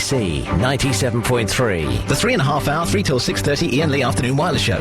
BBC 97.3. The 3.5 hour, 3 till 6:30 Iain Lee Afternoon Wireless Show.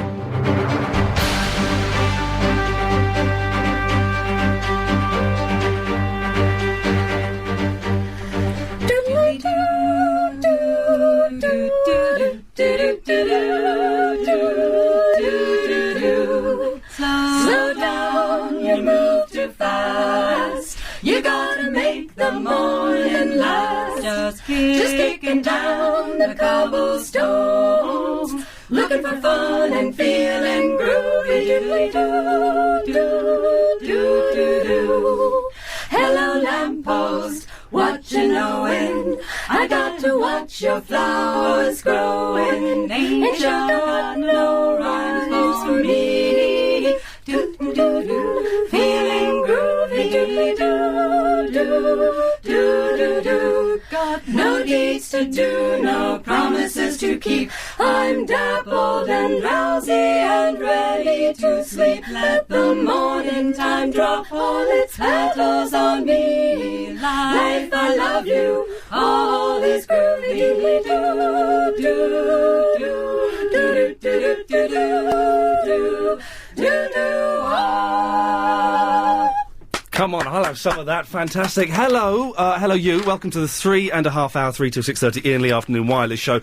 Slow down, you move too fast. You gotta make the morning last. Just kicking down the cobblestones, looking for fun and feeling groovy. Do. Hello lamppost, what you knowin'? I got to watch your flowers growing. Ain't you got no rhymes for me? Do, feeling groovy. Do. Got no deeds to do, no promises to keep. I'm dappled and drowsy and ready to sleep. Let the morning time drop all its petals on me. Life, I love you, all is groovy. Come on, I'll have some of that. Fantastic. Hello you. Welcome to the 3.5 hour, 3 till 6:30 Iain Lee Afternoon Wireless Show.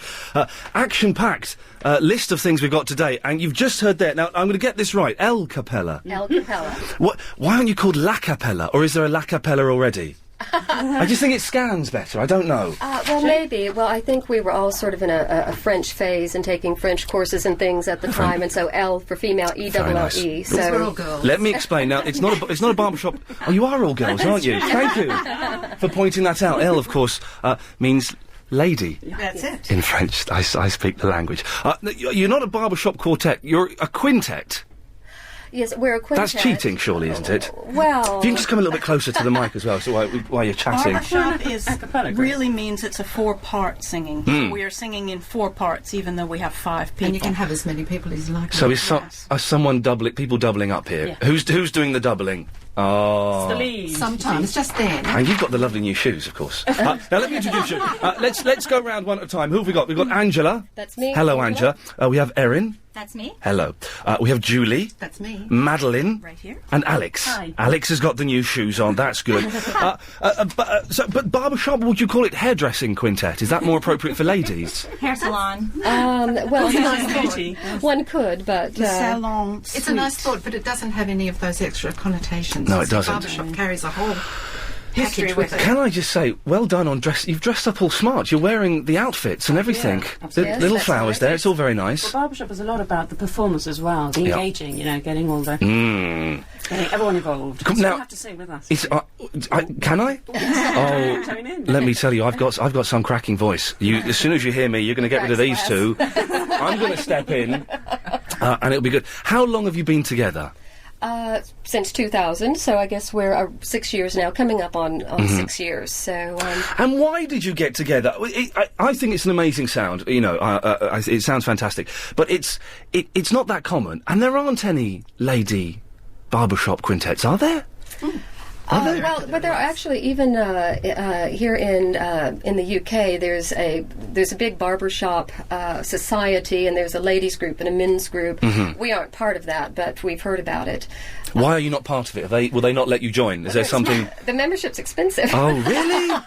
Action-packed list of things we've got today, and you've just heard there. Now, I'm going to get this right. El Capella. El Capella. Why aren't you called La Capella, or is there a La Capella already? I just think it scans better. I don't know. Well, maybe. Well, I think we were all sort of in a French phase and taking French courses and things at the time, and so L for female, E-double-L-E. Nice. So we're all girls. Let me explain. Now, it's not a barbershop. Oh, you are all girls, aren't you? Thank you for pointing that out. L, of course, means lady. That's it. In French. I speak the language. You're not a barbershop quartet. You're a quintet. yes, we're a quintet. That's cheating, surely, isn't it? Well, If you can just come a little bit closer to the mic as well, so while you're chatting. Barbershop really means it's a 4-part singing. So we are singing in 4 parts, even though we have 5 people. And you can have as many people as you like. So is someone people doubling up here? Yeah. Who's doing the doubling? Oh. It's the lead. Sometimes, just then. And you've got the lovely new shoes, of course. Now let me introduce you. Let's go round one at a time. Who have we got? We've got Angela. That's me. Hello, Angela. We have Erin. That's me. Hello. We have Julie. That's me. Madeline. Right here. And Alex. Hi. Alex has got the new shoes on. That's good. But barbershop, would you call it hairdressing quintet? Is that more appropriate for ladies? Hair salon. well, It's a nice beauty. one could, but The salon. It's a nice thought, but it doesn't have any of those extra connotations. No, it doesn't. Barbershop carries a whole History package with with it. it. Can I just say, well done on dress. You've dressed up all smart. You're wearing the outfits and everything. The Yes, little that's flowers right. there. It's all very nice. Barbershop is a lot about the performance as well, the Yeah. engaging, getting all the... Mm. Getting everyone involved. Come- So now- you have to sing with us. It's, can I? Join in. Let me tell you, I've got some cracking voice. As soon as you hear me, you're going to get rid of these two. I'm going to step in, and it'll be good. How long have you been together? since 2000, so I guess we're 6 years now, coming up on 6 years. So, and why did you get together? I think it's an amazing sound. It sounds fantastic, but it's not that common, and there aren't any lady barbershop quintets, are there? well, but there are actually even here in the UK. There's a big barbershop society, and there's a ladies group and a men's group. We aren't part of that, but we've heard about it. Why are you not part of it? Will they not let you join? Is there something? The membership's expensive. Oh, really?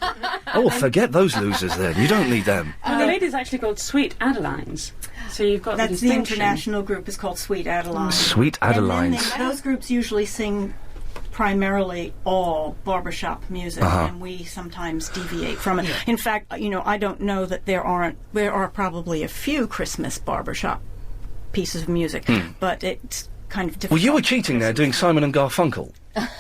Oh, forget those losers then. You don't need them. And the lady's actually called Sweet Adelines. So you've got That's the the distinction. international group is called Sweet Adeline. Sweet Adelines. And then those groups usually sing primarily all barbershop music, and we sometimes deviate from it. In fact, I don't know that there are probably a few Christmas barbershop pieces of music, but it's kind of difficult. Well, you were cheating there, doing Simon and Garfunkel.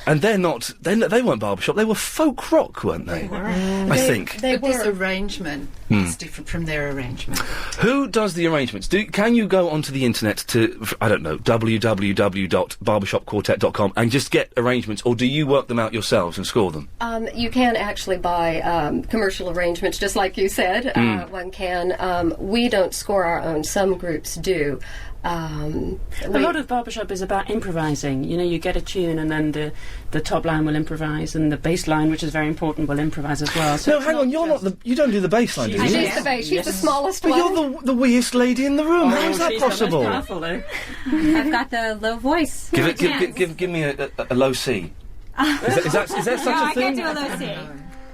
And they weren't barbershop, they were folk rock, weren't they? I think. They But this were. arrangement is different from their arrangement. Who does the arrangements? Can you go onto the internet to, I don't know, www.barbershopquartet.com and just get arrangements, or do you work them out yourselves and score them? You can actually buy commercial arrangements, just like you said. One can. We don't score our own. Some groups do. A lot of barbershop is about improvising. You get a tune and then the top line will improvise, and the bass line, which is very important, will improvise as well. So no, hang on, you don't do the bass line, do you? She's the bass. She's the smallest But one. you're the weeest lady in the room. How is that she's the most possible? powerful, though. I've got the low voice. Give me a low C. Is that such No, a I thing? can't do a low C.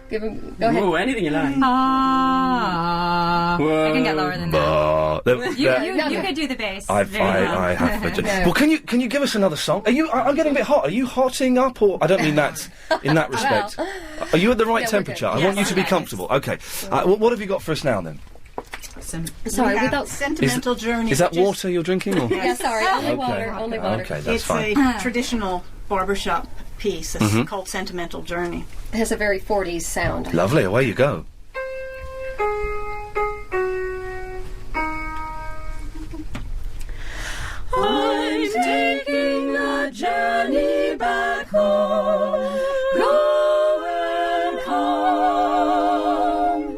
Go ahead. Whoa, anything you like. I can get lower than that. You could do the bass. I very well. have. Well, can you give us another song? I'm getting a bit hot. Are you hotting up, or I don't mean that in that respect? Are you at the right temperature? I want you to be comfortable. Okay. What have you got for us now then? Sorry, We have without Sentimental Journey. Is that which water you're drinking? Or? Yeah, sorry, only water. Only water. Okay, that's It's fine. a traditional barbershop piece. It's Mm-hmm. called Sentimental Journey. It has a very 40s sound. Lovely. Away you go. I'm taking a journey back home, going home.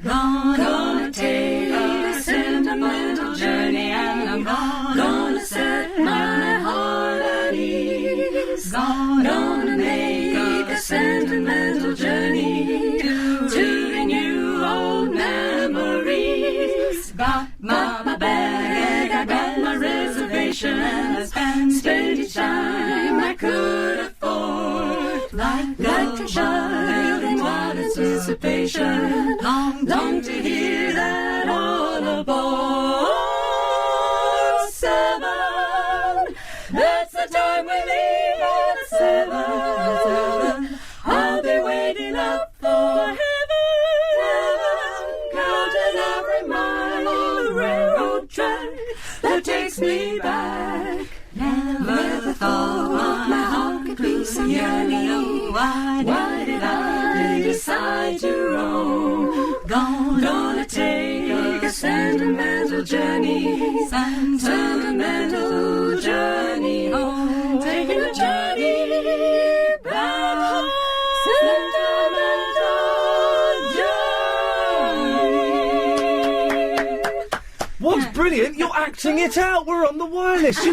Gonna take a sentimental journey, and I'm gonna set my heart at ease. Gonna make a sentimental journey to renew old memories. Got my bag, I got my reservation, and spend each time I could afford. Like a child in wild anticipation, long to hear that all aboard. 7, that's the time we leave at 7. I'll be waiting up for heaven, counting every mile on the railroad track that takes me back. Never thought my heart could be so yearning. Why did I decide to roam? Gonna take a sentimental journey, sentimental journey home. Taking a journey back home, sentimental journey. What's brilliant? You're acting it out. We're on the wireless.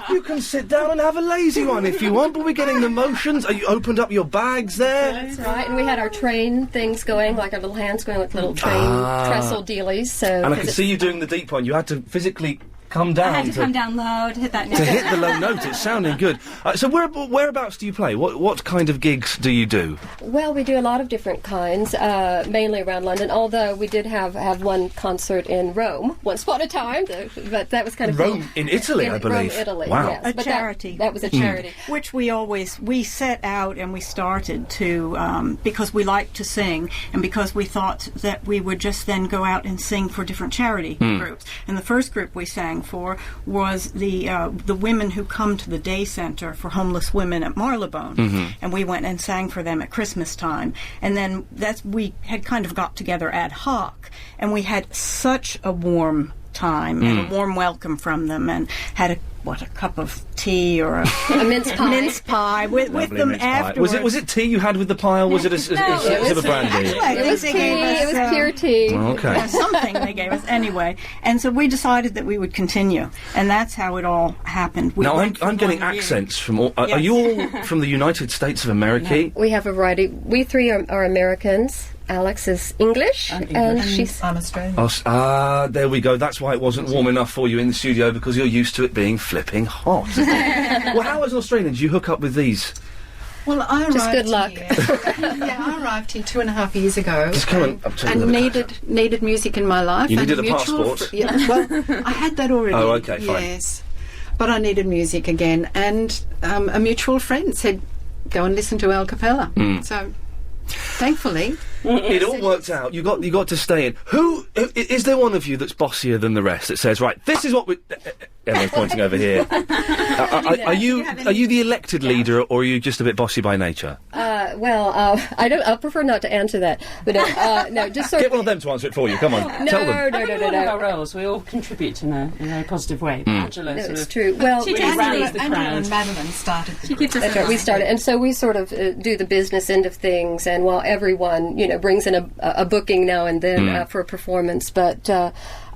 You can sit down and have a lazy one if you want, but we're getting the motions. You opened up your bags there. That's right, and we had our train things going, like our little hands going like little train trestle dealies. So, And I can see you doing the deep one. You had to physically come down. I had to come down low to hit that note. To hit the low note. It's sounding good. So whereabouts do you play? What kind of gigs do you do? Well, we do a lot of different kinds, mainly around London, although we did have one concert in Rome once upon a time, but that was kind of Rome in Italy, I believe. Rome, Italy, Wow. yes. A But charity. That was a charity. Which we set out and we started to, because we liked to sing and because we thought that we would just then go out and sing for different charity groups. And the first group we sang for was the women who come to the day center for homeless women at Marylebone. And we went and sang for them at Christmas time. And then we had kind of got together ad hoc, and we had such a warm time and a warm welcome from them, and had a cup of tea or a mince pie. with Lovely them mince pie. afterwards. Was it tea you had with the pie, or was it a sip of brandy? It was tea. It was pure tea. Okay. Or something they gave us anyway. And so we decided that we would continue, and that's how it all happened. We Now went for I'm getting 1 year. accents from all. Are Yes. you all from the United States of America? We have a variety. We three are Americans. Alex is English, and she's I'm Australian. There we go. That's why it wasn't warm enough for you in the studio, because you're used to it being flipping hot. Well, how as an Australian did you hook up with these? Well, I arrived Just good luck. Here. I arrived here 2.5 years ago. Just come on, up to and the needed music in my life. You and needed a mutual passport? Well, I had that already. Oh, okay, fine. Yes, but I needed music again, and a mutual friend said, "Go and listen to a cappella." So, thankfully. It all worked out. You got to stay in. Who is there? One of you that's bossier than the rest that says, "Right, this is what we." Everyone's pointing over here. Are you the elected leader, or are you just a bit bossy by nature? I don't. I prefer not to answer that. But no, just sort Get of. one of them to answer it for you. Come on, tell them. No. Our roles, we all contribute in a very positive way. Angela, No, sort it's of true. Well, She just rallies the Angela crowd. and Madeline started. She keeps us that's in right. We line. started, and so we sort of do the business end of things. And while everyone, brings in a booking now and then for a performance, but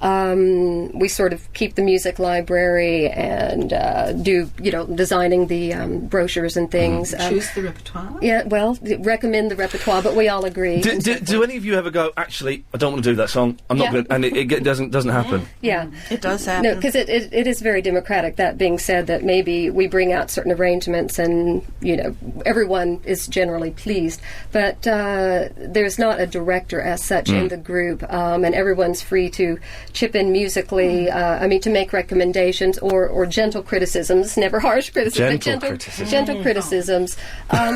We sort of keep the music library and do, designing the brochures and things. Choose the repertoire? Yeah, well, recommend the repertoire, but we all agree. Do any of you ever go, actually, I don't want to do that song, I'm not going to, and it doesn't happen? Yeah. It does happen. No, because it is very democratic. That being said, that maybe we bring out certain arrangements and, everyone is generally pleased. But there's not a director as such in the group, and everyone's free to chip in musically, to make recommendations or gentle criticisms, never harsh criticisms, gentle criticisms.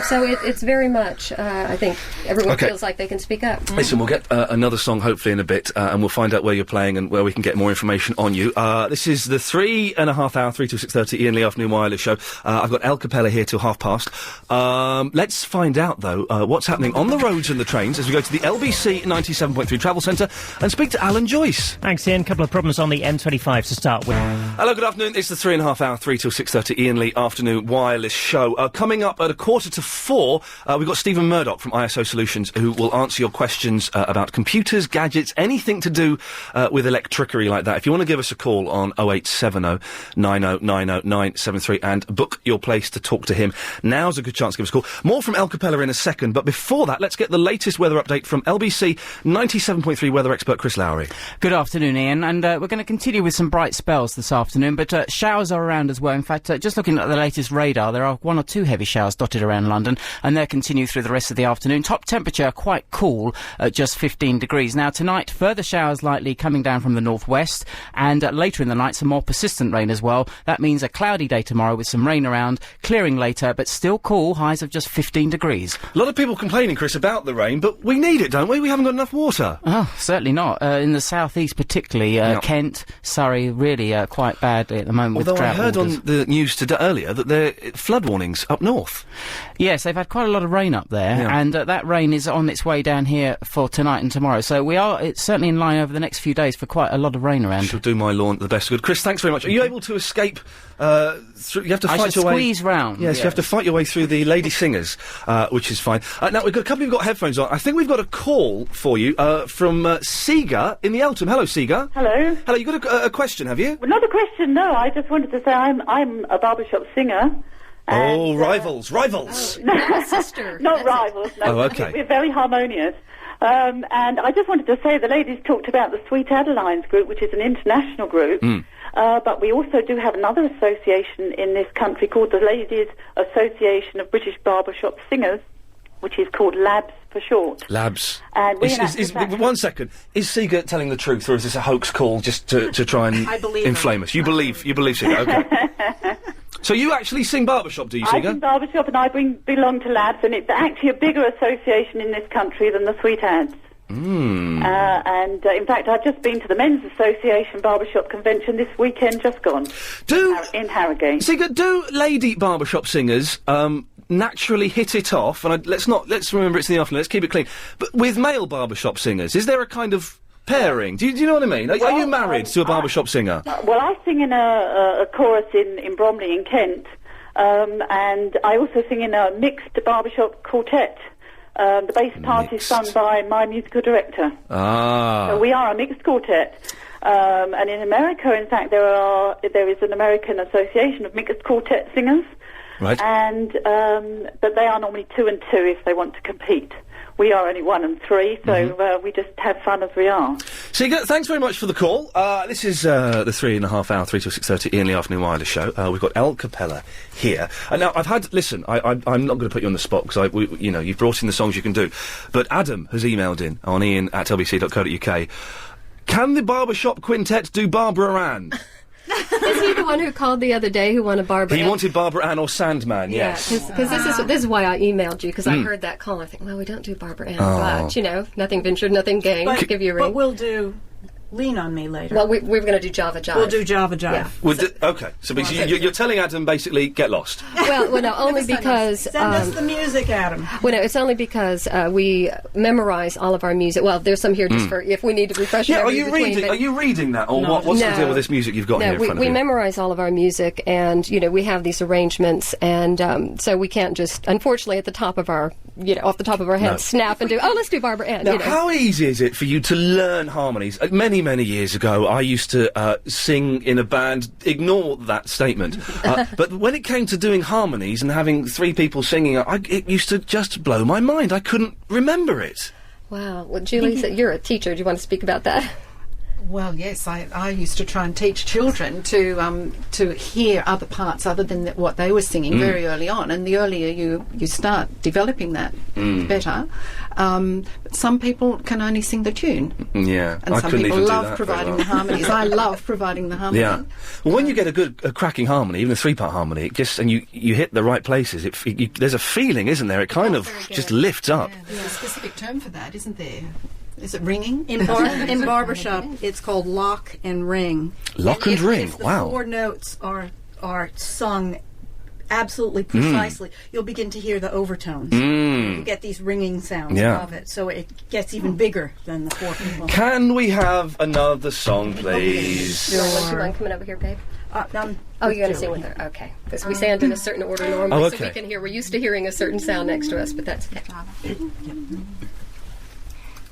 So it's very much, I think, everyone feels like they can speak up. Listen, we'll get another song hopefully in a bit, and we'll find out where you're playing and where we can get more information on you. This is the 3.5 hour, 3 to 6:30 Iain Lee Afternoon Wireless Show. I've got El Capella here till past. Let's find out, though, what's happening on the roads and the trains as we go to the LBC 97.3 Travel Centre and speak to Alan Joyce. Thanks, Ian. Couple of problems on the M25 to start with. Hello, good afternoon. It's the 3.5 hour, 3 till 6:30 Iain Lee Afternoon Wireless Show. Coming up at 3:45, we've got Stephen Murdoch from ISO Solutions who will answer your questions about computers, gadgets, anything to do with electricery like that. If you want to give us a call on 0870 90 90 973 and book your place to talk to him, now's a good chance to give us a call. More from El Capella in a second, but before that, let's get the latest weather update from LBC 97.3 weather expert Chris Lowry. Good afternoon, Ian, and we're going to continue with some bright spells this afternoon, but showers are around as well. In fact, just looking at the latest radar, there are 1 or 2 heavy showers dotted around London, and they'll continue through the rest of the afternoon. Top temperature quite cool at just 15 degrees. Now, tonight, further showers likely coming down from the northwest, and later in the night, some more persistent rain as well. That means a cloudy day tomorrow with some rain around, clearing later, but still cool, highs of just 15 degrees. A lot of people complaining, Chris, about the rain, but we need it, don't we? We haven't got enough water. Oh, certainly not. In the southeast particularly, Kent, Surrey, really quite bad at the moment. Although with I heard waters. on the news earlier that there are flood warnings up north. Yes, they've had quite a lot of rain up there, and that rain is on its way down here for tonight and tomorrow. So it's certainly in line over the next few days for quite a lot of rain around. She'll do my lawn the best good. Chris, thanks very much. Are you able to escape through... You have to fight your way... squeeze round. Yes, you have to fight your way through the lady singers, which is fine. Now, we've got a couple who've got headphones on. I think we've got a call for you from Seega in the Eltham. Hello, Seega. Hello. Hello, you got a question, have you? Well, not a question, no. I just wanted to say I'm a barbershop singer. And, rivals! Oh, sister. Not rivals, no. Oh, okay. We're very harmonious. And I just wanted to say the ladies talked about the Sweet Adelines group, which is an international group. But we also do have another association in this country called the Ladies Association of British Barbershop Singers, which is called LABS for short. LABS. And we 1 second. Is Seega telling the truth, or is this a hoax call just to try and inflame us? You believe Seega, okay. So you actually sing barbershop, do you, Seega? I sing barbershop and I belong to LABS, and it's actually a bigger association in this country than the Sweet Ads. And in fact, I've just been to the Men's Association Barbershop Convention this weekend, just gone. In Harrogate. Seega, do lady barbershop singers naturally hit it off? And let's remember it's in the afternoon, let's keep it clean. But with male barbershop singers, is there a kind of pairing? Do you know what I mean? Are you married to a barbershop singer? Well, I sing in a chorus in Bromley in Kent, and I also sing in a mixed barbershop quartet. The bass part is sung by my musical director. So we are a mixed quartet. And in America, in fact, there is an American Association of Mixed Quartet Singers. Right. And but they are normally 2 and 2 if they want to compete. We are only 1 and 3, so we just have fun as we are. Seega, thanks very much for the call. This is the 3.5 hour, 3 till 6:30 Iain Lee Afternoon Wireless Show. We've got El Capella here. Now, listen, I'm not going to put you on the spot, because you've brought in the songs you can do. But Adam has emailed in on ian@lbc.co.uk. Can the Barbershop Quintet do Barbara Ann? Is he the one who called the other day who wanted Barbara Ann? He wanted Barbara Ann or Sandman, yes. Because this is why I emailed you, because I heard that call. I think, well, we don't do Barbara Ann, but, nothing ventured, nothing gained. But, give you a ring. But we'll do Lean on Me later. Well, we're going to do Java Jive. We'll do Java Jive. Yeah. Okay, so you're telling Adam, basically, get lost. Well, no, only because... Send us the music, Adam. Well, no, it's only because we memorize all of our music. Well, there's some here just for if we need to refresh our memory between. Are you reading that, or what's the deal with this music you've got here in front of you? We memorize all of our music, and, we have these arrangements, and so we can't just, unfortunately, at the top of our, off the top of our head, snap and do, let's do Barbara Ann. Now, how easy is it for you to learn harmonies? Many many years ago, I used to sing in a band. Ignore that statement. But when it came to doing harmonies and having three people singing, it used to just blow my mind. I couldn't remember it. Wow. Well, Julie, you're a teacher. Do you want to speak about that? Well, yes, I used to try and teach children to hear other parts other than what they were singing very early on, and the earlier you start developing that, the better. But some people can only sing the tune. Yeah, and some people love providing the harmonies. I love providing the harmony. Yeah. Well, when you get a cracking harmony, even a three-part harmony, and you hit the right places, there's a feeling, isn't there? It kind of just lifts up. Yeah, there's a specific term for that, isn't there? Is it ringing? In Barbershop, it's called lock and ring. Lock and ring, if the wow. 4 notes are sung absolutely precisely, you'll begin to hear the overtones. You get these ringing sounds of it, so it gets even bigger than the 4 people. Can we have another song, please? Do you mind coming over here, babe? You're going to sing with her? Okay. Because we sound in a certain order normally, so we can hear. We're used to hearing a certain sound next to us, but that's okay.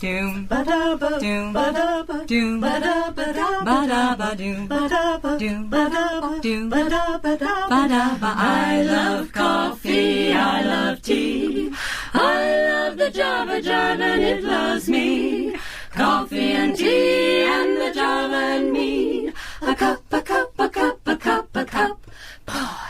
Doom ba da ba doom ba da ba doom ba da ba da ba da ba doom ba da ba doom ba da ba doom ba da ba da ba da ba. I love coffee, I love tea, I love the Java jive and it loves me. Coffee and tea and the Java and me. A cup, a cup, a cup, a cup, a cup. Boy,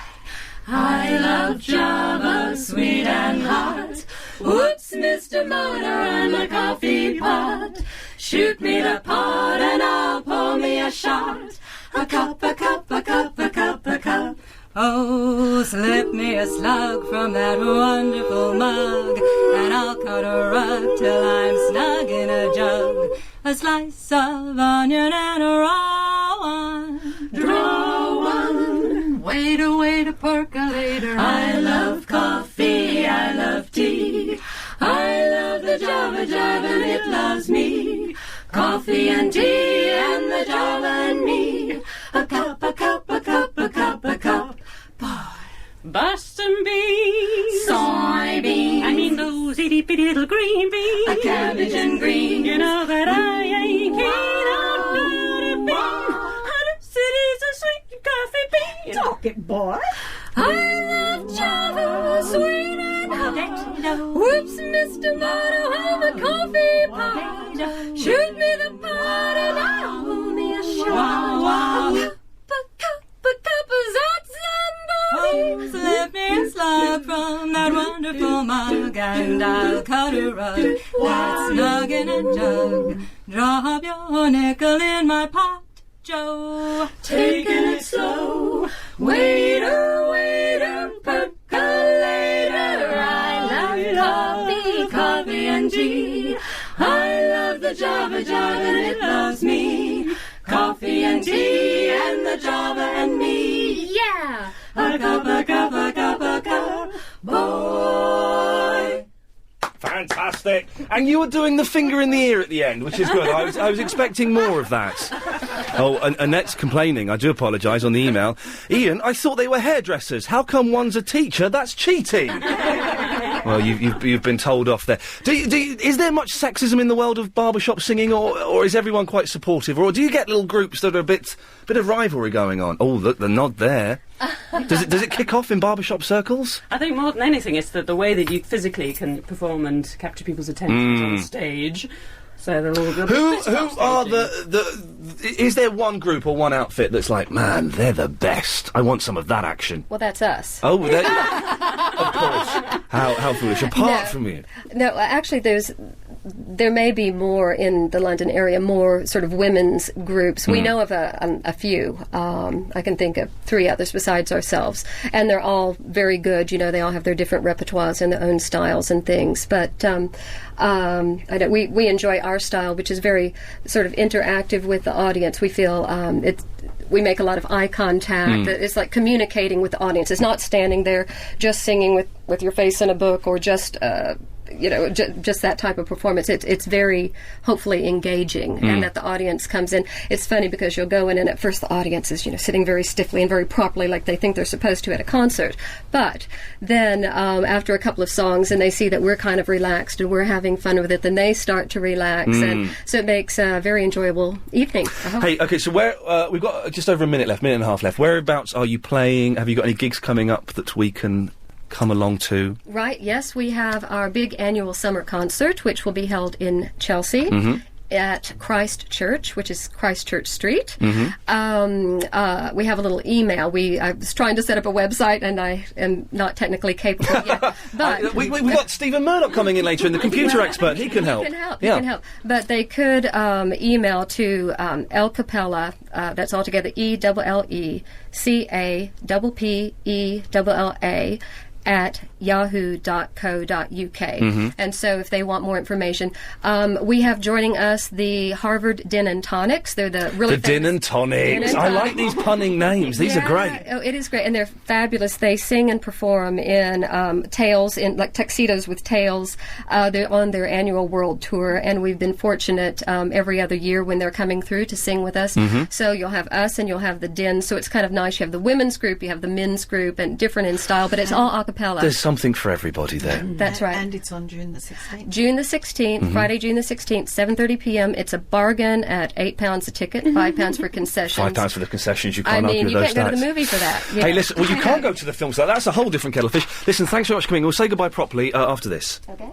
I love Java, sweet and hot. Whoops, Mr. Motor and the coffee pot. Shoot me the pot and I'll pour me a shot. A cup, a cup, a cup, a cup, a cup. Oh, slip me a slug from that wonderful mug, and I'll cut a rug till I'm snug in a jug. A slice of onion and a raw one. Draw one. Wait a percolator. I love coffee, I love tea, I love the Java jive and it loves me. Coffee and tea and the Java and me. A cup, a cup, a cup, a cup, a cup. Boy. Boston beans. Soybeans. I mean those itty-bitty little green beans. A cabbage and greens. You know that I ain't keen on butter beans. City's a sweet coffee bean. Talk it, boy. I love Java, sweet and hot. Whoops, Mr. Moto, have a coffee pot. Shoot me the pot and I'll pour me a shot. A cup, a cup of Oh, slip me a slug from that wonderful mug, and I'll cut a rug that's snug in a jug. Drop your nickel in my pot, Joe. Taking it slow. Waiter, percolator. I love coffee and tea. I love the Java jive and it loves me. Coffee and tea and the Java and me. Yeah! A cup, a cup, a cup, a cup. Boy! Fantastic. And you were doing the finger in the ear at the end, which is good. I was expecting more of that. Oh, Annette's complaining. I do apologise on the email. Ian, I thought they were hairdressers. How come one's a teacher? That's cheating. Well, you've been told off there. Is there much sexism in the world of barbershop singing, or is everyone quite supportive? Or do you get little groups that are a bit of rivalry going on? Oh, look, the nod there. Does it kick off in barbershop circles? I think more than anything, it's the way that you physically can perform and capture people's attention on stage. So they're all good. Who are is there one group or one outfit that's like, man, they're the best. I want some of that action. Well, that's us. Oh, of course. How foolish. Apart from you. No, actually, there may be more in the London area, more sort of women's groups. We know of a few. I can think of 3 others besides ourselves, and they're all very good. You know, they all have their different repertoires and their own styles and things. But we enjoy our style, which is very sort of interactive with the audience. We feel we make a lot of eye contact. It's like communicating with the audience. It's not standing there just singing with your face in a book or just just that type of performance. It's very, hopefully, engaging, and that the audience comes in. It's funny because you'll go in, and at first the audience is, sitting very stiffly and very properly like they think they're supposed to at a concert. But then after a couple of songs and they see that we're kind of relaxed and we're having fun with it, then they start to relax. And so it makes a very enjoyable evening. Hey, okay, so we've got just over a minute and a half left. Whereabouts are you playing? Have you got any gigs coming up that we can come along to? Right, yes, we have our big annual summer concert, which will be held in Chelsea. At Christ Church, which is Christchurch Street. We have a little email. I was trying to set up a website, and I am not technically capable yet. But we've got Stephen Murdoch coming in later, and the computer expert. He can help. He can help. But they could email to El Capella. That's all together. ELLECAPPELLA at yahoo.co.uk. And so if they want more information, we have joining us the Harvard Din and Tonics. They're the really the Din and Tonics. I like these punning names. These are great. Oh, it is great, and they're fabulous. They sing and perform in tails, in like tuxedos with tails. They're on their annual world tour, and we've been fortunate every other year when they're coming through to sing with us. So you'll have us and you'll have the Din. So it's kind of nice. You have the women's group, you have the men's group, and different in style, but it's all a cappella. There's something for everybody there. That's right. And it's on June the 16th. June the 16th, Friday, June the 16th, 7:30 p.m. It's a bargain at £8 a ticket, £5 for concessions. £5 for the concessions. You can't argue with those stats. You can't go to the movie for that. Yeah. Hey, listen, well, you can't go to the film, so that's a whole different kettle of fish. Listen, thanks very much for coming. We'll say goodbye properly after this. Okay.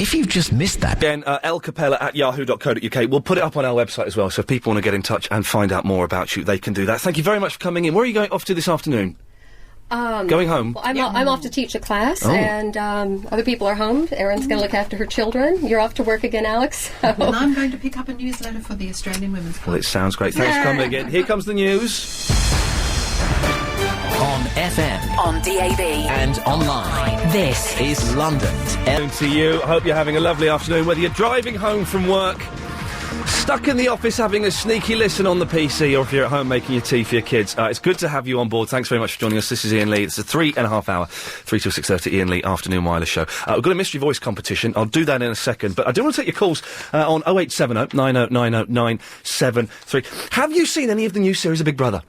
If you've just missed that... Again, elcapella at yahoo.co.uk. We'll put it up on our website as well, so if people want to get in touch and find out more about you, they can do that. Thank you very much for coming in. Where are you going off to this afternoon? Going home? Well, I'm off to teach a class, and other people are home. Erin's going to look after her children. You're off to work again, Alex. And I'm going to pick up a newsletter for the Australian Women's Club. Well, it sounds great. Thanks for coming again. Here comes the news. On FM. On DAB. And online. This is London's... To you. I hope you're having a lovely afternoon, whether you're driving home from work, stuck in the office having a sneaky listen on the PC, or if you're at home making your tea for your kids. It's good to have you on board. Thanks very much for joining us. This is Iain Lee. It's a 3.5 hour, 3 till 6:30 Iain Lee afternoon wireless show. We've got a mystery voice competition. I'll do that in a second, but I do want to take your calls on 0870 90 90 973. Have you seen any of the new series of Big Brother?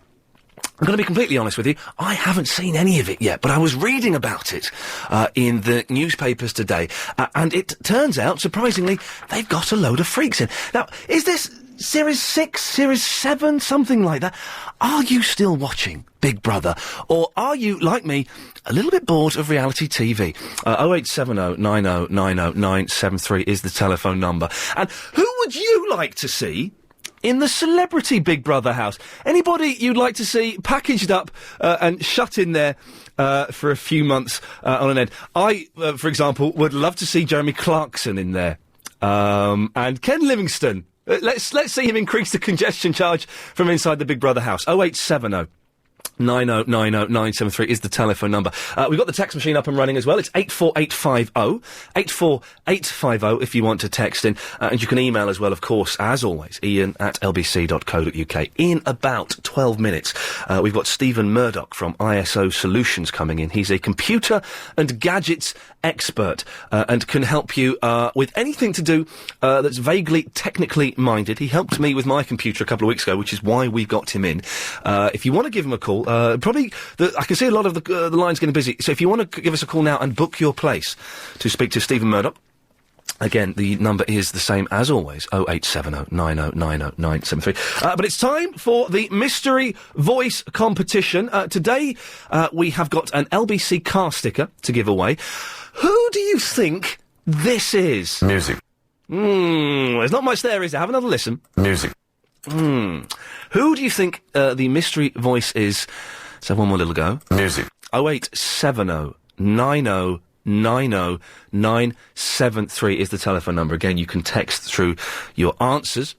I'm going to be completely honest with you, I haven't seen any of it yet, but I was reading about it in the newspapers today, and it turns out, surprisingly, they've got a load of freaks in. Now, is this Series 6, Series 7, something like that? Are you still watching Big Brother? Or are you, like me, a little bit bored of reality TV? 0870 90 90 973 is the telephone number. And who would you like to see in the celebrity Big Brother house? Anybody you'd like to see packaged up and shut in there for a few months on an end? I, for example, would love to see Jeremy Clarkson in there. And Ken Livingstone. Let's see him increase the congestion charge from inside the Big Brother house. 0870 90 90 973 is the telephone number. We've got the text machine up and running as well. It's 84850. 84850 if you want to text in. And you can email as well, of course, as always, iain@lbc.co.uk. In about 12 minutes, we've got Stephen Murdoch from ISO Solutions coming in. He's a computer and gadgets expert and can help you with anything to do that's vaguely technically minded. He helped me with my computer a couple of weeks ago, which is why we got him in. If you want to give him a call, probably I can see a lot of the lines getting busy, so if you want to give us a call now and book your place to speak to Stephen Murdoch, again, the number is the same as always, 0870 90 90 973. But it's time for the mystery voice competition. Today, we have got an LBC car sticker to give away. Who do you think this is? Music. There's not much there, is there? Have another listen. Music. Who do you think the mystery voice is? Let's have one more little go. Music. 0870 90 90 973 is the telephone number. Again, you can text through your answers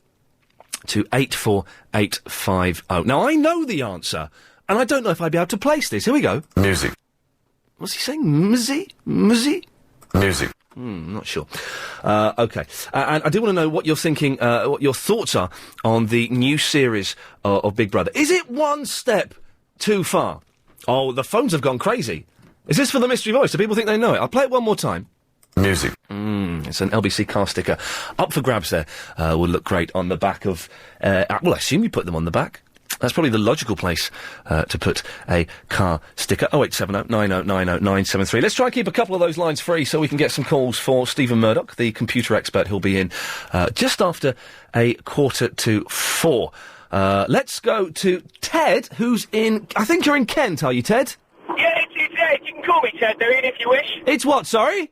to 84850. Now, I know the answer, and I don't know if I'd be able to place this. Here we go. Music. What's he saying? Muzzy? Muzzy? Music. Not sure. Okay. And I do want to know what you're thinking, what your thoughts are on the new series of Big Brother. Is it one step too far? Oh, the phones have gone crazy. Is this for the mystery voice? Do people think they know it? I'll play it one more time. Music. It's an LBC car sticker. Up for grabs there. Will look great on the back of... well, I assume you put them on the back. That's probably the logical place to put a car sticker. 0870 9090 973. Let's try and keep a couple of those lines free so we can get some calls for Stephen Murdoch, the computer expert who'll be in just after 4:45. Let's go to Ted, who's in... I think you're in Kent, are you, Ted? Yeah, it's Ed. You can call me Ted, though, Ian, if you wish. It's what, sorry?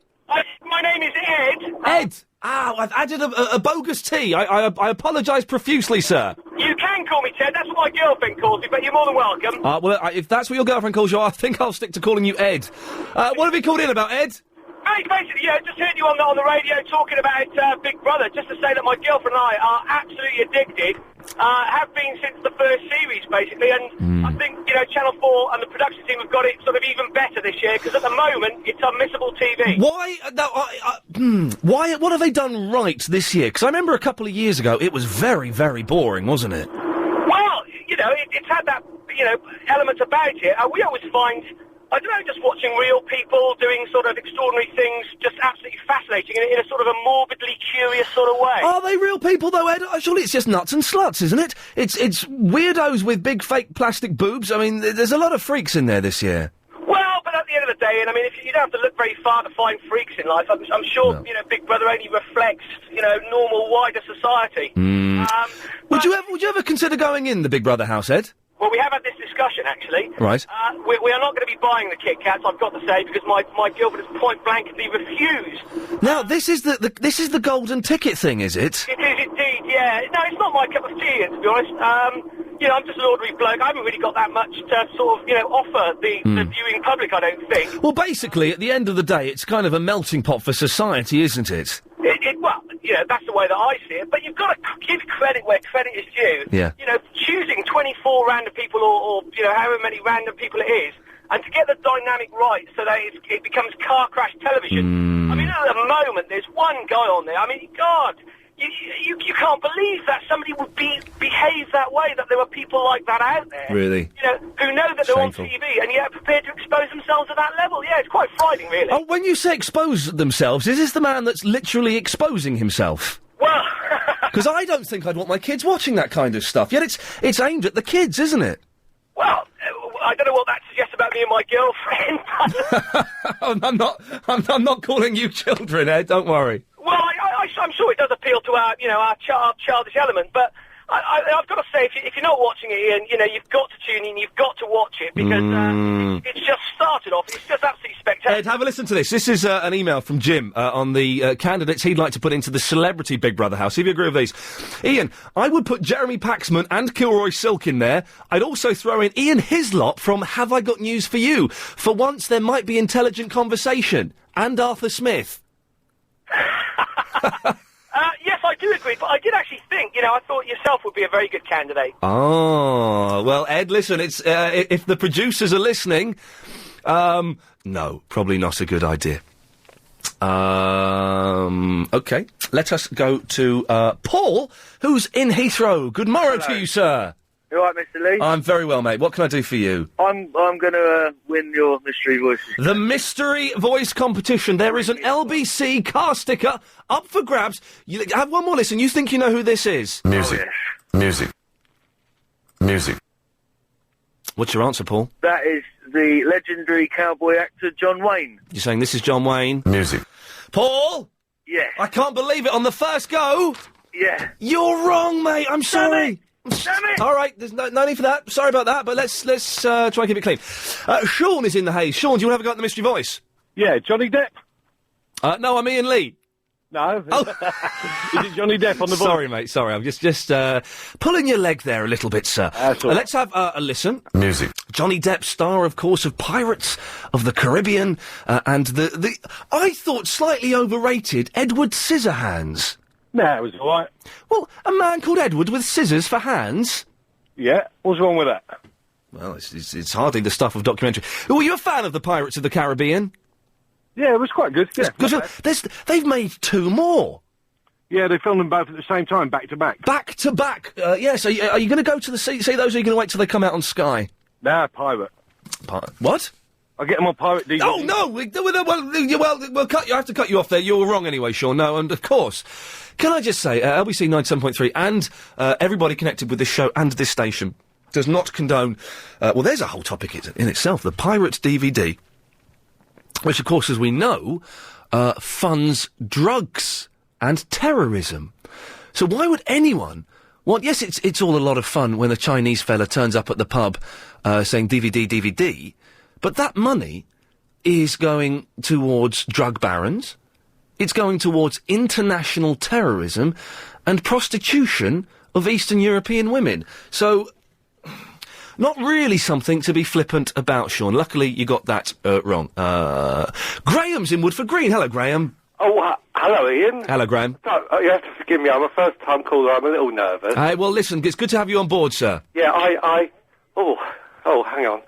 My name is Ed. Ed! I've added a bogus T. I apologise profusely, sir. You can call me Ted. That's what my girlfriend calls me, but you're more than welcome. Well, if that's what your girlfriend calls you, I think I'll stick to calling you Ed. What have you called in about, Ed? Basically, yeah, just heard you on the radio talking about Big Brother, just to say that my girlfriend and I are absolutely addicted, have been since the first series, basically, and I think, Channel 4 and the production team have got it sort of even better this year, because at the moment, it's unmissable TV. Why? Why? What have they done right this year? Because I remember a couple of years ago, it was very, very boring, wasn't it? Well, it's had that, element about it. We always find... I don't know, just watching real people doing sort of extraordinary things, just absolutely fascinating in a sort of a morbidly curious sort of way. Are they real people, though, Ed? Surely it's just nuts and sluts, isn't it? It's weirdos with big fake plastic boobs. I mean, there's a lot of freaks in there this year. Well, but at the end of the day, and I mean, if you don't have to look very far to find freaks in life. I'm sure, Big Brother only reflects, normal, wider society. Would you ever consider going in the Big Brother house, Ed? Well, we have had this discussion, actually. Right. We are not going to be buying the Kit Kats, I've got to say, because my girlfriend has point-blankly refused. Now, this is the golden ticket thing, is it? It is indeed, yeah. No, it's not my cup of tea, to be honest. I'm just an ordinary bloke. I haven't really got that much to sort of, offer the viewing public, I don't think. Well, basically, at the end of the day, it's kind of a melting pot for society, isn't it? Well, that's the way that I see it, but you've got to give credit where credit is due. Yeah. Choosing 24 random people or however many random people it is, and to get the dynamic right so that it becomes car crash television. I mean, at the moment, there's one guy on there. I mean, God, you can't believe that somebody would behave that way, that there are people like that out there. Really? Who know that they're on TV and yet prepared to expose themselves at that level. Yeah, it's quite frightening, really. Oh, when you say expose themselves, is this the man that's literally exposing himself? Well... Because I don't think I'd want my kids watching that kind of stuff. Yet it's aimed at the kids, isn't it? Well, I don't know what that suggests about me and my girlfriend. I'm not calling you children, Ed. Don't worry. Well, I'm sure it does appeal to our childish element, but I've got to say, if you're not watching it, Ian, you've got to tune in, you've got to watch it, because it's just started off, it's just absolutely spectacular. Ed, have a listen to this. This is an email from Jim on the candidates he'd like to put into the celebrity Big Brother house. See if you agree with these. Ian, I would put Jeremy Paxman and Kilroy Silk in there. I'd also throw in Ian Hislop from Have I Got News For You. For once, there might be intelligent conversation. And Arthur Smith. Yes, I do agree, but I did actually think, I thought yourself would be a very good candidate. Oh, well, Ed, listen, it's if the producers are listening, no, probably not a good idea. Okay, let us go to Paul, who's in Heathrow. Good morrow to you, sir. You all right, Mr. Lee? I'm very well, mate. What can I do for you? I'm going to win your mystery voice. The mystery voice competition. There is an LBC car sticker up for grabs. You have one more listen. You think you know who this is? Music. Oh, yes. Music. Music. What's your answer, Paul? That is the legendary cowboy actor John Wayne. You're saying this is John Wayne? Music. Paul? Yes. I can't believe it. On the first go? Yeah. You're wrong, mate. I'm sorry. Damn it! All right, there's no need for that. Sorry about that, but let's try and keep it clean. Sean is in the haze. Sean, do you want to have a go at the mystery voice? Yeah, Johnny Depp. No, I'm Ian Lee. No. Oh. Is it Johnny Depp on the voice? Sorry, mate, sorry. I'm just pulling your leg there a little bit, sir. Let's have a listen. Music. Johnny Depp, star, of course, of Pirates of the Caribbean, and the I thought slightly overrated Edward Scissorhands. No, it was all right. Well, a man called Edward with scissors for hands? Yeah, what's wrong with that? Well, it's hardly the stuff of documentary. Were you a fan of the Pirates of the Caribbean? Yeah, it was quite good. Yeah, they've made two more. Yeah, they filmed them both at the same time, back to back. Back to back? Yes. Are you going to go to see those, or are you going to wait till they come out on Sky? Nah, pirate. What? I get them on pirate DVD. Oh no! We'll cut you. I have to cut you off there. You were wrong anyway, Sean. No, and of course, can I just say, LBC 97.3 and everybody connected with this show and this station does not condone. Well, there's a whole topic in itself: the pirate DVD, which, of course, as we know, funds drugs and terrorism. So why would anyone? Well, yes, it's all a lot of fun when a Chinese fella turns up at the pub saying DVD. But that money is going towards drug barons, it's going towards international terrorism and prostitution of Eastern European women. So, not really something to be flippant about, Sean. Luckily, you got that wrong. Graham's in Woodford Green. Hello, Graham. Oh, hello, Ian. Hello, Graham. You have to forgive me, I'm a first-time caller, I'm a little nervous. Well, listen, it's good to have you on board, sir. Yeah, Oh, hang on.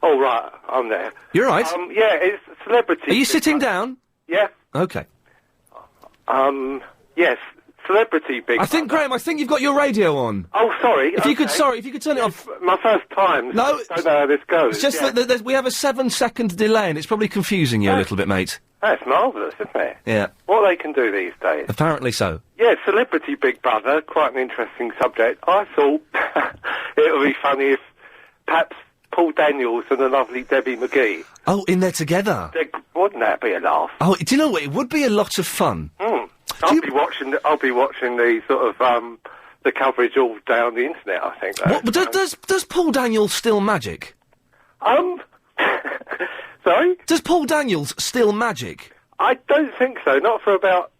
Oh, right, I'm there. You're right. Yeah, it's celebrity. Are you sitting down? Yeah. Okay. Yes, celebrity big. I think, Graham, you've got your radio on. Oh, sorry. If you could turn it off. My first time. No. I don't know how this goes. It's just that we have a 7-second delay and it's probably confusing you a little bit, mate. That's marvellous, isn't it? Yeah. What they can do these days. Apparently so. Yeah, celebrity Big Brother, quite an interesting subject. I thought it would be funny if perhaps Paul Daniels and the lovely Debbie McGee. Oh, in there together? Wouldn't that be a laugh? Oh, do you know what? It would be a lot of fun. I'll be watching the sort of, the coverage all down the internet, I think. Does Paul Daniels still magic? Sorry? Does Paul Daniels still magic? I don't think so, not for about,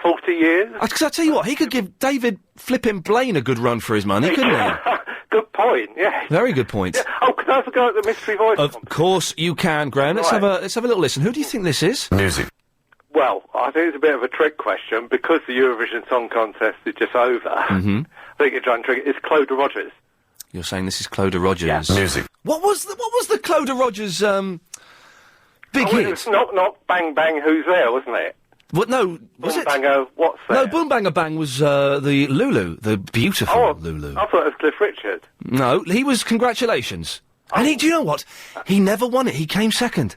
40 years. Because I tell you what, he could give David flippin' Blaine a good run for his money, couldn't he? Good point, yeah. Very good point. Yeah. Oh, can I forget the mystery voice? Of course you can, Graham. Let's have a little listen. Who do you think this is? Music. Well, I think it's a bit of a trick question because the Eurovision Song Contest is just over. Mm-hmm. I think you're trying to trick it. It's Cloda Rogers. You're saying this is Cloda Rogers? Yeah. Music. What was the Cloda Rogers big hit? It was Knock Bang Bang Who's There, wasn't it? What? No, was it? Boom Banger What's There? No, Boom Banger Bang was the Lulu, the beautiful Lulu. I thought it was Cliff Richard. No, he was Congratulations. And do you know what? He never won it. He came second.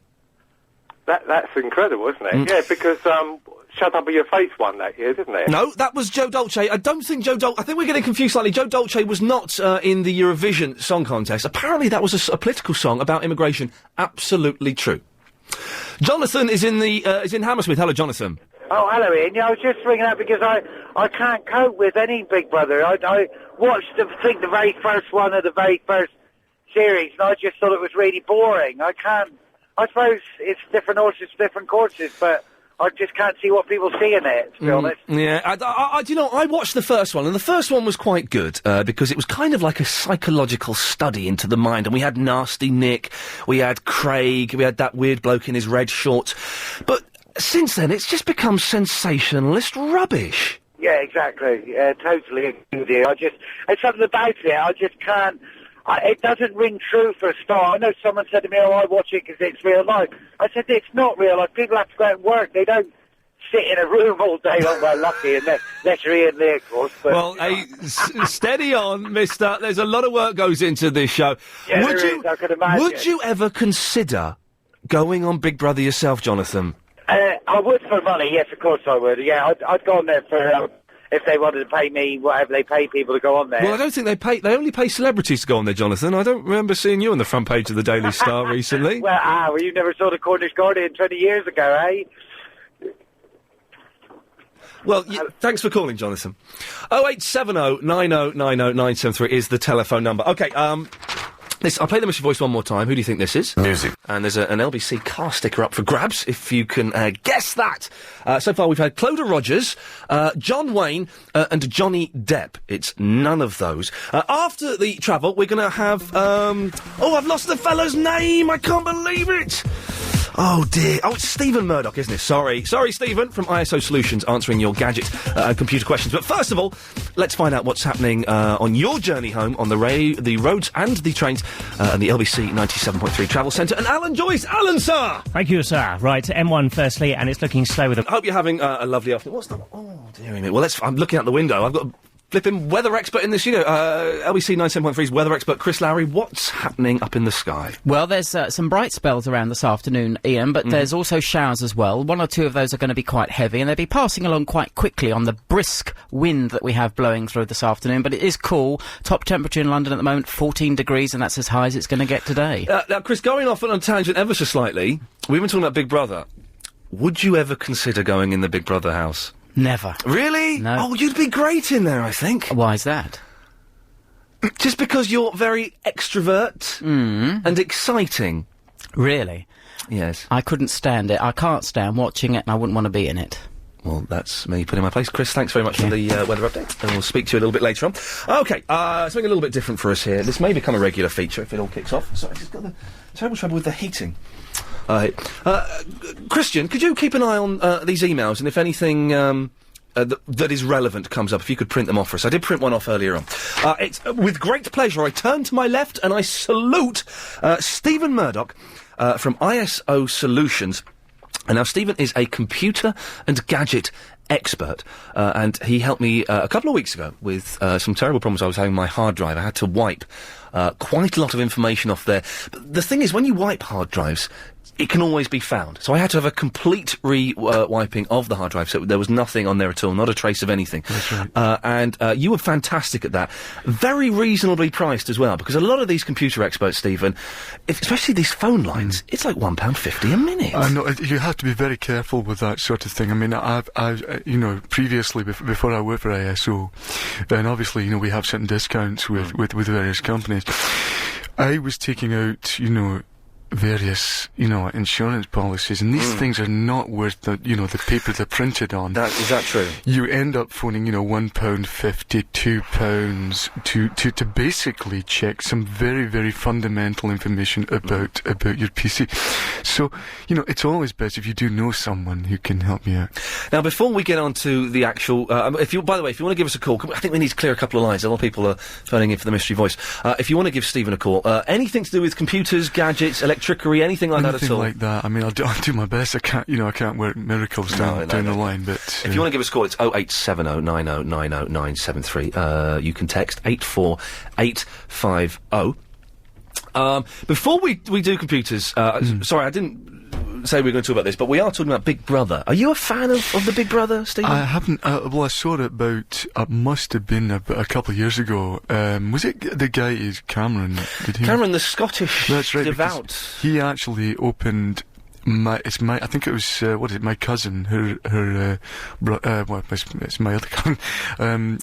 That's incredible, isn't it? Yeah, because Shut Up With Your Face won that year, didn't it? No, that was Joe Dolce. I don't think Joe Dolce... I think we're getting confused slightly. Joe Dolce was not in the Eurovision Song Contest. Apparently that was a political song about immigration. Absolutely true. Jonathan is in Hammersmith. Hello, Jonathan. Oh, hello, Ian. Yeah, I was just ringing up because I can't cope with any Big Brother. I watched the very first one of the very first series, and I just thought it was really boring. I suppose it's different horses, different courses, but I just can't see what people see in it, to be honest. Yeah, do you know, I watched the first one, and the first one was quite good, because it was kind of like a psychological study into the mind, and we had Nasty Nick, we had Craig, we had that weird bloke in his red shorts, but since then, it's just become sensationalist rubbish. Yeah, exactly. Yeah, totally agree with you. It's something about it, I just can't... it doesn't ring true for a start. I know someone said to me, I watch it because it's real life. I said, it's not real life. People have to go out and work. They don't sit in a room all day long. Well, lucky, and that's Ian Lee, of course. But, well, hey, steady on, mister. There's a lot of work goes into this show. Yeah, I could imagine. Would you ever consider going on Big Brother yourself, Jonathan? I would for money, yes, of course I would. Yeah, I'd go on there for... if they wanted to pay me whatever they pay people to go on there. Well, I don't think they only pay celebrities to go on there, Jonathan. I don't remember seeing you on the front page of the Daily Star recently. Well, you never saw the Cornish Guardian 20 years ago, eh? Well, thanks for calling, Jonathan. 0870 9090 973 is the telephone number. Okay, I'll play the mystery voice one more time. Who do you think this is? Music. And there's an LBC car sticker up for grabs, if you can guess that. So far we've had Cloda Rogers, John Wayne, and Johnny Depp. It's none of those. After the travel, we're going to have... I've lost the fella's name! I can't believe it! Oh, dear. Oh, it's Stephen Murdoch, isn't it? Sorry, Stephen, from ISO Solutions, answering your gadget and computer questions. But first of all, let's find out what's happening on your journey home on the roads and the trains and the LBC 97.3 Travel Centre. And Alan Joyce. Alan, sir! Thank you, sir. Right, M1 firstly, and it's looking slow with I hope you're having a lovely afternoon. What's the... Oh, dearie me. Well, I'm looking out the window. I've got a flipping weather expert in the studio. LBC 97.3's weather expert Chris Lowry. What's happening up in the sky? Well, there's some bright spells around this afternoon, Ian, but there's also showers as well. One or two of those are going to be quite heavy, and they'll be passing along quite quickly on the brisk wind that we have blowing through this afternoon. But it is cool. Top temperature in London at the moment, 14 degrees, and that's as high as it's going to get today. Now, Chris, going off on a tangent ever so slightly, we've been talking about Big Brother. Would you ever consider going in the Big Brother house? Never. Really? No. Oh, you'd be great in there, I think. Why is that? Just because you're very extrovert and exciting. Really? Yes. I couldn't stand it. I can't stand watching it, and I wouldn't want to be in it. Well, that's me put in my place. Chris, thanks very much for the weather update, and we'll speak to you a little bit later on. OK, something a little bit different for us here. This may become a regular feature if it all kicks off. Sorry, I just got the terrible trouble with the heating. Christian, could you keep an eye on these emails, and if anything that is relevant comes up, if you could print them off for us. I did print one off earlier on. It's with great pleasure I turn to my left and I salute Stephen Murdoch from ISO Solutions. And now Stephen is a computer and gadget expert, and he helped me a couple of weeks ago with some terrible problems I was having with my hard drive. I had to wipe quite a lot of information off there. But the thing is, when you wipe hard drives, it can always be found. So I had to have a complete wiping of the hard drive, so there was nothing on there at all, not a trace of anything. That's right. And you were fantastic at that. Very reasonably priced as well, because a lot of these computer experts, Stephen, especially these phone lines, it's like £1.50 a minute. I know, you have to be very careful with that sort of thing. I mean, I've you know, previously, before I worked for ISO, and obviously, you know, we have certain discounts with various companies. I was taking out, you know, various, you know, insurance policies, and these things are not worth the, you know, the paper they're printed on. Is that true? You end up phoning, you know, £1.50, £2 to basically check some very, very fundamental information about your PC. So, you know, it's always best if you do know someone who can help you out. Now, before we get on to the actual, by the way, if you want to give us a call, I think we need to clear a couple of lines. A lot of people are phoning in for the mystery voice. If you want to give Stephen a call, anything to do with computers, gadgets, electrickery, anything like that at all? Anything like that. I mean, I'll do my best. I can't work miracles down the line, but... If you want to give us a call, it's 0870 90 90 973. You can text 84850. Before we do computers, sorry, I didn't say we were going to talk about this, but we are talking about Big Brother. Are you a fan of the Big Brother, Stephen? I haven't. Well, I saw it about. It must have been a couple of years ago. Was it the guy is Cameron? Cameron, the Scottish That's right, devout. He actually opened. I think it was my cousin, it's my other cousin,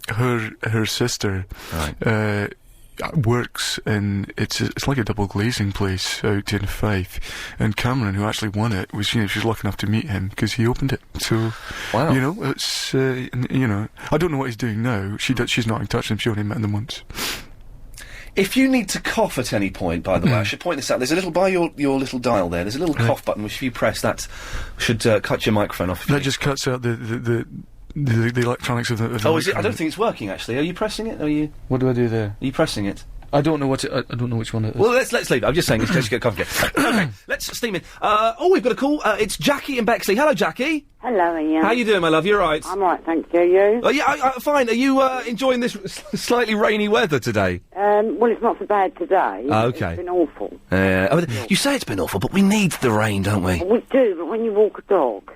her sister, right. Works in it's like a double glazing place out in Fife, and Cameron, who actually won it, was, you know, she's lucky enough to meet him because he opened it. So, wow. You know, it's you know, I don't know what he's doing now. She's not in touch with him. She only met him once. If you need to cough at any point, by the way, I should point this out. There's a little, by your little dial there, there's a little cough button which if you press, that should cut your microphone off. That just cuts out the electronics of the is it? I don't think it's working, actually. Are you pressing it? What do I do there? Are you pressing it? I don't know I don't know which one it is. Well, let's leave it. I'm just saying, in case you get complicated. Okay, let's steam in. We've got a call. It's Jackie in Bexley. Hello, Jackie. Hello, Ian. How you doing, my love? You all right? I'm right, thank you. You? Yeah, fine. Are you enjoying this slightly rainy weather today? Well, it's not so bad today. Okay. It's been awful. You say it's been awful, but we need the rain, don't we? We do, but when you walk a dog,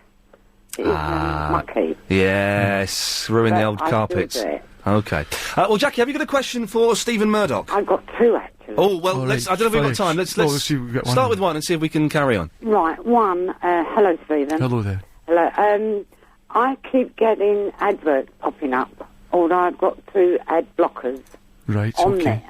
it is mucky. Yes, ruin the old carpets. Okay. Well, Jackie, have you got a question for Stephen Murdoch? I've got two, actually. Oh, well, I don't know if we've got time. Let's start with one and see if we can carry on. Right, one, hello, Stephen. Hello there. Hello. I keep getting adverts popping up, although I've got two ad blockers on there.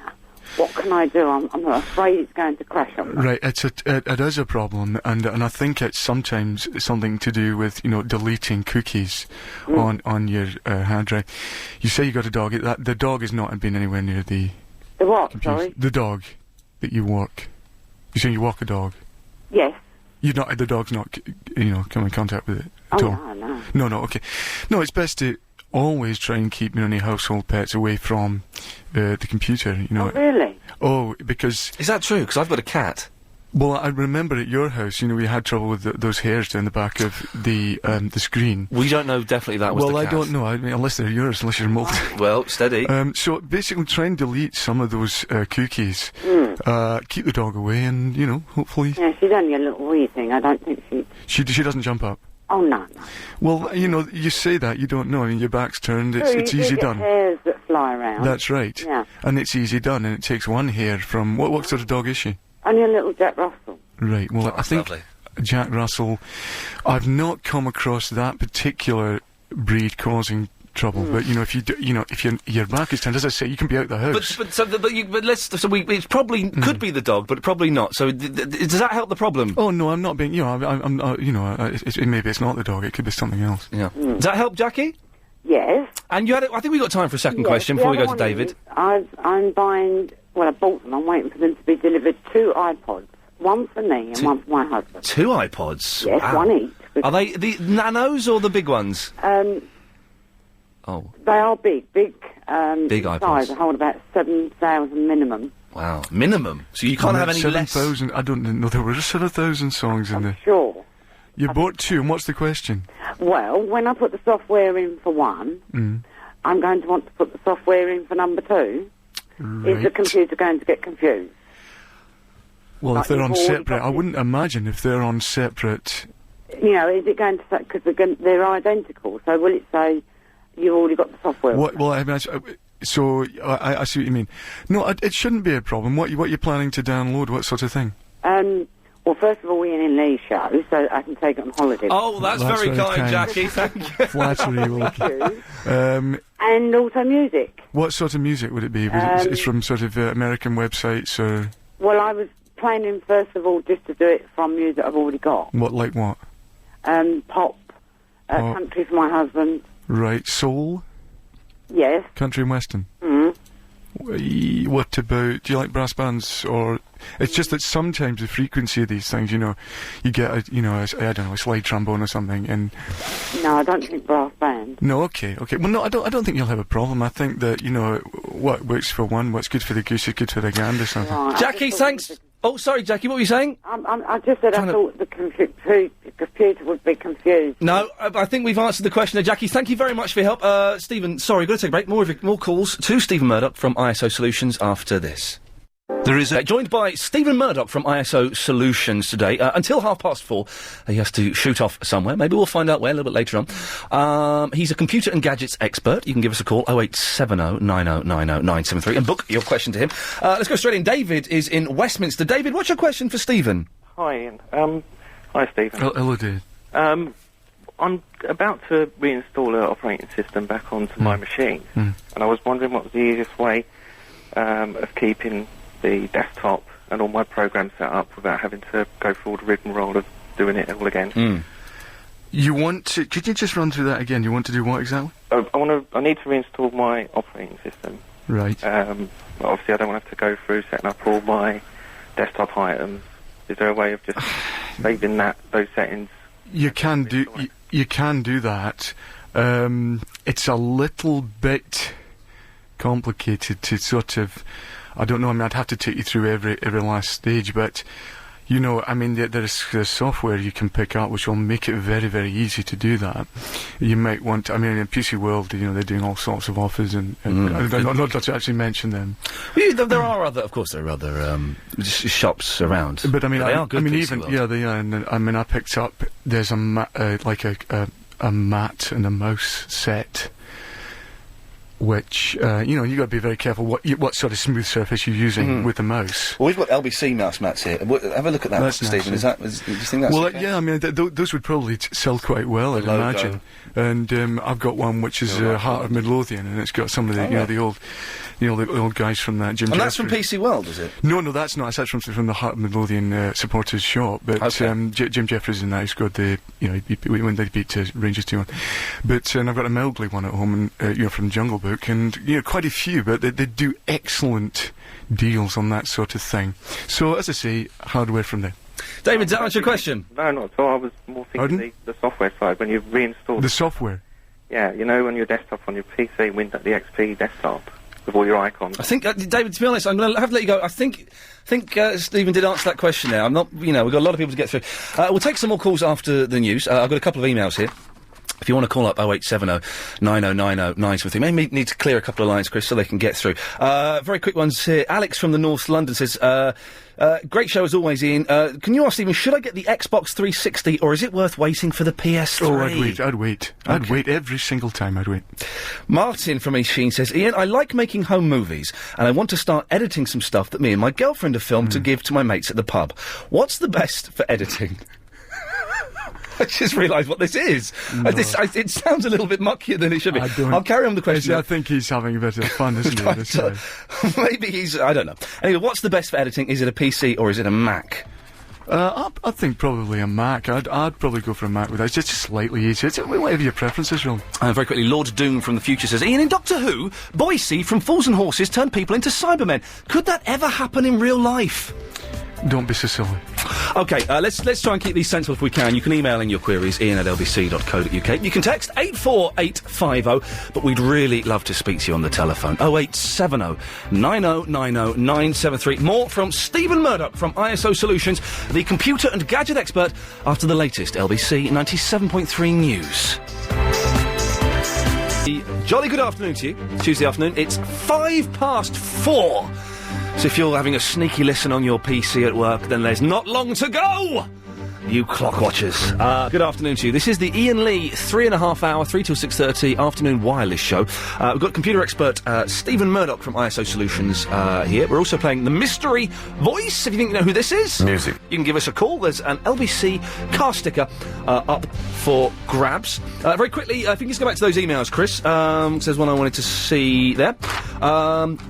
What can I do? I'm afraid it's going to crash on me. Right, it is a problem, and I think it's sometimes something to do with, you know, deleting cookies on your hard drive. You say you got a dog. The dog has not been anywhere near the... The what, computer. sorry? The dog that you walk. You say you walk a dog? Yes. The dog's not, you know, come in contact with it at all? No, okay. No, it's best to always try and keep, you know, any household pets away from the computer, you know. Oh, really? Oh, because... Is that true? Because I've got a cat. Well, I remember at your house, we had trouble with those hairs down the back of the screen. We don't know definitely that was the cat. Well, I don't know. I mean, unless they're yours, unless you're mould. Well, steady. So basically, try and delete some of those cookies. Keep the dog away, and hopefully. Yeah, she's only a little wee thing. I don't think She doesn't jump up. Oh no. Well, you say that, you don't know. I mean, your back's turned. It's easy done. Hairs that fly around. That's right. Yeah. And it's easy done, and it takes one hair from what sort of dog is she? Only a little Jack Russell. Right. Well, I think lovely. Jack Russell. I've not come across that particular breed causing trouble, but if you do, if your back is turned, as I say, you can be out the house. It probably could be the dog, but probably not. So does that help the problem? Oh no, I'm not being. Maybe it's not the dog. It could be something else. Yeah. Does that help, Jackie? Yes. And I think we got time for a second question before we go to David. I'm buying. Well, I bought them. I'm waiting for them to be delivered. 2 iPods. One for me and one for my husband. 2 iPods? Yes, wow. one each. Are they the nanos or the big ones? They are big. Big iPods. size. They hold about 7,000 minimum. Wow. Minimum? So you can't have any 7,000. I don't know there were 7,000 songs in there. Sure. You bought 2, and what's the question? Well, when I put the software in for one, I'm going to want to put the software in for number 2. Right. Is the computer going to get confused? Well, Like if they're on you've already separate, I wouldn't imagine if they're on separate. Is it going to say, because they're identical, so will it say you've already got the software? Well, I mean, I see what you mean. No, it shouldn't be a problem. What you're planning to download? What sort of thing? Well, first of all, Iain and Lee's show, so I can take it on holiday. Oh, that's very kind, Jackie. Thank you. Flattery, and also music. What sort of music would it be? It's from sort of American websites, or? Well, I was planning first of all just to do it from music I've already got. What, like what? Pop, country for my husband. Right, soul. Yes. Country and western. What about, do you like brass bands, or, it's just that sometimes the frequency of these things, you get I don't know, a slide trombone or something, and... No, I don't think brass band. No, okay. Well, no, I don't think you'll have a problem. I think that, what works for one, what's good for the goose is good for the gander, something. Right, Jackie, thanks! Oh, sorry, Jackie, what were you saying? I just said I thought the computer would be confused. No, I think we've answered the question there, Jackie. Thank you very much for your help. Stephen, sorry, got to take a break. More calls to Stephen Murdoch from ISO Solutions after this. There is joined by Stephen Murdoch from ISO Solutions today. Until 4:30, he has to shoot off somewhere. Maybe we'll find out where a little bit later on. He's a computer and gadgets expert. You can give us a call, 0870 9090 973, and book your question to him. Let's go straight in. David is in Westminster. David, what's your question for Stephen? Hi, Iain. Hi, Stephen. Hello, David. I'm about to reinstall an operating system back onto my machine, and I was wondering what was the easiest way of keeping the desktop and all my programs set up without having to go through all the rigmarole of doing it all again. You want to... Could you just run through that again? You want to do what exactly? I need to reinstall my operating system. Right. Obviously, I don't want to have to go through setting up all my desktop items. Is there a way of just saving those settings? You can do... You can do that. It's a little bit complicated to sort of... I don't know, I'd have to take you through every last stage, but, there's software you can pick up which will make it very, very easy to do that. You might want to, in PC World, they're doing all sorts of offers, and not to actually mention them. Well, there are other shops around. But, they are good, even, World. yeah, they are, and, I picked up, there's a mat and a mouse set, which, you got to be very careful what sort of smooth surface you're using with the mouse. Well, we've got LBC mouse mats here. Have a look at that, That's Stephen. nice, do you think that's okay? Yeah, those would probably sell quite well, I'd imagine. And I've got one which is Heart of Midlothian, and it's got some of the, the old guys from that. Jim and Jeffries. that's from PC World, is it? No, that's not. That's from the Heart of Midlothian supporters shop. But Jim Jeffries and that, he's got the, when they beat Rangers 2-1. But I've got a Mowgli one at home, and from Jungle Book, and quite a few. But they do excellent deals on that sort of thing. So as I say, hardware from there. David, does that answer your question? No, not at all. I was more thinking the software side, when you reinstall... The software? Yeah, on your desktop, on your PC, Windows, the XP desktop. with all your icons. I think, David, to be honest, I'm going to have to let you go. I think Stephen did answer that question now. I'm not, we've got a lot of people to get through. We'll take some more calls after the news. I've got a couple of emails here. If you want to call up 0870 9090 973, maybe need to clear a couple of lines, Chris, so they can get through. Very quick ones here. Alex from the North London says, great show as always, Ian. Can you ask Stephen, should I get the Xbox 360 or is it worth waiting for the PS3? Oh, I'd wait. I'd wait every single time, I'd wait. Martin from East Sheen says, Ian, I like making home movies and I want to start editing some stuff that me and my girlfriend have filmed to give to my mates at the pub. What's the best for editing? I just realised what this is. No. It sounds a little bit muckier than it should be. I'll carry on the question. I think he's having a bit of fun, isn't he? This guy? Maybe he's... I don't know. Anyway, what's the best for editing? Is it a PC or is it a Mac? I think probably a Mac. I'd probably go for a Mac with that. It's just slightly easier. It's whatever your preference is, really. Very quickly, Lord Doom from the future says, Ian, in Doctor Who, Boise from Fools and Horses turned people into Cybermen. Could that ever happen in real life? Don't be so silly. OK, let's try and keep these sensible if we can. You can email in your queries, ian@lbc.co.uk. You can text 84850, but we'd really love to speak to you on the telephone. 0870 9090 973. More from Stephen Murdoch from ISO Solutions, the computer and gadget expert, after the latest LBC 97.3 news. Jolly good afternoon to you. Tuesday afternoon. It's 4:05. So if you're having a sneaky listen on your PC at work, then there's not long to go! You clock watchers. Good afternoon to you. This is the Ian Lee 3.5 hour, 3 till 6:30 afternoon wireless show. We've got computer expert Stephen Murdoch from ISO Solutions here. We're also playing the mystery voice. If you think you know who this is, music, you can give us a call. There's an LBC car sticker up for grabs. Very quickly, if you can just go back to those emails, Chris. There's one I wanted to see there.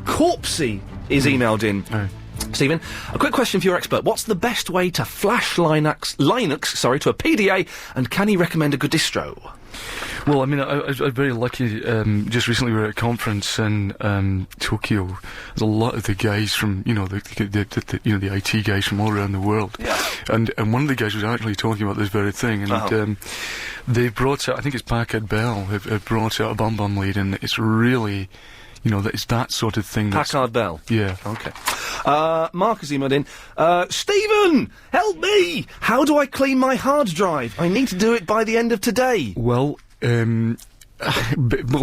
Corpsey is emailed in. Stephen, a quick question for your expert. What's the best way to flash Linux to a PDA, and can he recommend a good distro? Well, I mean, I was very lucky. Just recently, we were at a conference in Tokyo. There's a lot of the guys from, the IT guys from all around the world. Yeah. And one of the guys was actually talking about this very thing. And they brought out, I think it's Packard Bell, have brought out a bum lead, and it's really... it's that sort of thing. Packard Bell? Yeah. OK. Mark has emailed in. Stephen, help me! How do I clean my hard drive? I need to do it by the end of today. Well,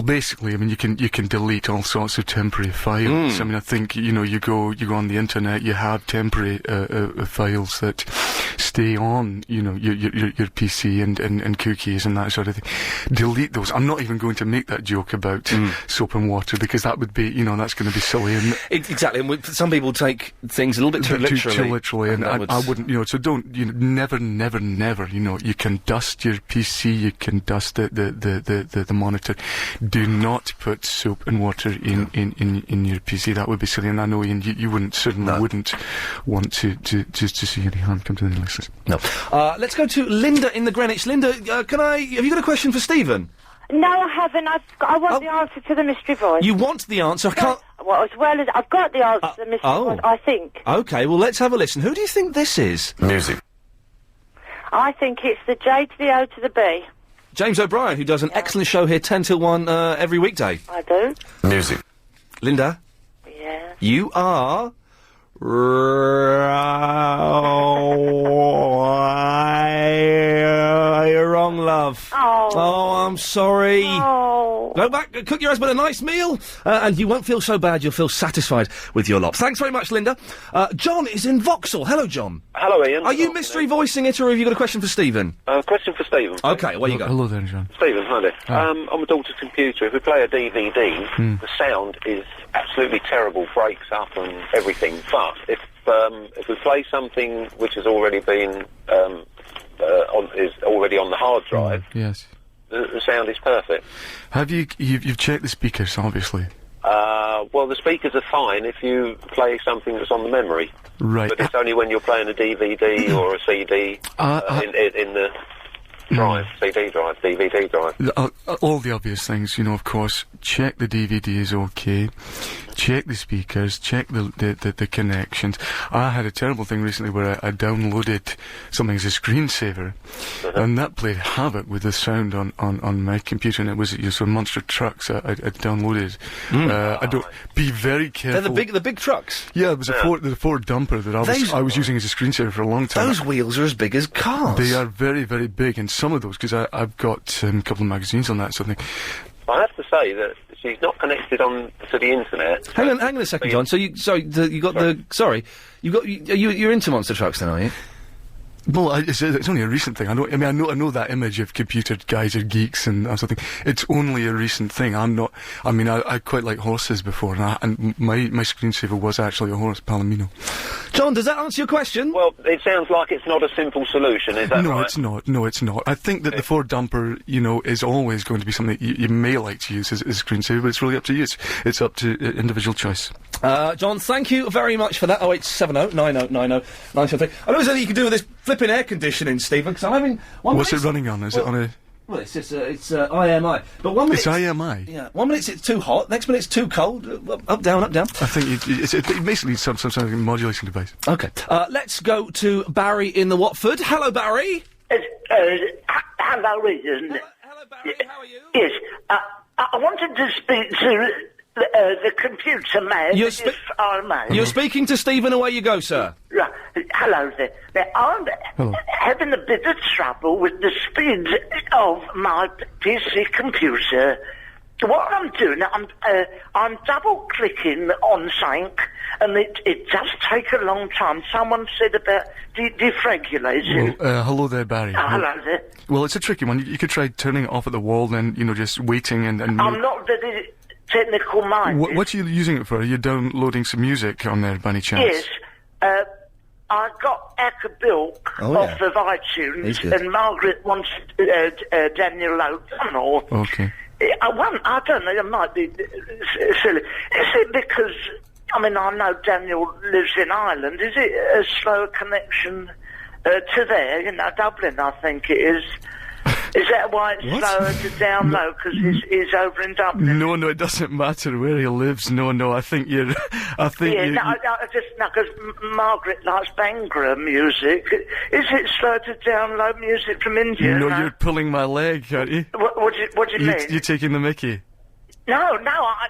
basically, I mean, you can delete all sorts of temporary files. I mean, I think, you go on the internet, you have temporary files that stay on, your PC and cookies and that sort of thing. Delete those. I'm not even going to make that joke about soap and water, because that would be, that's going to be silly. And exactly. And some people take things a little bit too literally. Too literally, and I wouldn't, so don't, never, you can dust your PC, you can dust the monitor. Do not put soap and water in your PC. That would be silly, and I know, Ian, you wouldn't want to see any harm come to the listeners. No. Let's go to Linda in the Greenwich. Linda, have you got a question for Stephen? No, I haven't. I want the answer to the mystery voice. You want the answer? I can't... Well, as well as... I've got the answer to the mystery voice, I think. OK, well, let's have a listen. Who do you think this is? Music. I think it's the J to the O to the B. James O'Brien, who does an excellent show here 10 till 1 every weekday. I do. Music. Linda? Yeah. You are... You're wrong, love. Oh, I'm sorry. Oh. Go back, cook your husband a nice meal, and you won't feel so bad. You'll feel satisfied with your lot. Thanks very much, Linda. John is in Vauxhall. Hello, John. Hello, Ian. Are you mystery voicing it, or have you got a question for Stephen? Question for Stephen. OK, where you go. Hello there, John. Stephen, hi there. On my daughter's computer, if we play a DVD, the sound is absolutely terrible, breaks up and everything. But if we play something which has already been is already on the hard drive, yes, the sound is perfect. Have you've checked the speakers, obviously? Well, the speakers are fine if you play something that's on the memory. Right. But it's only when you're playing a DVD or a CD in the drive, CD drive, DVD drive. All the obvious things, of course. Check the DVD is okay. check the speakers, check the connections. I had a terrible thing recently where I downloaded something as a screensaver, and that played havoc with the sound on my computer, and it was sort of monster trucks I downloaded. I don't... Be very careful. They're the big trucks? Yeah, it was the Ford dumper that I was using as a screensaver for a long time. Those wheels are as big as cars. They are very, very big, and some of those, because I've got a couple of magazines on that sort of thing. I have to say that she's not connected to the internet. Hang on a second, John. So you're into monster trucks then, are you? Well, it's only a recent thing. I know that image of computer guys are geeks and that sort of thing. It's only a recent thing. I'm not. I mean, I quite like horses before, and my screensaver was actually a horse, Palomino. John, does that answer your question? Well, it sounds like it's not a simple solution. Is that right? No, it's not. No, it's not. I think that the Ford dumper, is always going to be something that you may like to use as a screensaver, but it's really up to you. It's up to individual choice. John, thank you very much for that. 0870 9090 973. I don't know if you can do with this flipping air conditioning, Stephen, because I'm having... What's it running on? Is it on a... Well, it's IMI. But 1 minute... It's IMI? Yeah. 1 minute it's too hot, next minute it's too cold. Up, down, up, down. I think it basically needs some sort of modulation device. OK. Let's go to Barry in the Watford. Hello, Barry. Hello, Ian. Hello, Barry. How are you? Yes. I wanted to speak to the computer man, if I may. You're speaking to Stephen. Away you go, sir. Right. Hello there. Now, I'm having a bit of trouble with the speed of my PC computer. What I'm doing, I'm double-clicking on something, and it does take a long time. Someone said about deregulating. Well, hello there, Barry. Hello there. Well, it's a tricky one. You could try turning it off at the wall, then, just waiting and... I'm not very technical minded. What are you using it for? Are you downloading some music on there by any chance? Yes. I got Acapulco off of iTunes, and Margaret wants Daniel O'Connell. Okay. I don't know, it might be silly. Is it because, I know Daniel lives in Ireland, is it a slower connection to there? Dublin, I think it is. Is that why it's slower to download, because he's over in Dublin? No, it doesn't matter where he lives. No, I think you're... because Margaret likes Bhangra music. Is it slow to download music from India? No, you're pulling my leg, aren't you? What do you mean? You're taking the mickey. No,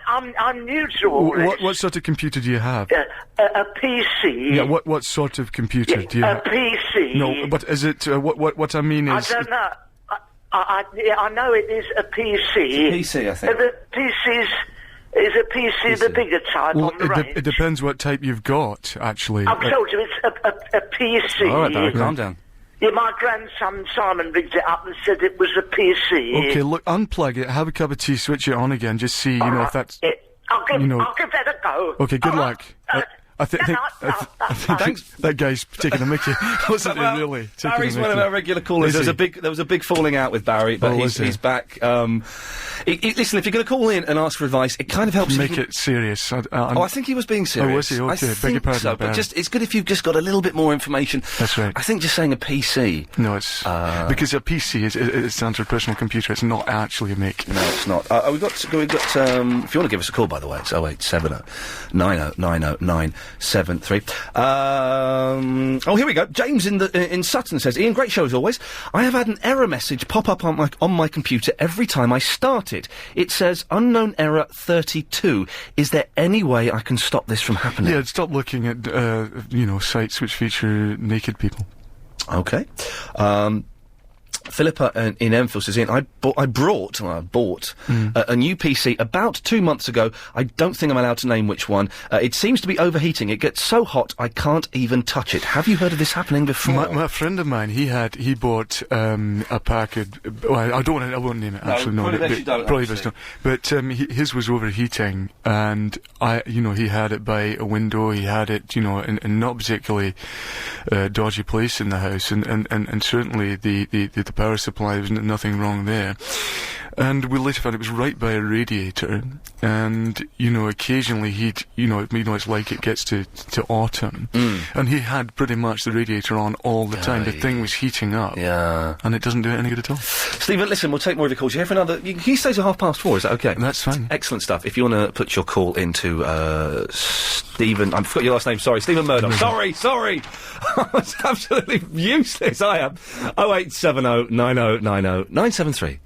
I'm new to all this. What sort of computer do you have? A PC. Yeah, what sort of computer do you have? A PC. No, but is it... what I mean is... I don't know. I know it is a PC. It's a PC, I think. The is a PC the bigger type on the range? It depends what type you've got, actually. I've told you, it's a PC. All right, Barry, calm down. Yeah, my grandson Simon rigged it up and said it was a PC. Okay, look, unplug it, have a cup of tea, switch it on again, just see, if that's... I'll give that a go. Okay, good luck. I think that guy's taking a mickey, wasn't he? Really? Barry's one of our regular callers. There was a big falling out with Barry, but he's back. Listen, if you're going to call in and ask for advice, it kind of helps make it serious. I think he was being serious. Oh, was he? Okay, I beg your pardon. So, but it's good if you've just got a little bit more information. That's right. I think just saying a PC. No, it's because a PC it stands for personal computer. It's not actually a make. No, it's not. We've got. If you want to give us a call, by the way, it's 0870 90 90 973. Here we go. James in Sutton says, Ian, great show as always. I have had an error message pop up on my computer every time I start it. It says unknown error 32. Is there any way I can stop this from happening? Yeah, stop looking at sites which feature naked people. Okay. Philippa in Enfield says, Ian, I bought a new PC about 2 months ago. I don't think I'm allowed to name which one. It seems to be overheating. It gets so hot I can't even touch it. Have you heard of this happening before? My friend of mine, he bought a package. Well, I won't name it. Actually, no. Probably best don't. But his was overheating, and he had it by a window. He had it, in not particularly dodgy place in the house, and certainly the power supply, there's nothing wrong there. And we later found it was right by a radiator, and, you know, occasionally he'd, it's like it gets to autumn, and he had pretty much the radiator on all the time. The thing was heating up. Yeah. And it doesn't do it any good at all. Stephen, listen, we'll take more of your calls. You have another... He stays at 4:30, is that okay? That's fine. Excellent stuff. If you want to put your call into, Stephen... I forgot your last name, sorry. Stephen Murdoch. Sorry! I was absolutely useless, I am. 0870 9090 973.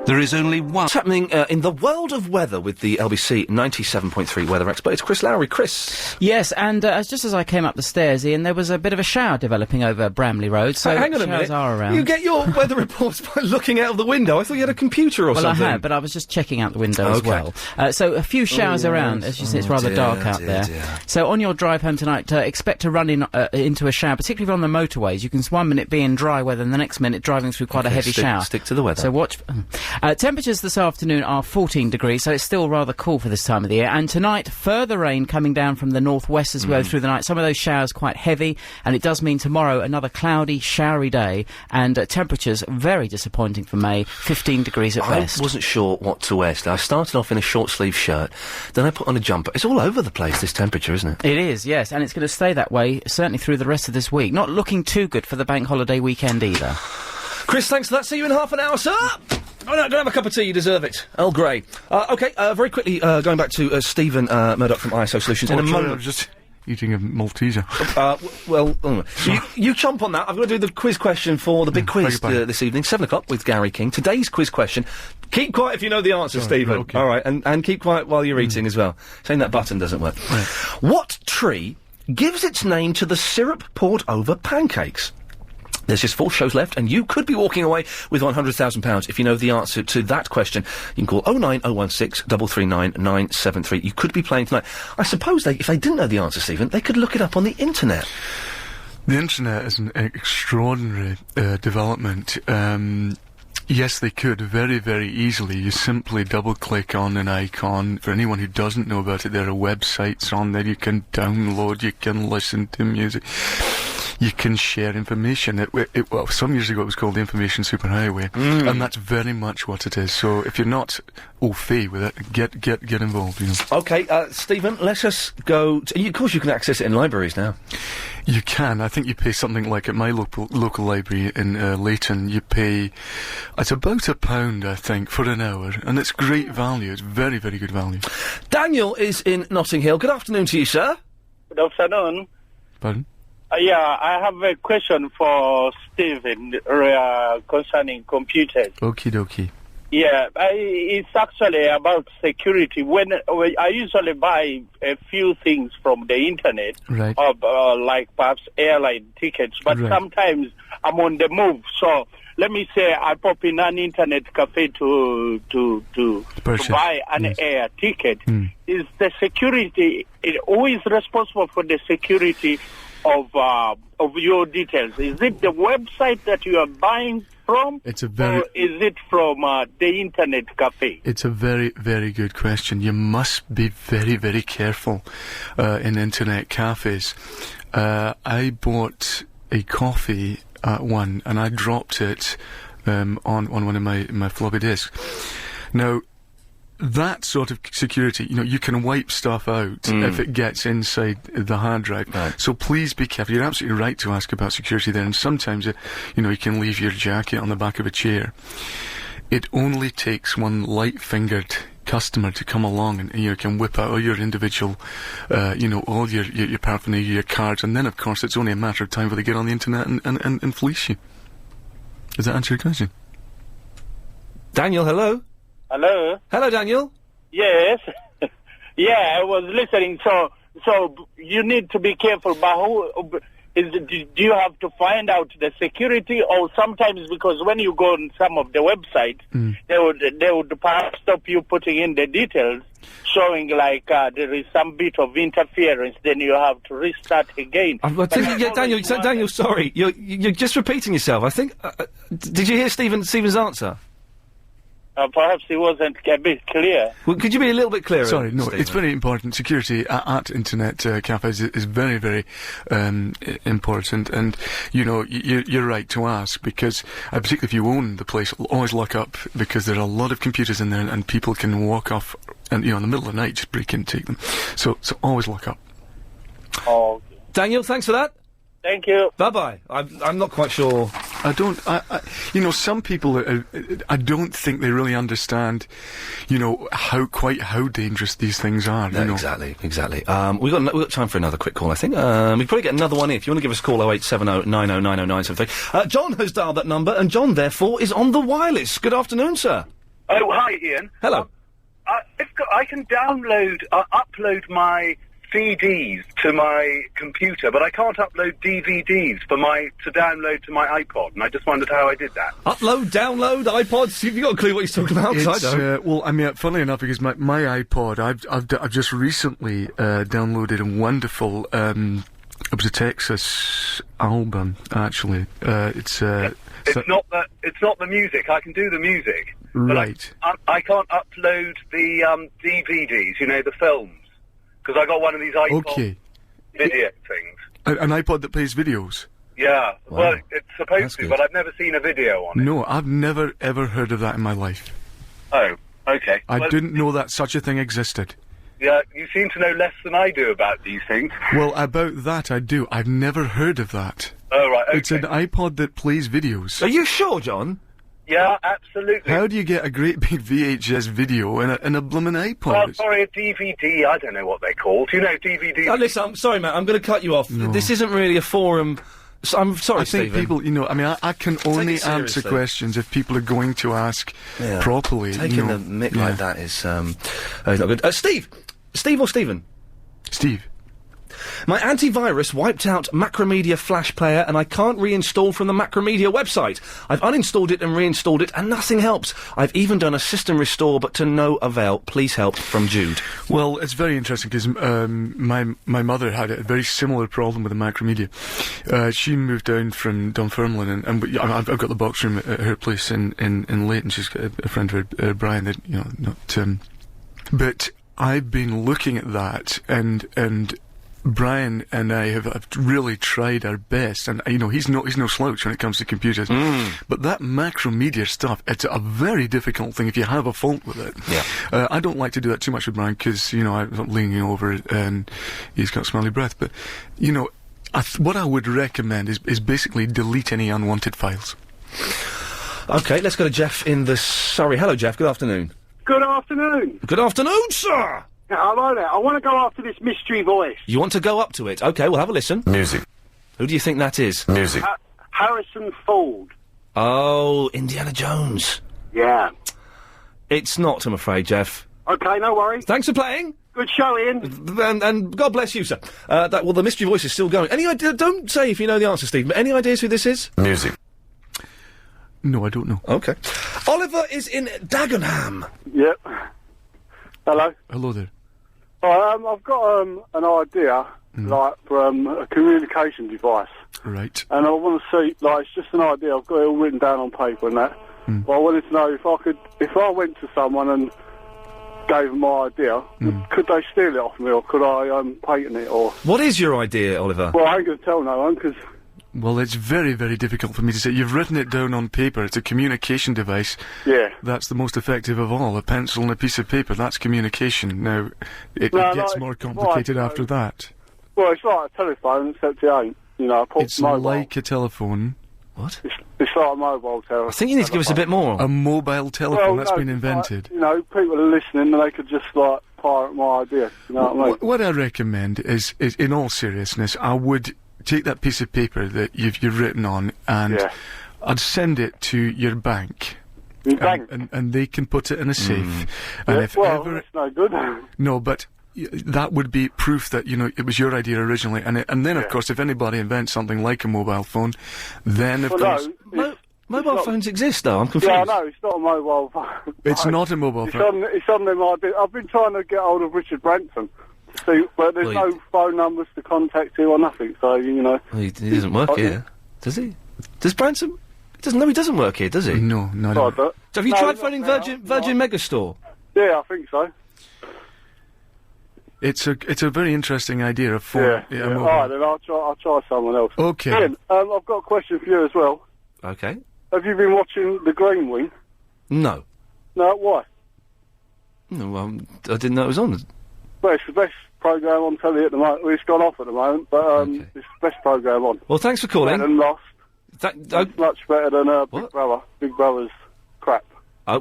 There is only one. What's happening in the world of weather with the LBC 97.3 weather expert? It's Chris Lowry. Chris. Yes, and just as I came up the stairs, Ian, there was a bit of a shower developing over Bramley Road, so hang on a minute. Are around. You get your weather reports by looking out of the window. I thought you had a computer or something. Well, I had, but I was just checking out the window as well. So a few showers around. As you see, it's rather dark out there. So on your drive home tonight, expect to run into a shower, particularly on the motorways. You can 1 minute be in dry weather and the next minute driving through quite a heavy shower. Stick to the weather. So watch... temperatures this afternoon are 14 degrees, so it's still rather cool for this time of the year. And tonight, further rain coming down from the northwest as we go through the night. Some of those showers quite heavy, and it does mean tomorrow another cloudy, showery day, and temperatures very disappointing for May, 15 degrees at best. I wasn't sure what to wear. I started off in a short-sleeve shirt, then I put on a jumper. It's all over the place, this temperature, isn't it? It is, yes, and it's going to stay that way, certainly through the rest of this week. Not looking too good for the bank holiday weekend either. Chris, thanks for that. See you in half an hour, sir. Oh, no, go have a cup of tea. You deserve it. Earl Grey. OK, very quickly, going back to Stephen Murdoch from ISO Solutions. In a moment... I was just eating a Malteser. You chomp on that. I've got to do the quiz question for the big quiz this evening, 7 o'clock, with Gary King. Today's quiz question. Keep quiet if you know the answer, Stephen. Okay. All right, and keep quiet while you're eating as well. Saying that button doesn't work. Right. What tree gives its name to the syrup poured over pancakes? There's just 4 shows left, and you could be walking away with £100,000 if you know the answer to that question. You can call 09016 339 973. You could be playing tonight. I suppose if they didn't know the answer, Stephen, they could look it up on the internet. The internet is an extraordinary development. Yes, they could very, very easily. You simply double-click on an icon. For anyone who doesn't know about it, there are websites on there you can download, you can listen to music. You can share information. Well, some years ago it was called the Information Superhighway, and that's very much what it is. So if you're not au fait with it, get involved. You know. Okay, Stephen, let us go. Of course, you can access it in libraries now. You can. I think you pay something like at my local library in Leighton. You pay, it's about £1, I think, for an hour, and it's great value. It's very, very good value. Daniel is in Notting Hill. Good afternoon to you, sir. Good afternoon. Pardon? I have a question for Stephen concerning computers. Okie dokie. Yeah, it's actually about security. When I usually buy a few things from the internet, right, like perhaps airline tickets, but sometimes I'm on the move. So let me say I pop in an internet cafe to buy an air ticket. Is the security, who is responsible for the security of your details? Is it the website that you are buying from, or is it from the internet cafe? It's a very, very good question. You must be very, very careful in internet cafes. I bought a coffee at one, and I dropped it on one of my floppy disks. Now, that sort of security, you can wipe stuff out if it gets inside the hard drive. Right. So please be careful. You're absolutely right to ask about security there. And sometimes, you can leave your jacket on the back of a chair. It only takes one light-fingered customer to come along and you can whip out all your individual, all your paraphernalia, your cards, and then, of course, it's only a matter of time before they get on the internet and fleece you. Does that answer your question? Daniel, hello? Hello? Hello, Daniel? Yes. Yeah, I was listening. So you need to be careful. But do you have to find out the security, or sometimes because when you go on some of the websites, they would perhaps stop you putting in the details, showing like there is some bit of interference. Then you have to restart again. Daniel, sorry, you're just repeating yourself. I think. Did you hear Stephen's answer? Perhaps he wasn't a bit clear. Well, could you be a little bit clearer? Sorry, no, Stephen? it's very important. Security at internet cafes is very, very important. And, you know, you're right to ask, because, particularly if you own the place, always lock up, because there are a lot of computers in there and people can walk off and, you know, in the middle of the night, just break in and take them. So always lock up. Oh. Daniel, thanks for that. Thank you. Bye-bye. I'm not quite sure. You know, some people, I don't think they really understand, you know, how dangerous these things are. No, you know? exactly. We've got time for another quick call, I think. We can probably get another one in. If you want to give us a call, 0870 90 90 973. John has dialed that number, and John, therefore, is on the wireless. Good afternoon, sir. Oh, hi, Ian. Hello. I can upload my CDs to my computer, but I can't upload DVDs to download to my iPod, and I just wondered how I did that. Download iPods? Have you got a clue what he's talking about? 'Cause I don't. Well, I mean, funnily enough, because my iPod, I've just recently downloaded a wonderful. It was a Texas album, actually. It's not the music. I can do the music, right? But I can't upload the DVDs. You know, the films. Because I got one of these iPod video things. An iPod that plays videos? Yeah, Wow. well, it's supposed That's to, good. but I've never seen a video on it. No, I've never ever heard of that in my life. Oh, okay. I didn't know that such a thing existed. Yeah, you seem to know less than I do about these things. Well, about that I do. I've never heard of that. Oh, right, okay. It's an iPod that plays videos. Are you sure, John? Yeah, absolutely. How do you get a great big VHS video in a bloomin' iPod? Well, sorry, a DVD, I don't know what they're called. You know, DVD... Listen, I'm sorry, Matt, I'm going to cut you off. No. This isn't really a forum... I'm sorry, I think Stephen. people, you know, I mean, I can only it answer seriously. questions if people are going to ask properly. Taking you know. the mick like that is not good. Steve! Steve or Stephen? Steve. My antivirus wiped out Macromedia Flash Player and I can't reinstall from the Macromedia website. I've uninstalled it and reinstalled it and nothing helps. I've even done a system restore but to no avail. Please help, from Jude. Well, it's very interesting because my mother had a very similar problem with the Macromedia. She moved down from Dunfermline and I've got the box room at her place in Leighton. She's got a friend of her, Brian, that, you know, not... but I've been looking at that and Brian and I have really tried our best, and you know he's no slouch when it comes to computers. But that Macromedia stuff, it's a very difficult thing if you have a fault with it. Yeah. I don't like to do that too much with Brian because you know I'm leaning over it and he's got smelly breath. But you know, what I would recommend is basically delete any unwanted files. Okay, let's go to Jeff in the Surrey. Hello, Jeff. Good afternoon. Good afternoon. Good afternoon, sir. Hello there. I want to go after this mystery voice. You want to go up to it? Okay, we'll have a listen. Music. Who do you think that is? Music. Harrison Ford. Oh, Indiana Jones. Yeah. It's not, I'm afraid, Jeff. Okay, no worries. Thanks for playing. Good show, Ian. And God bless you, sir. Well, the mystery voice is still going. Any idea? Don't say if you know the answer, Steve, but any ideas who this is? Music. No, I don't know. Okay. Oliver is in Dagenham. Yep. Hello. Hello there. I've got an idea, like, for a communication device. Right. And I want to see, like, it's just an idea. I've got it all written down on paper and that. But I wanted to know if I went to someone and gave them my idea, could they steal it off me, or could I patent it, or... What is your idea, Oliver? Well, I ain't going to tell no one, because... Well, it's very, very difficult for me to say. You've written it down on paper. It's a communication device. Yeah. That's the most effective of all. A pencil and a piece of paper. That's communication. Now, it gets more complicated after that. Well, it's like a telephone, except it ain't. You know, It's like a telephone. What? It's like a mobile telephone. I think you need to give us a bit more. A mobile telephone that's no, been it's invented. Like, you know, people are listening and they could just, like, pirate my idea. You know what I mean? What I recommend is, in all seriousness, I would take that piece of paper that you've written on and I'd send it to your bank. Your bank? And they can put it in a safe. And if well, ever... that's no good. No, but that would be proof that, you know, it was your idea originally. And then, of course, if anybody invents something like a mobile phone, then, of course... Mobile phones exist, though. I'm confused. Yeah, I know. It's not a mobile phone. It's not a mobile phone. It's on them ideas. I've been trying to get hold of Richard Branson to see, but there's no phone numbers to contact him or nothing, so, you know... Well, he doesn't work here, does he? Does Branson? He doesn't work here, does he? No, no. Oh, but- So have you No, tried not phoning now, Virgin Megastore? Yeah, I think so. It's a very interesting idea of phone. Yeah. mobile. All right, then I'll try someone else. Okay. Ian, I've got a question for you as well. Okay. Have you been watching The Green Wing? No. No, why? No, I didn't know it was on. Well, it's the best programme on telly at the moment. Well, it's gone off at the moment, but it's the best programme on. Well, thanks for calling. Better than Lost. It's much better than Big Brother. Big Brother's crap.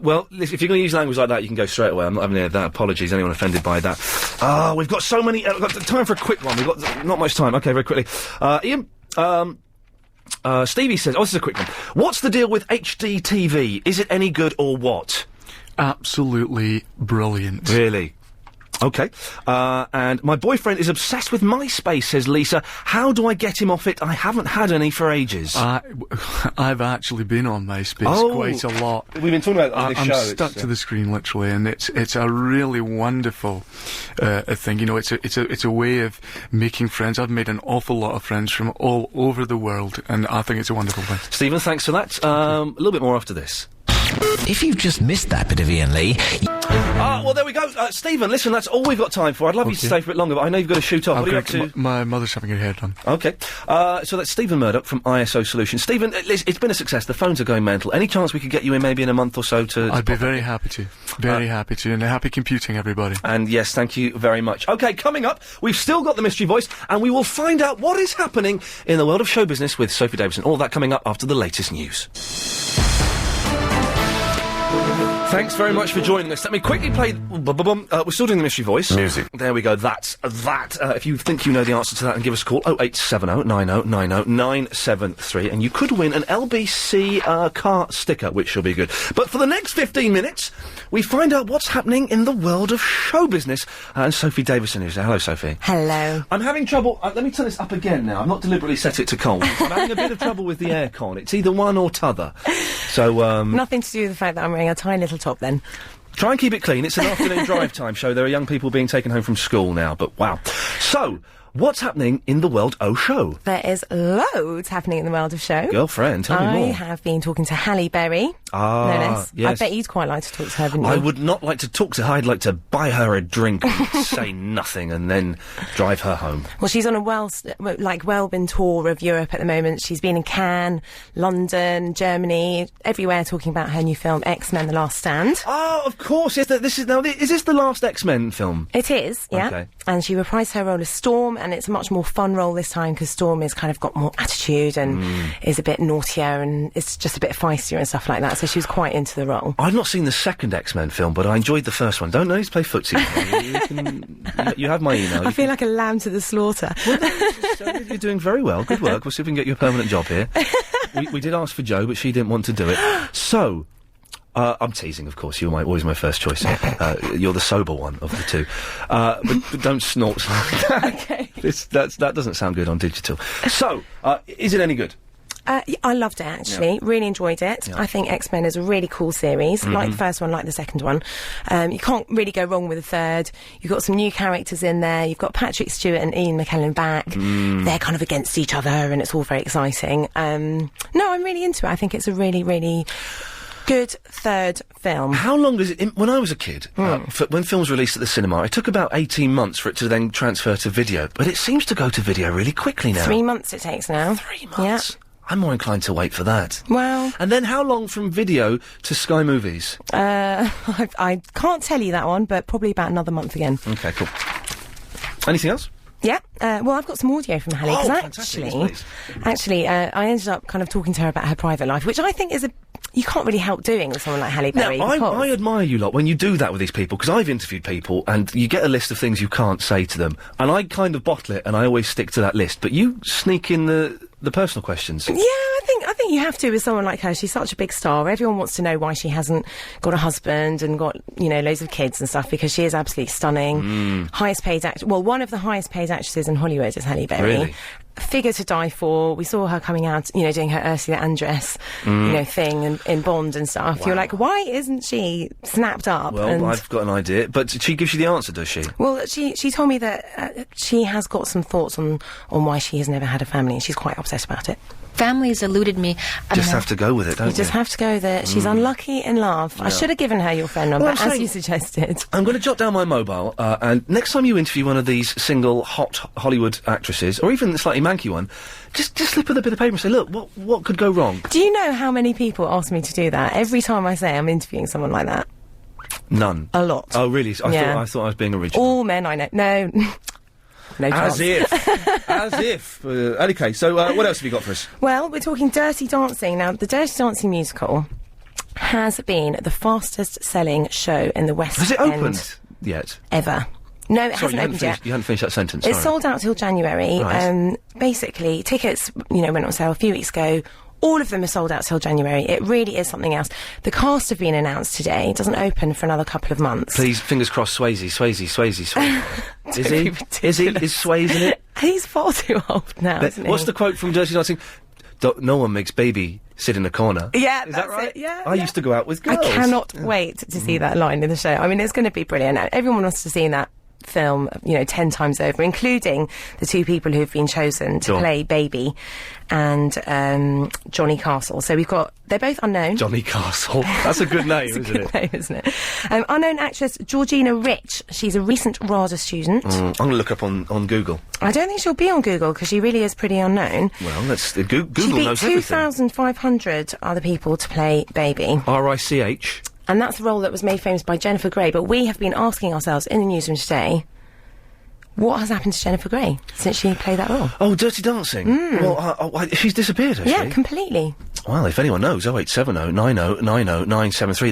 Well, listen, if you're going to use language like that, you can go straight away. I'm not having any of that. Apologies, anyone offended by that. We've got so many... we've got time for a quick one. We've got not much time. Okay, very quickly. Ian, Stevie says... Oh, this is a quick one. What's the deal with HD TV? Is it any good or what? Absolutely brilliant. Really? Okay. And my boyfriend is obsessed with MySpace, says Lisa. How do I get him off it? I haven't had any for ages. I've actually been on MySpace quite a lot. We've been talking about it on this I'm show. stuck to the screen, literally, and it's a really wonderful thing. You know, it's a way of making friends. I've made an awful lot of friends from all over the world, and I think it's a wonderful thing. Stephen, thanks for that. A little bit more after this. If you've just missed that bit of Iain Lee... well, there we go. Stephen, listen, that's all we've got time for. I'd love you to stay for a bit longer, but I know you've got to shoot off. What are you up to? My mother's having her hair done. Okay. So that's Stephen Murdoch from ISO Solutions. Stephen, it's been a success. The phones are going mental. Any chance we could get you in maybe in a month or so to... I'd be very happy to. Very happy to. And happy computing, everybody. And yes, thank you very much. Okay, coming up, we've still got the mystery voice, and we will find out what is happening in the world of show business with Sophie Davison. All that coming up after the latest news. Thanks very much for joining us. Let me quickly play... we're still doing the mystery voice. Music. There we go. That's that. If you think you know the answer to that, then give us a call. 0870 90 90 973. And you could win an LBC car sticker, which will be good. But for the next 15 minutes, we find out what's happening in the world of show business. And Sophie Davison is there. Hello, Sophie. Hello. I'm having trouble... let me turn this up again now. I've not deliberately set it to cold. I'm having a bit of trouble with the aircon. It's either one or t'other. So, Nothing to do with the fact that I'm wearing a tiny little top, then. Try and keep it clean. It's an afternoon drive time show. There are young people being taken home from school now, but wow. So, what's happening in the world of show? There is loads happening in the world of show. Girlfriend, tell me more. I have been talking to Halle Berry. Ah, no less. yes. I bet you'd quite like to talk to her, wouldn't you? I would not like to talk to her. I'd like to buy her a drink and say nothing and then drive her home. Well, she's on a whirlwind tour of Europe at the moment. She's been in Cannes, London, Germany, everywhere talking about her new film, X-Men: The Last Stand. Oh, of course. Yes, is this the last X-Men film? It is, yeah. Okay. And she reprised her role as Storm, and it's a much more fun role this time because Storm has kind of got more attitude and is a bit naughtier and it's just a bit feistier and stuff like that. So she was quite into the role. I've not seen the second X-Men film, but I enjoyed the first one. Don't know he's play footsie. you have my email. I feel like a lamb to the slaughter. You're doing very well. Good work. We'll see if we can get you a permanent job here. we did ask for Jo, but she didn't want to do it. So... I'm teasing, of course. You're always my first choice. You're the sober one of the two. But don't snort. Okay. That doesn't sound good on digital. So, is it any good? I loved it, actually. Yeah. Really enjoyed it. Yeah. I think X-Men is a really cool series. Like the first one, like the second one. You can't really go wrong with the third. You've got some new characters in there. You've got Patrick Stewart and Ian McKellen back. They're kind of against each other, and it's all very exciting. No, I'm really into it. I think it's a really, really... good third film. How long does it... when I was a kid, when films released at the cinema, it took about 18 months for it to then transfer to video. But it seems to go to video really quickly now. 3 months it takes now. 3 months? Yeah. I'm more inclined to wait for that. Well... And then how long from video to Sky Movies? I can't tell you that one, but probably about another month again. OK, cool. Anything else? Yeah, well, I've got some audio from Halle, because actually, I ended up kind of talking to her about her private life, which I think is you can't really help doing with someone like Halle Berry. Now, I admire you lot when you do that with these people, because I've interviewed people, and you get a list of things you can't say to them, and I kind of bottle it, and I always stick to that list, but you sneak in the personal questions. Yeah, I think you have to with someone like her. She's such a big star. Everyone wants to know why she hasn't got a husband and got, loads of kids and stuff, because she is absolutely stunning. Highest paid one of the highest paid actresses in Hollywood is Halle Berry. Really? Figure to die for. We saw her coming out, doing her Ursula Andress, thing in Bond and stuff. Wow. You're like, why isn't she snapped up? Well, I've got an idea, but she gives you the answer, does she? Well, she told me that she has got some thoughts on why she has never had a family, and she's quite upset about it. Family has eluded me Just have to go with it, don't you? You just have to go with it. She's unlucky in love. I should have given her your phone number, as you suggested. I'm going to jot down my mobile, and next time you interview one of these single hot Hollywood actresses, or even the slightly manky one, just slip her a bit of paper and say, look, what could go wrong? Do you know how many people ask me to do that? Every time I say I'm interviewing someone like that. None. A lot. Oh, really? I thought I was being original. All men I know. No. No chance. As if. Okay, so what else have you got for us? Well, we're talking Dirty Dancing. Now, the Dirty Dancing musical has been the fastest-selling show in the West End. Has it opened yet? Ever. No, it hasn't opened yet. You hadn't finished that sentence, It's sold out till January. Right. Basically, tickets, went on sale a few weeks ago. All of them are sold out till January. It really is something else. The cast have been announced today. It doesn't open for another couple of months. Please, fingers crossed, Swayze. Is he? Is Swayze in it? He's far too old now, isn't he? What's the quote from Dirty Dancing? No one makes baby sit in a corner. Yeah, is that right? It. Yeah, I used to go out with girls. I cannot wait to see that line in the show. I mean, it's going to be brilliant. Everyone wants to see that film, 10 times over, including the two people who've been chosen to play Baby and Johnny Castle. So they're both unknown. Johnny Castle. That's a good name, isn't it? Unknown actress Georgina Rich. She's a recent RADA student. I'm going to look up on Google. I don't think she'll be on Google because she really is pretty unknown. Well, Google knows everything. 2,500 other people to play Baby. R-I-C-H. And that's the role that was made famous by Jennifer Grey. But we have been asking ourselves in the newsroom today, what has happened to Jennifer Grey since she played that role? Oh, Dirty Dancing? Well, she's disappeared, has she? Yeah, completely. Well, if anyone knows, 0870 90 90 973.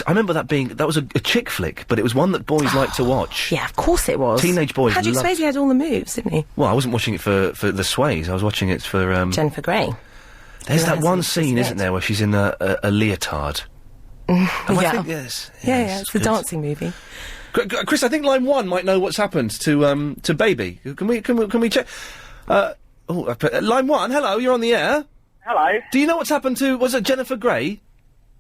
I remember that was a chick flick, but it was one that boys like to watch. Yeah, of course it was. Teenage boys Patrick Swayze had all the moves, didn't he? Well, I wasn't watching it for the Sways. I was watching it for Jennifer Grey. There's that one scene, isn't there, where she's in a leotard. Yes. Yeah, it's the dancing movie. Chris, I think line 1 might know what's happened to Baby. Can we check? Line 1, hello, you're on the air. Hello. Do you know what's happened to, was it Jennifer Grey?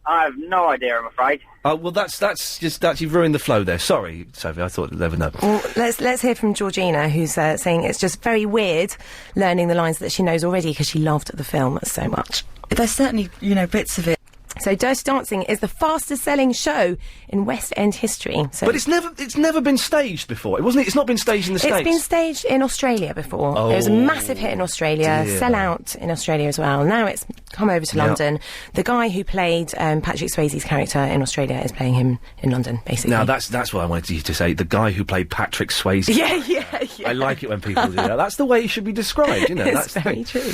I have no idea, I'm afraid. Well, that's you've ruined the flow there. Sorry, Sophie, I thought you'd never know. Well, let's hear from Georgina, who's saying it's just very weird learning the lines that she knows already because she loved the film so much. There's certainly, bits of it. So Dirty Dancing is the fastest-selling show in West End history. So but it's never been staged before. It's not been staged in the States. It's been staged in Australia before. Oh, it was a massive hit in Australia, dear. sell out in Australia as well. Now it's come over to London. The guy who played Patrick Swayze's character in Australia is playing him in London, basically. Now that's what I wanted you to say. The guy who played Patrick Swayze. Yeah. I like it when people do that. That's the way it should be described. It's very true.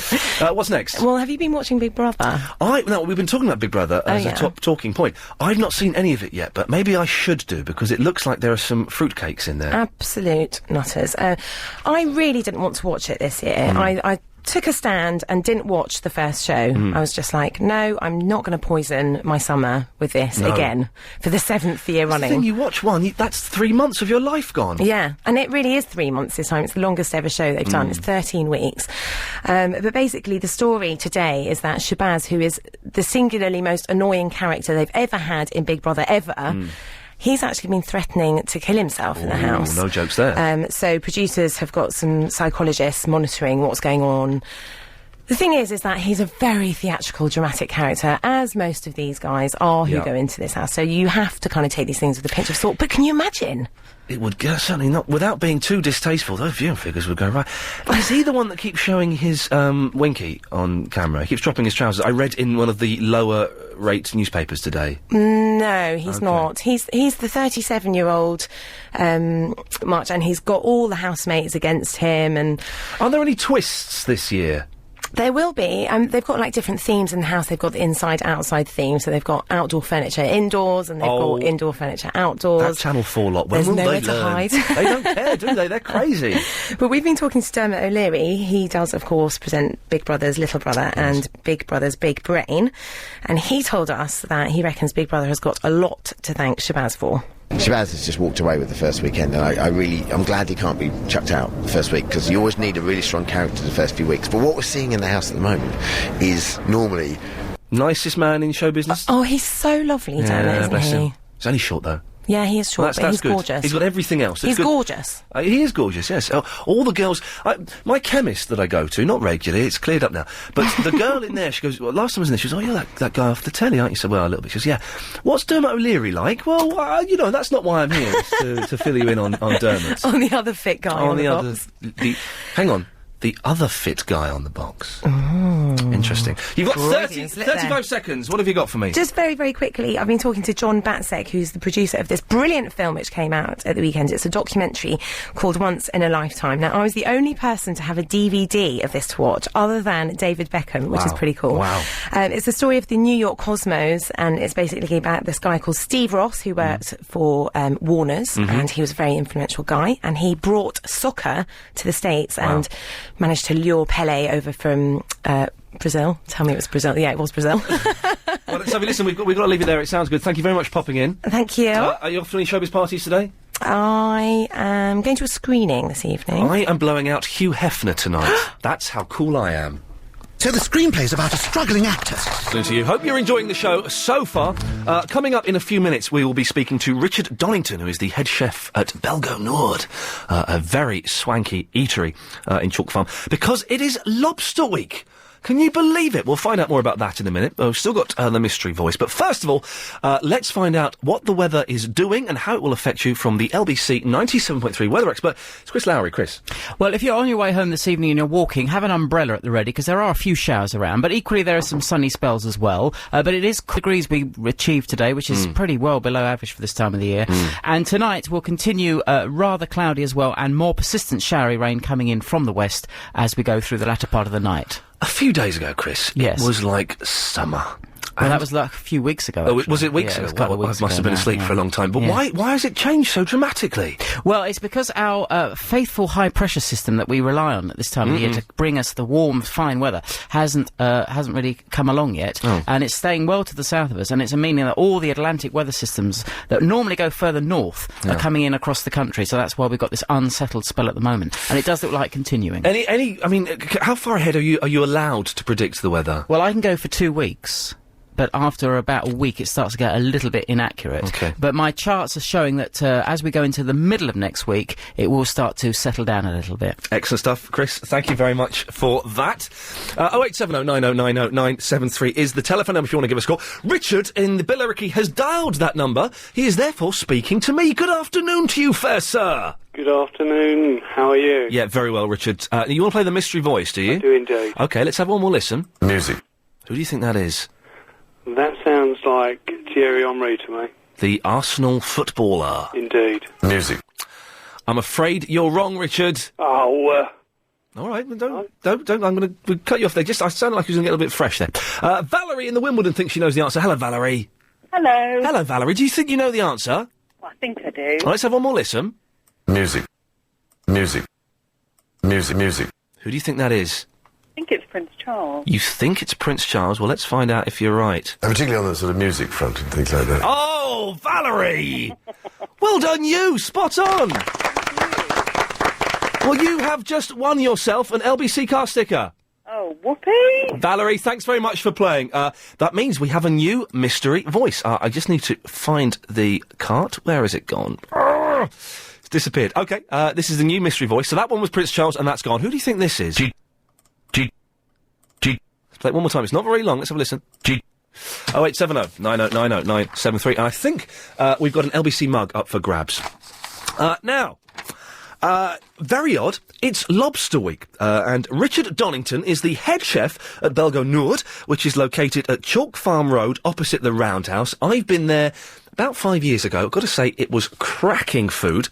What's next? Well, have you been watching Big Brother? We've been talking about Big Brother as a talking point. I've not seen any of it yet, but maybe I should do because it looks like there are some fruitcakes in there. Absolute nutters. I really didn't want to watch it this year. I took a stand and didn't watch the first show. I was just like, no, I'm not going to poison my summer with this again for the 7th year running. The thing, you watch one, that's 3 months of your life gone. Yeah, and it really is 3 months this time. It's the longest ever show they've done. It's 13 weeks. But basically the story today is that Showbiz, who is the singularly most annoying character they've ever had in Big Brother ever, he's actually been threatening to kill himself in the house. No jokes there. So producers have got some psychologists monitoring what's going on. The thing is that he's a very theatrical, dramatic character, as most of these guys are who go into this house. So you have to kind of take these things with a pinch of salt. But can you imagine? It would certainly not, without being too distasteful, those viewing figures would go right. Is he the one that keeps showing his winky on camera? He keeps dropping his trousers. I read in one of the lower rate newspapers today. No, he's not. He's the 37-year-old March, and he's got all the housemates against him. And are there any twists this year? There will be. They've got like different themes in the house. They've got the inside-outside theme, so they've got outdoor furniture indoors, and they've got indoor furniture outdoors. That Channel 4 lot. When There's will nowhere they to learn? hide. They don't care, do they? They're crazy. But we've been talking to Dermot O'Leary. He does, of course, present Big Brother's Little Brother and Big Brother's Big Brain, and he told us that he reckons Big Brother has got a lot to thank Showbiz for. Showbiz has just walked away with the first weekend, and I'm glad he can't be chucked out the first week, because you always need a really strong character the first few weeks. But what we're seeing in the house at the moment is normally... Nicest man in show business? Oh, he's so lovely, Dermot, isn't he? He's only short, though. Yeah, he is short, Well, but that's he's good. gorgeous. He's got everything else. He's It's good. gorgeous. He is gorgeous, yes. All the girls... my chemist that I go to, not regularly, it's cleared up now, but the girl in there, she goes, well, last time I was in there, she goes, oh, you're that guy off the telly, aren't you? So, well, a little bit. She goes, yeah. What's Dermot O'Leary like? Well, that's not why I'm here, it's to fill you in on Dermot. On the other fit guy on the box. Hang on. The other fit guy on the box. Oh. Interesting. You've got Freudian slip 35 there. seconds. What have you got for me? Just very, very quickly, I've been talking to John Batsek, who's the producer of this brilliant film which came out at the weekend. It's a documentary called Once in a Lifetime. Now, I was the only person to have a DVD of this to watch, other than David Beckham, which is pretty cool. Wow. It's the story of the New York Cosmos, and it's basically about this guy called Steve Ross, who worked for Warner's, and he was a very influential guy, and he brought soccer to the States and managed to lure Pele over from Brazil. Tell me it was Brazil. Yeah, it was Brazil. Well, let's have a listen. We've got to leave it there. It sounds good. Thank you very much for popping in. Thank you. Are you off to any showbiz parties today? I am going to a screening this evening. I am blowing out Hugh Hefner tonight. That's how cool I am. So the screenplay's about a struggling actor. Good to you. Hope you're enjoying the show so far. Coming up in a few minutes, we will be speaking to Richard Donington, who is the head chef at Belgo Nord, a very swanky eatery in Chalk Farm, because it is Lobster Week. Can you believe it? We'll find out more about that in a minute. We've still got the mystery voice. But first of all, let's find out what the weather is doing and how it will affect you from the LBC 97.3 weather expert. It's Chris Lowry. Chris. Well, if you're on your way home this evening and you're walking, have an umbrella at the ready, because there are a few showers around, but equally there are some sunny spells as well. But it is degrees we achieved today, which is pretty well below average for this time of the year. And tonight will continue rather cloudy as well, and more persistent showery rain coming in from the west as we go through the latter part of the night. A few days ago, Chris, it was like summer. Well, that was like a few weeks ago. Oh, was it weeks Yeah, ago? it was a couple of weeks I must have been ago asleep now, for a long time. But yeah. why has it changed so dramatically? Well, it's because our faithful high-pressure system that we rely on at this time of the year to bring us the warm, fine weather hasn't really come along yet, and it's staying well to the south of us, and it's meaning that all the Atlantic weather systems that normally go further north are coming in across the country, so that's why we've got this unsettled spell at the moment, and it does look like continuing. I mean, how far ahead are you allowed to predict the weather? Well, I can go for 2 weeks. But after about a week, it starts to get a little bit inaccurate. Okay. But my charts are showing that as we go into the middle of next week, it will start to settle down a little bit. Excellent stuff, Chris. Thank you very much for that. 0870 9090 973 is the telephone number if you want to give us a call. Richard in the Billericay has dialed that number. He is therefore speaking to me. Good afternoon to you, fair sir. Good afternoon. How are you? Yeah, very well, Richard. You want to play the mystery voice, do you? I do indeed. Okay, let's have one more listen. Music. Who do you think that is? That sounds like Thierry Henry to me. The Arsenal footballer. Indeed. Music. I'm afraid you're wrong, Richard. Oh, all right, don't. I'm going to cut you off there. I sounded like he was going to get a little bit fresh there. Valerie in the Wimbledon thinks she knows the answer. Hello, Valerie. Hello. Hello, Valerie. Do you think you know the answer? I think I do. Well, let's have one more listen. Music. Music. Music. Music. Who do you think that is? I think it's Prince Charles. You think it's Prince Charles? Well, let's find out if you're right. And particularly on the sort of music front and things like that. Oh, Valerie! Well done, you! Spot on! Well, you have just won yourself an LBC car sticker. Oh, whoopee! Valerie, thanks very much for playing. That means we have a new mystery voice. I just need to find the cart. Where has it gone? It's disappeared. Okay, this is the new mystery voice. So that one was Prince Charles, and that's gone. Who do you think this is? Let's play it one more time. It's not very long. Let's have a listen. 0870 9090 973. And I think we've got an LBC mug up for grabs. Now, very odd. It's Lobster Week, and Richard Donington is the head chef at Belgo Nord, which is located at Chalk Farm Road, opposite the Roundhouse. I've been there about 5 years ago. I've got to say, it was cracking food.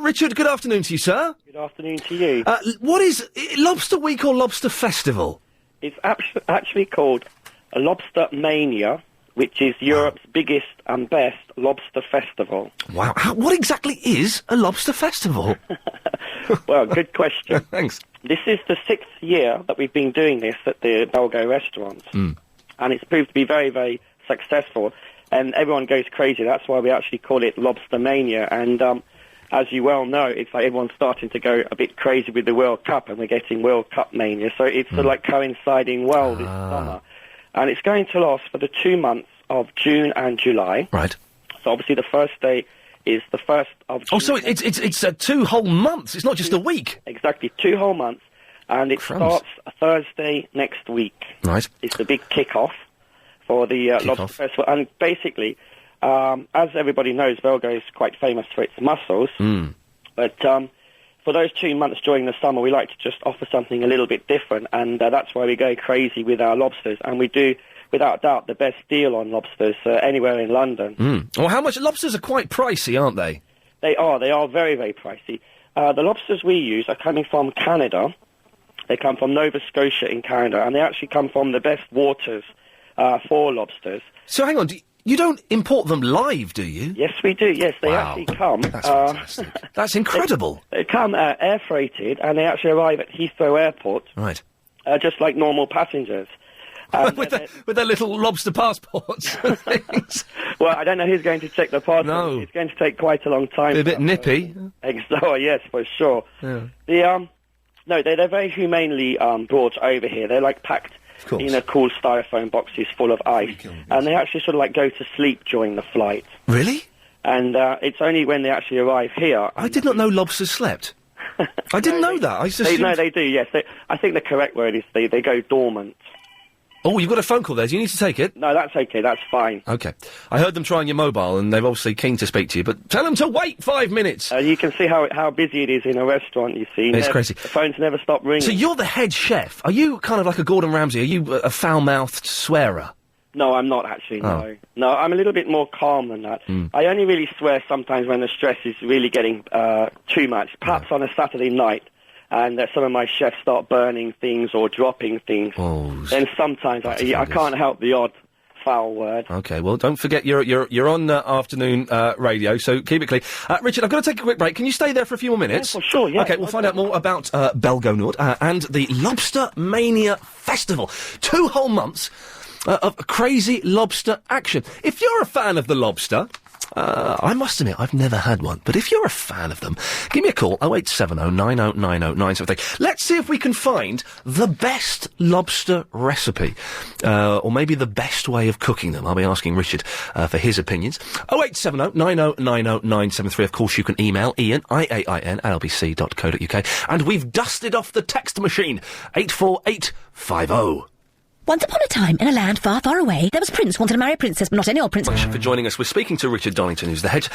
Richard, good afternoon to you, sir. Good afternoon to you. What is Lobster Week or Lobster Festival? It's actually called a Lobster Mania, which is Europe's biggest and best lobster festival. Wow. What exactly is a lobster festival? Well, good question. Thanks. This is the 6th year that we've been doing this at the Belgo restaurant. And it's proved to be very, very successful. And everyone goes crazy. That's why we actually call it Lobster Mania. And as you well know, it's like everyone's starting to go a bit crazy with the World Cup, and we're getting World Cup Mania. So it's sort of like coinciding well this summer. And it's going to last for the 2 months of June and July. Right. So obviously the first day is the 1st of June. Oh, so it's 2 whole months. It's not just a week. Exactly, 2 whole months. And it starts Thursday next week. Right. It's the big kick-off for the Lobster Festival. And basically, as everybody knows, Velgo is quite famous for its mussels. But for those 2 months during the summer, we like to just offer something a little bit different. And that's why we go crazy with our lobsters. And we do, without doubt, the best deal on lobsters anywhere in London. Well, how much? Lobsters are quite pricey, aren't they? They are very, very pricey. The lobsters we use are coming from Canada. They come from Nova Scotia in Canada, and they actually come from the best waters for lobsters. So hang on, you don't import them live, do you? Yes, we do. Yes, they actually come. That's fantastic. That's incredible. They come air freighted, and they actually arrive at Heathrow Airport. Right. Just like normal passengers. with their little lobster passports and things. Well, I don't know who's going to check the passport. No. It's going to take quite a long time. Be a bit nippy. Yes, for sure. Yeah. No, they're very humanely brought over here. They're like packed in a cool styrofoam boxes full of ice, and they actually sort of like go to sleep during the flight. Really? And it's only when they actually arrive here. I did not know lobsters slept. I didn't know that. I just no, they do. Yes, I think the correct word is they go dormant. Oh, you've got a phone call there. Do you need to take it? No, that's okay. That's fine. Okay. I heard them trying your mobile, and they're obviously keen to speak to you, but tell them to wait 5 minutes. You can see how busy it is in a restaurant, you see. It's crazy. The phones never stop ringing. So you're the head chef. Are you kind of like a Gordon Ramsay? Are you a foul-mouthed swearer? No, I'm not actually, no. No, I'm a little bit more calm than that. I only really swear sometimes when the stress is really getting too much, perhaps on a Saturday night. And some of my chefs start burning things or dropping things. Then sometimes I can't help the odd foul word. Okay, well, don't forget you're on afternoon radio, so keep it clean. Richard, I've got to take a quick break. Can you stay there for a few more minutes? Yeah, for sure, yeah. Okay, we'll find out more about Belgo Nord and the Lobster Mania Festival. 2 whole months of crazy lobster action. If you're a fan of the lobster... I must admit, I've never had one, but if you're a fan of them, give me a call, 0870 9090 973. Let's see if we can find the best lobster recipe, or maybe the best way of cooking them. I'll be asking Richard for his opinions. 0870 9090 973. Of course, you can email Iain, IAIN, at lbc.co.uk, and we've dusted off the text machine, 84850. Once upon a time, in a land far, far away, there was a prince wanted to marry a princess, but not any old princess. Thanks for joining us. We're speaking to Richard Donington, who's the head of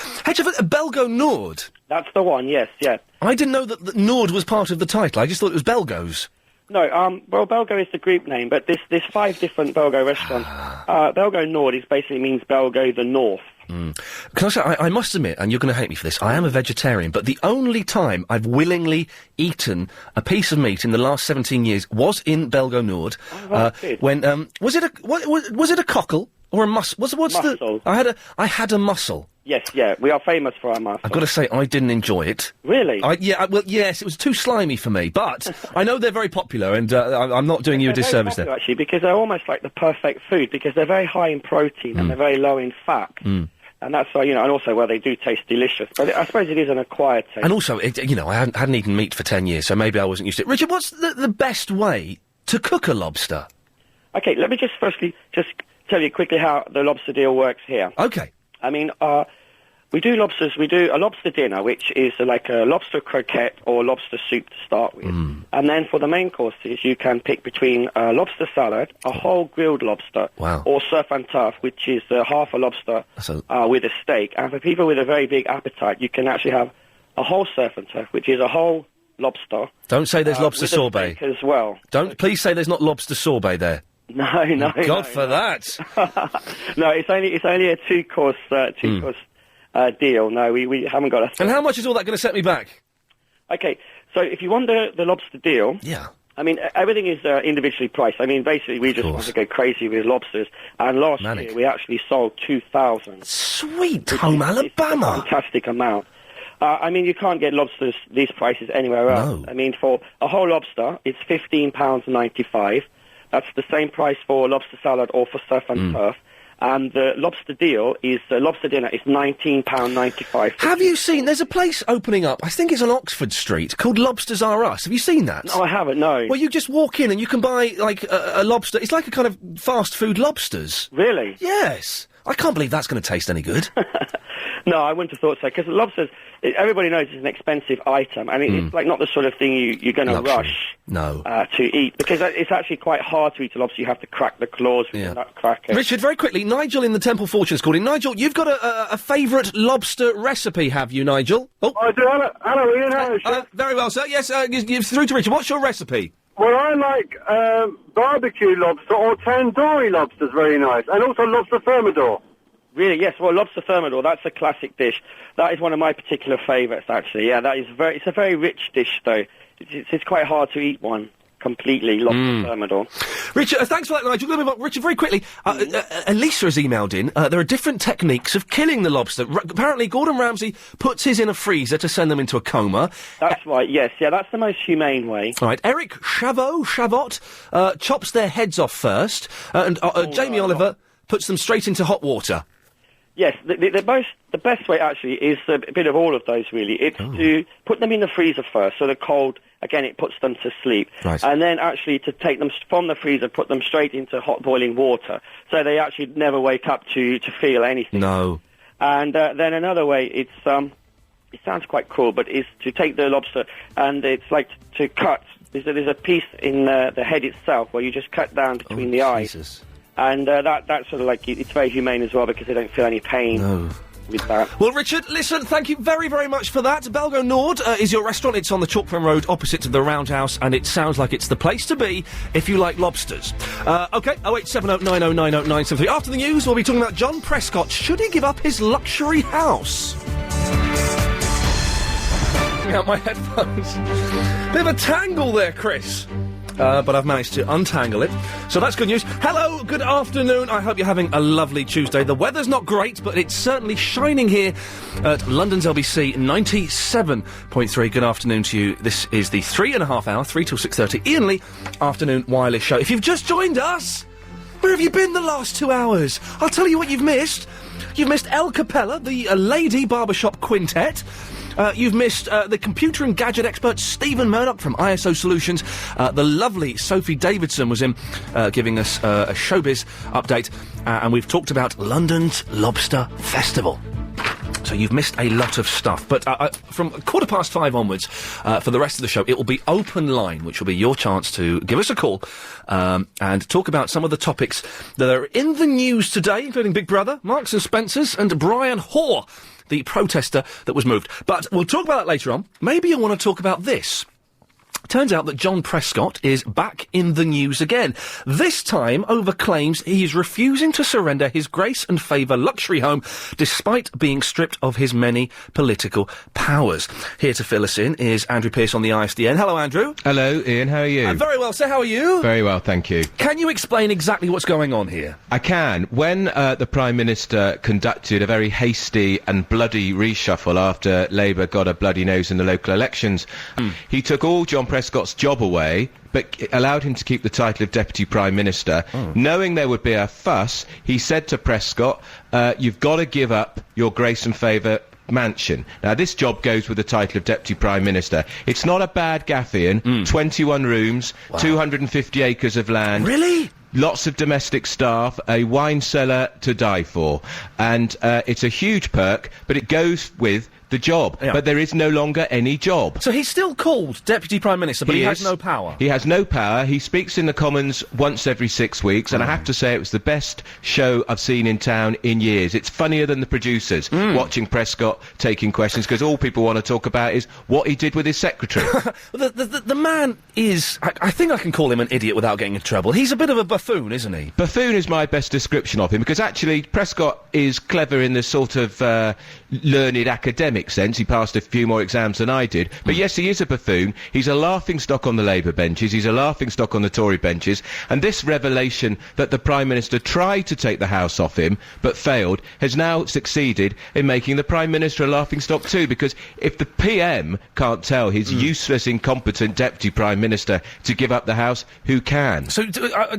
Belgo Nord. That's the one, yes, yeah. I didn't know that Nord was part of the title. I just thought it was Belgo's. No, well, Belgo is the group name, but there's 5 different Belgo restaurants. Belgo Nord basically means Belgo the North. Can I say, I must admit, and you're going to hate me for this, I am a vegetarian, but the only time I've willingly eaten a piece of meat in the last 17 years was in Belgo Nord. When, was it a cockle or a mussel? Mussel. I had a mussel. Yes, yeah, we are famous for our mussel. I've got to say, I didn't enjoy it. Really? Well, yes, it was too slimy for me, but I know they're very popular, and I'm not doing you a disservice there. Actually, because they're almost like the perfect food, because they're very high in protein and they're very low in fat. And that's why, and also, well, they do taste delicious. But I suppose it is an acquired taste. And also, I hadn't eaten meat for 10 years, so maybe I wasn't used to it. Richard, what's the best way to cook a lobster? Okay, let me just firstly tell you quickly how the lobster deal works here. Okay. I mean, we do lobsters. We do a lobster dinner, which is like a lobster croquette or lobster soup to start with. And then for the main courses, you can pick between a lobster salad, a whole grilled lobster, or surf and turf, which is half a lobster with a steak. And for people with a very big appetite, you can actually have a whole surf and turf, which is a whole lobster. Don't say there's lobster sorbet as well. Please say there's not lobster sorbet there. No. God for that. No, it's only a two-course deal. No, we haven't got a... And how much is all that going to set me back? Okay, so if you want the lobster deal... Yeah. I mean, everything is individually priced. I mean, basically, we just want to go crazy with lobsters. And last year, we actually sold 2,000. Sweet home Alabama! A fantastic amount. I mean, you can't get lobsters, these prices, anywhere else. No. I mean, for a whole lobster, it's £15.95. That's the same price for lobster salad or for surf and turf. And the lobster deal is, lobster dinner is £19.95. Have you seen, there's a place opening up, I think it's on Oxford Street, called Lobsters R Us. Have you seen that? No, I haven't, no. Well, you just walk in and you can buy, like, a lobster. It's like a kind of fast food lobsters. Really? Yes. I can't believe that's going to taste any good. No, I wouldn't have thought so, because lobsters, everybody knows it's an expensive item, and it's like not the sort of thing you're going to rush to eat, because it's actually quite hard to eat a lobster. You have to crack the claws with the nutcracker. Richard, very quickly, Nigel in the Temple Fortune's called in. Nigel, you've got a favourite lobster recipe, have you, Nigel? Oh. I do. Hello, Ian. Hello, Chef. Very well, sir. Yes, you're through to Richard. What's your recipe? Well, I like barbecue lobster or tandoori lobster's very nice, and also lobster thermidor. Really, yes. Well, lobster thermidor, that's a classic dish. That is one of my particular favourites, actually. Yeah, it's a very rich dish, though. It's quite hard to eat one completely, lobster thermidor. Richard, thanks for that, Nigel. Richard, very quickly, Elisa has emailed in. There are different techniques of killing the lobster. Apparently, Gordon Ramsay puts his in a freezer to send them into a coma. That's right, yes. Yeah, that's the most humane way. All right. Eric Chavot chops their heads off first, and Jamie Oliver puts them straight into hot water. Yes, the best way, actually, is a bit of all of those, really. It's to put them in the freezer first, so they're cold. Again, it puts them to sleep. Right. And then, actually, to take them from the freezer, put them straight into hot boiling water, so they actually never wake up to feel anything. No. And then another way, it sounds quite cruel, but is to take the lobster, and it's like to cut. There's a piece in the head itself where you just cut down between the eyes. And that's sort of like, it's very humane as well, because they don't feel any pain with that. Well, Richard, listen, thank you very, very much for that. Belgo Nord is your restaurant. It's on the Chalkburn Road opposite to the Roundhouse, and it sounds like it's the place to be if you like lobsters. OK, 0870 9090 973. After the news, we'll be talking about John Prescott. Should he give up his luxury house? Out my headphones. Bit of a tangle there, Chris. But I've managed to untangle it. So that's good news. Hello, good afternoon. I hope you're having a lovely Tuesday. The weather's not great, but it's certainly shining here at London's LBC 97.3. Good afternoon to you. This is the 3.5 hour, 3 till 6:30, Iain Lee Afternoon Wireless Show. If you've just joined us, where have you been the last 2 hours? I'll tell you what you've missed. You've missed El Capella, the lady barbershop quintet. You've missed the computer and gadget expert Stephen Murdoch from ISO Solutions. The lovely Sophie Davidson was in giving us a showbiz update. And we've talked about London's Lobster Festival. So you've missed a lot of stuff. But from 5:15 onwards, for the rest of the show, it will be open line, which will be your chance to give us a call and talk about some of the topics that are in the news today, including Big Brother, Marks and Spencer's, and Brian Hoare, the protester that was moved. But we'll talk about that later on. Maybe you'll want to talk about this. Turns out that John Prescott is back in the news again. This time over claims he is refusing to surrender his grace and favour luxury home despite being stripped of his many political powers. Here to fill us in is Andrew Pearce on the ISDN. Hello, Andrew. Hello, Ian. How are you? Very well, sir. How are you? Very well, thank you. Can you explain exactly what's going on here? I can. When the Prime Minister conducted a very hasty and bloody reshuffle after Labour got a bloody nose in the local elections, he took all John Prescott's job away, but allowed him to keep the title of Deputy Prime Minister. Knowing there would be a fuss, he said to Prescott, you've got to give up your grace and favour mansion. Now, this job goes with the title of Deputy Prime Minister. It's not a bad gaff, Ian. 21 rooms, 250 acres of land. Really? Lots of domestic staff, a wine cellar to die for. And it's a huge perk, but it goes with the job. Yeah. But there is no longer any job. So he's still called Deputy Prime Minister, but he has no power. He has no power. He speaks in the Commons once every 6 weeks, and I have to say it was the best show I've seen in town in years. It's funnier than the producers watching Prescott taking questions, because all people want to talk about is what he did with his secretary. The man is... I think I can call him an idiot without getting in trouble. He's a bit of a buffoon, isn't he? Buffoon is my best description of him, because actually Prescott is clever in the sort of learned academic sense. He passed a few more exams than I did. But yes, he is a buffoon. He's a laughingstock on the Labour benches. He's a laughingstock on the Tory benches. And this revelation that the Prime Minister tried to take the House off him, but failed, has now succeeded in making the Prime Minister a laughingstock too, because if the PM can't tell his useless, incompetent Deputy Prime Minister to give up the House, who can? So,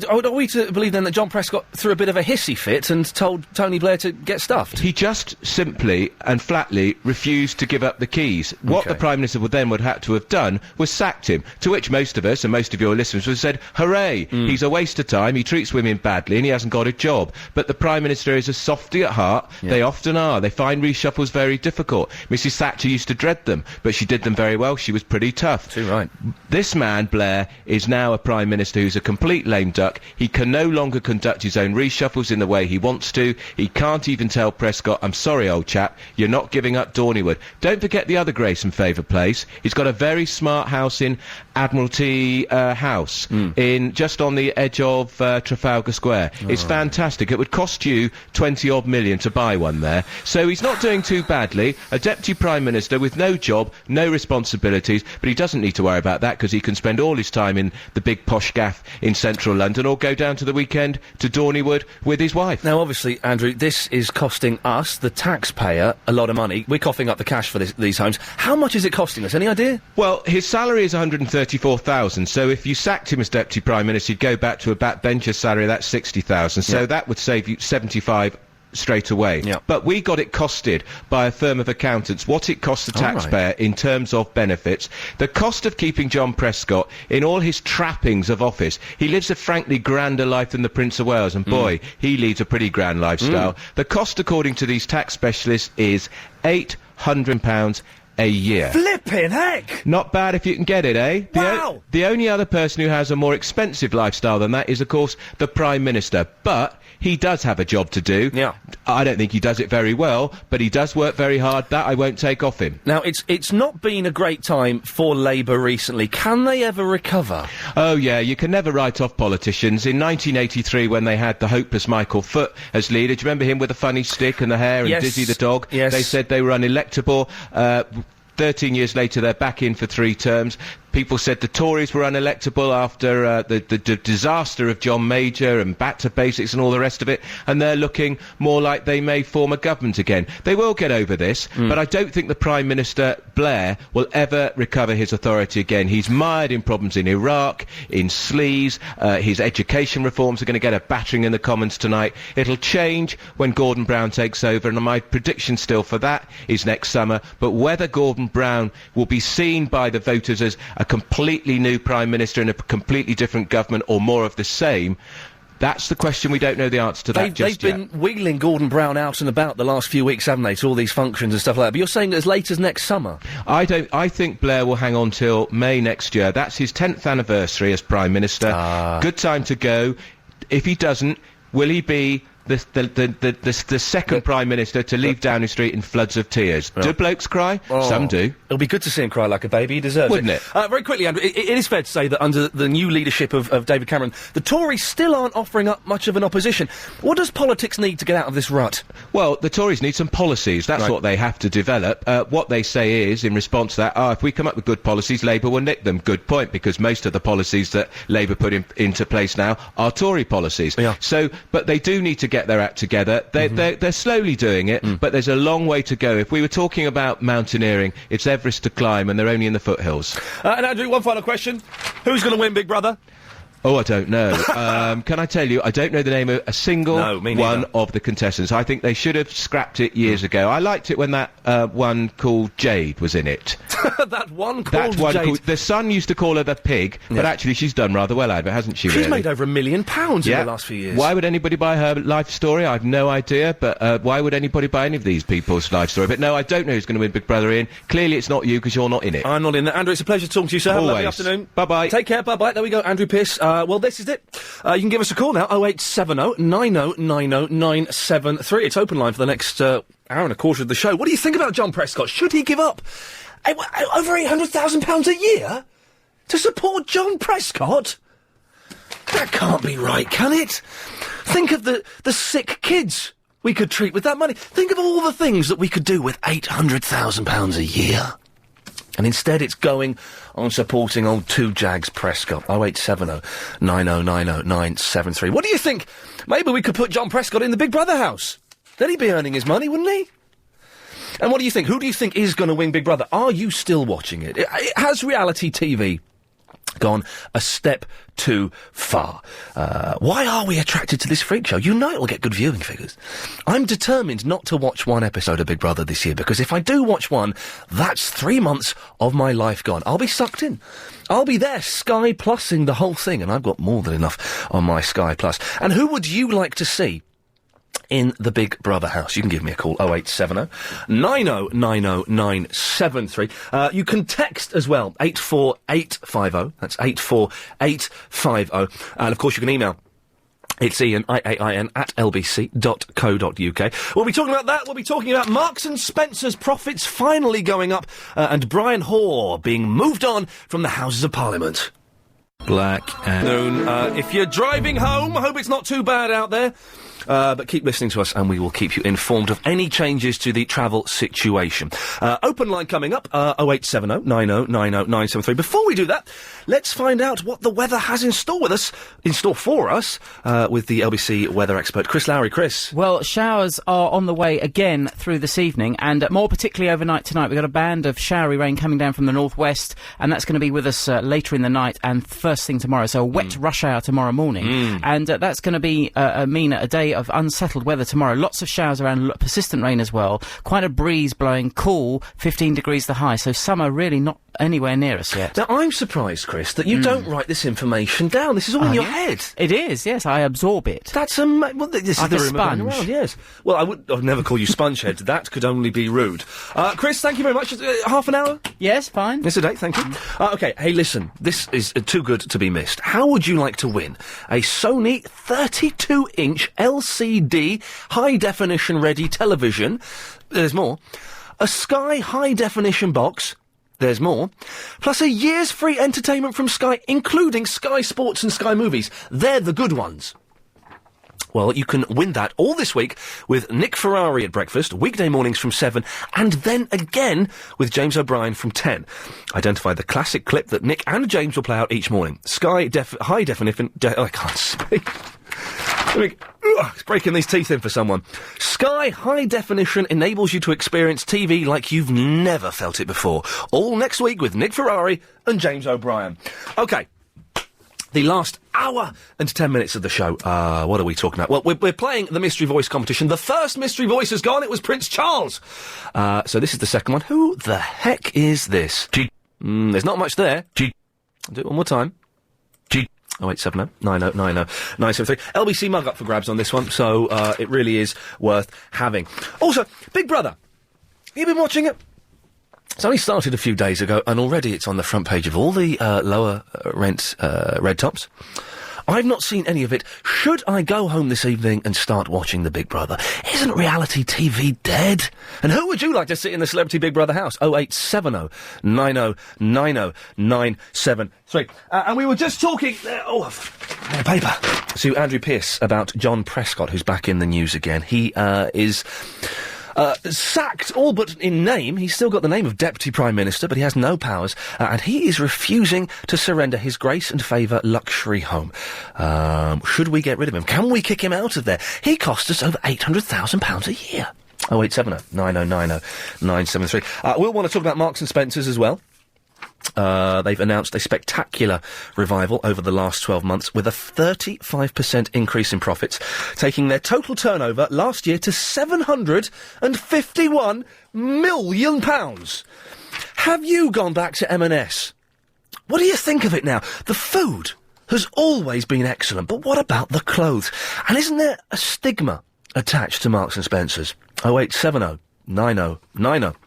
are we to believe then that John Prescott threw a bit of a hissy fit and told Tony Blair to get stuffed? He just simply and flatly refused refused to give up the keys. What the Prime Minister would have to have done was sacked him, to which most of us and most of your listeners would have said, hooray, he's a waste of time, he treats women badly and he hasn't got a job. But the Prime Minister is a softy at heart. They often are. They find reshuffles very difficult. Mrs Thatcher used to dread them, but she did them very well. She was pretty tough. Too right. This man, Blair, is now a Prime Minister who's a complete lame duck. He can no longer conduct his own reshuffles in the way he wants to. He can't even tell Prescott, I'm sorry, old chap, you're not giving up Dorneywood. Don't forget the other Grace and Favour place. He's got a very smart house in Admiralty House, in just on the edge of Trafalgar Square. It's fantastic. It would cost you 20-odd million to buy one there. So he's not doing too badly. A Deputy Prime Minister with no job, no responsibilities, but he doesn't need to worry about that because he can spend all his time in the big posh gaff in central London or go down to the weekend to Dorneywood with his wife. Now, obviously, Andrew, this is costing us, the taxpayer, a lot of money. We're coughing up the cash for these homes. How much is it costing us? Any idea? Well, his salary is 134,000, so if you sacked him as Deputy Prime Minister, you'd go back to a backbencher's salary, that's 60,000, so that would save you 75 straight away. But we got it costed by a firm of accountants, what it costs the taxpayer in terms of benefits. The cost of keeping John Prescott in all his trappings of office. He lives a frankly grander life than the Prince of Wales, and boy, he leads a pretty grand lifestyle. The cost, according to these tax specialists, is £800 a year. Flippin' heck! Not bad if you can get it, eh? Wow! The only other person who has a more expensive lifestyle than that is, of course, the Prime Minister. But he does have a job to do. I don't think he does it very well, but he does work very hard. That I won't take off him. Now, it's not been a great time for Labour recently. Can they ever recover? Oh, yeah, you can never write off politicians. In 1983, when they had the hopeless Michael Foot as leader, do you remember him with the funny stick and the hair and Dizzy the dog? Yes. They said they were unelectable. 13 years later, they're back in for 3 terms. People said the Tories were unelectable after the disaster of John Major and back to basics and all the rest of it, and they're looking more like they may form a government again. They will get over this, but I don't think the Prime Minister, Blair, will ever recover his authority again. He's mired in problems in Iraq, in sleaze, his education reforms are going to get a battering in the Commons tonight. It'll change when Gordon Brown takes over, and my prediction still for that is next summer, but whether Gordon Brown will be seen by the voters as a completely new Prime Minister in a completely different government or more of the same, that's the question. We don't know the answer to that just yet. They've been wheeling Gordon Brown out and about the last few weeks, haven't they, to all these functions and stuff like that. But you're saying as late as next summer? I think Blair will hang on till May next year. That's his 10th anniversary as Prime Minister. Good time to go. If he doesn't, will he be the second Prime Minister to leave Downing Street in floods of tears? Do blokes cry? Some do. It'll be good to see him cry like a baby. He deserves Wouldn't it? Very quickly, Andrew, it is fair to say that under the new leadership of David Cameron, the Tories still aren't offering up much of an opposition. What does politics need to get out of this rut? Well, the Tories need some policies. That's what they have to develop. What they say is, in response to that, if we come up with good policies, Labour will nick them. Good point, because most of the policies that Labour put into place now are Tory policies. So, but they do need to get their act together. They're slowly doing it, but there's a long way to go. If we were talking about mountaineering, it's Everest to climb, and they're only in the foothills. And Andrew, one final question. Who's going to win, Big Brother? Oh, I don't know. Can I tell you, I don't know the name of a single one of the contestants. I think they should have scrapped it years ago. I liked it when that one called Jade was in it. That one called Jade? The Sun used to call her the pig, but actually she's done rather well out of it, hasn't she? She's made over £1 million in the last few years. Why would anybody buy her life story? I've no idea, but why would anybody buy any of these people's life story? But no, I don't know who's going to win Big Brother, Ian. Clearly it's not you, because you're not in it. I'm not in it. Andrew, it's a pleasure talking to you, sir. Always. Have a lovely afternoon. Bye-bye. Take care, bye-bye. There we go, Andrew Pearce. Well, this is it. You can give us a call now, 0870 90 90 973. It's open line for the next hour and a quarter of the show. What do you think about John Prescott? Should he give up over £800,000 a year to support John Prescott? That can't be right, can it? Think of the sick kids we could treat with that money. Think of all the things that we could do with £800,000 a year. And instead it's going on supporting old Two Jags Prescott. 0870 9090 973. What do you think? Maybe we could put John Prescott in the Big Brother house. Then he'd be earning his money, wouldn't he? And what do you think? Who do you think is going to win Big Brother? Are you still watching it? Has reality TV gone a step too far. Why are we attracted to this freak show? You know it'll get good viewing figures. I'm determined not to watch one episode of Big Brother this year, because if I do watch one, that's 3 months of my life gone. I'll be sucked in. I'll be there Sky Plusing the whole thing, and I've got more than enough on my Sky Plus. And who would you like to see in the Big Brother house? You can give me a call, 0870 90 90 973. You can text as well, 84850. That's 84850. And of course you can email. It's Iain, IAIN, at lbc.co.uk. We'll be talking about that. We'll be talking about Marks and Spencer's profits finally going up, and Brian Hoare being moved on from the Houses of Parliament. Black and... if you're driving home, I hope it's not too bad out there. But keep listening to us and we will keep you informed of any changes to the travel situation. Open line coming up, 0870 90 90 973. Before we do that, let's find out what the weather has in store for us, with the LBC weather expert, Chris Lowry. Chris. Well, showers are on the way again through this evening, and more particularly overnight tonight. We've got a band of showery rain coming down from the northwest, and that's going to be with us later in the night and first thing tomorrow. So a wet rush hour tomorrow morning, and that's going to be mean a day of unsettled weather tomorrow. Lots of showers around, persistent rain as well. Quite a breeze blowing, cool, 15 degrees the high. So summer really not anywhere near us yet. Now, I'm surprised, Chris, that you don't write this information down. This is all in your head. It is, yes. I absorb it. That's well, this like is the a rumour going sponge. around, yes. Well, I'd never call you spongehead. That could only be rude. Chris, thank you very much. Half an hour? Yes, fine. It's a day, thank you. Okay, hey, listen. This is too good to be missed. How would you like to win a Sony 32-inch LCD high-definition ready television? There's more. A Sky high-definition box. There's more. Plus a year's free entertainment from Sky, including Sky Sports and Sky Movies. They're the good ones. Well, you can win that all this week with Nick Ferrari at breakfast, weekday mornings from 7, and then again with James O'Brien from 10. Identify the classic clip that Nick and James will play out each morning. Sky high definition... I can't speak. It's breaking these teeth in for someone. Sky High Definition enables you to experience TV like you've never felt it before. All next week with Nick Ferrari and James O'Brien. OK. The last hour and 10 minutes of the show. What are we talking about? Well, we're playing the Mystery Voice competition. The first Mystery Voice has gone. It was Prince Charles. So this is the second one. Who the heck is this? There's not much there. I'll do it one more time. 0870 90 90 973. LBC mug up for grabs on this one, so it really is worth having. Also, Big Brother. You been watching it? It's only started a few days ago, and already it's on the front page of all the lower rent red tops. I've not seen any of it. Should I go home this evening and start watching the Big Brother? Isn't reality TV dead? And who would you like to sit in the Celebrity Big Brother house? 0870 90 90 973. And we were just talking... paper. To Andrew Pearce about John Prescott, who's back in the news again. He is... sacked, all but in name. He's still got the name of Deputy Prime Minister, but he has no powers, and he is refusing to surrender his grace and favour luxury home. Should we get rid of him? Can we kick him out of there? He cost us over £800,000 a year. 0870 90 90 973. We'll want to talk about Marks and Spencer's as well. They've announced a spectacular revival over the last 12 months with a 35% increase in profits, taking their total turnover last year to £751 million. Have you gone back to M&S? What do you think of it now? The food has always been excellent, but what about the clothes? And isn't there a stigma attached to Marks and Spencer's? 0870 90 90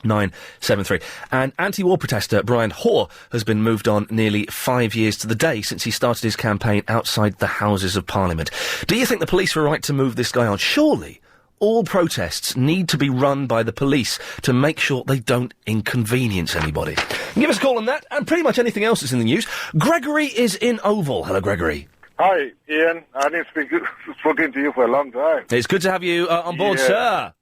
973. And anti-war protester Brian Hoare has been moved on nearly 5 years to the day since he started his campaign outside the Houses of Parliament. Do you think the police were right to move this guy on? Surely all protests need to be run by the police to make sure they don't inconvenience anybody. Give us a call on that and pretty much anything else that's in the news. Gregory is in Oval. Hello, Gregory. Hi, Iain. I didn't spoken to you for a long time. It's good to have you on board, sir.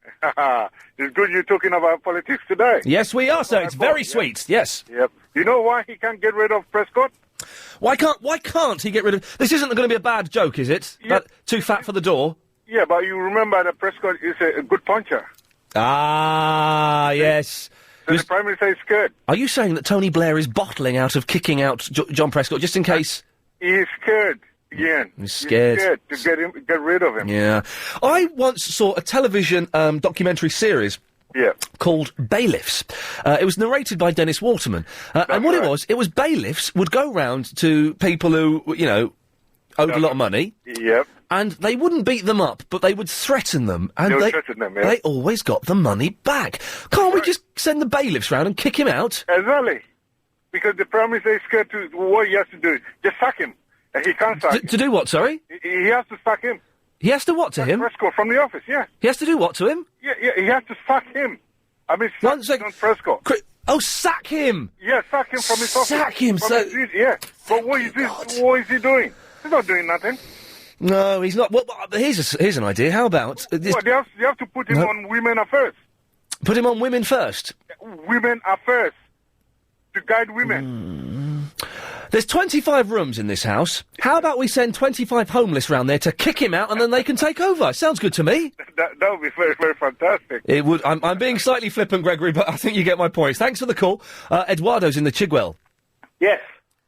It's good you're talking about politics today. Yes, we are, sir. It's very sweet. Yes. Yep. You know why he can't get rid of Prescott? Why can't he get rid of... This isn't going to be a bad joke, is it? Yep. Too fat for the door? Yeah, but you remember that Prescott is a good puncher. Ah, yes. So the Prime Minister is scared. Are you saying that Tony Blair is bottling out of kicking out John Prescott just in case? He is scared, Ian. He's scared. He's scared to get rid of him. Yeah. I once saw a television documentary series called Bailiffs. It was narrated by Dennis Waterman. And what it was bailiffs would go round to people who, owed a lot of money. Yep. And they wouldn't beat them up, but they would threaten them. And They would threaten them, yeah. They always got the money back. Can't we just send the bailiffs round and kick him out? Exactly. Because the Prime Minister is scared to, what he has to do, just sack him. And he can't sack him. To do what, sorry? He has to sack him. He has to what to him? Prescott from the office, yeah. He has to do what to him? Yeah, he has to sack him. I mean, sack John Prescott. Sack him! Yeah, sack him from his office. Sack him, From his, yeah. But what is he doing? He's not doing nothing. No, he's not. Well, here's an idea. How about... Well, they have to put him on Women Affairs. Put him on Women First? Women Affairs. To guide women. There's 25 rooms in this house. How about we send 25 homeless round there to kick him out and then they can take over? Sounds good to me. That would be very, very fantastic. It would. I'm being slightly flippant, Gregory, but I think you get my point. Thanks for the call. Eduardo's in the Chigwell. Yes.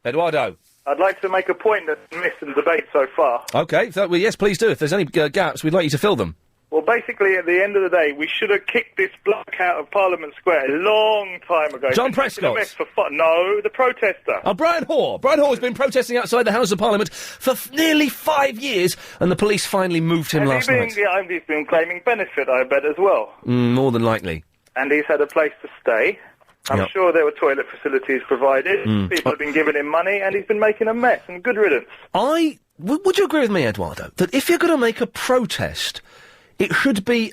Eduardo. I'd like to make a point that's missed in the debate so far. Okay, yes, please do. If there's any gaps, we'd like you to fill them. Well, basically, at the end of the day, we should have kicked this bloke out of Parliament Square a long time ago. John Prescott? No, the protester. Oh, Brian Hoare. Brian Hoare has been protesting outside the House of Parliament for nearly 5 years, and the police finally moved him last night. Yeah, he's been claiming benefit, I bet, as well. More than likely. And he's had a place to stay. I'm sure there were toilet facilities provided. People have been giving him money, and he's been making a mess, and good riddance. Would you agree with me, Eduardo, that if you're going to make a protest, it should be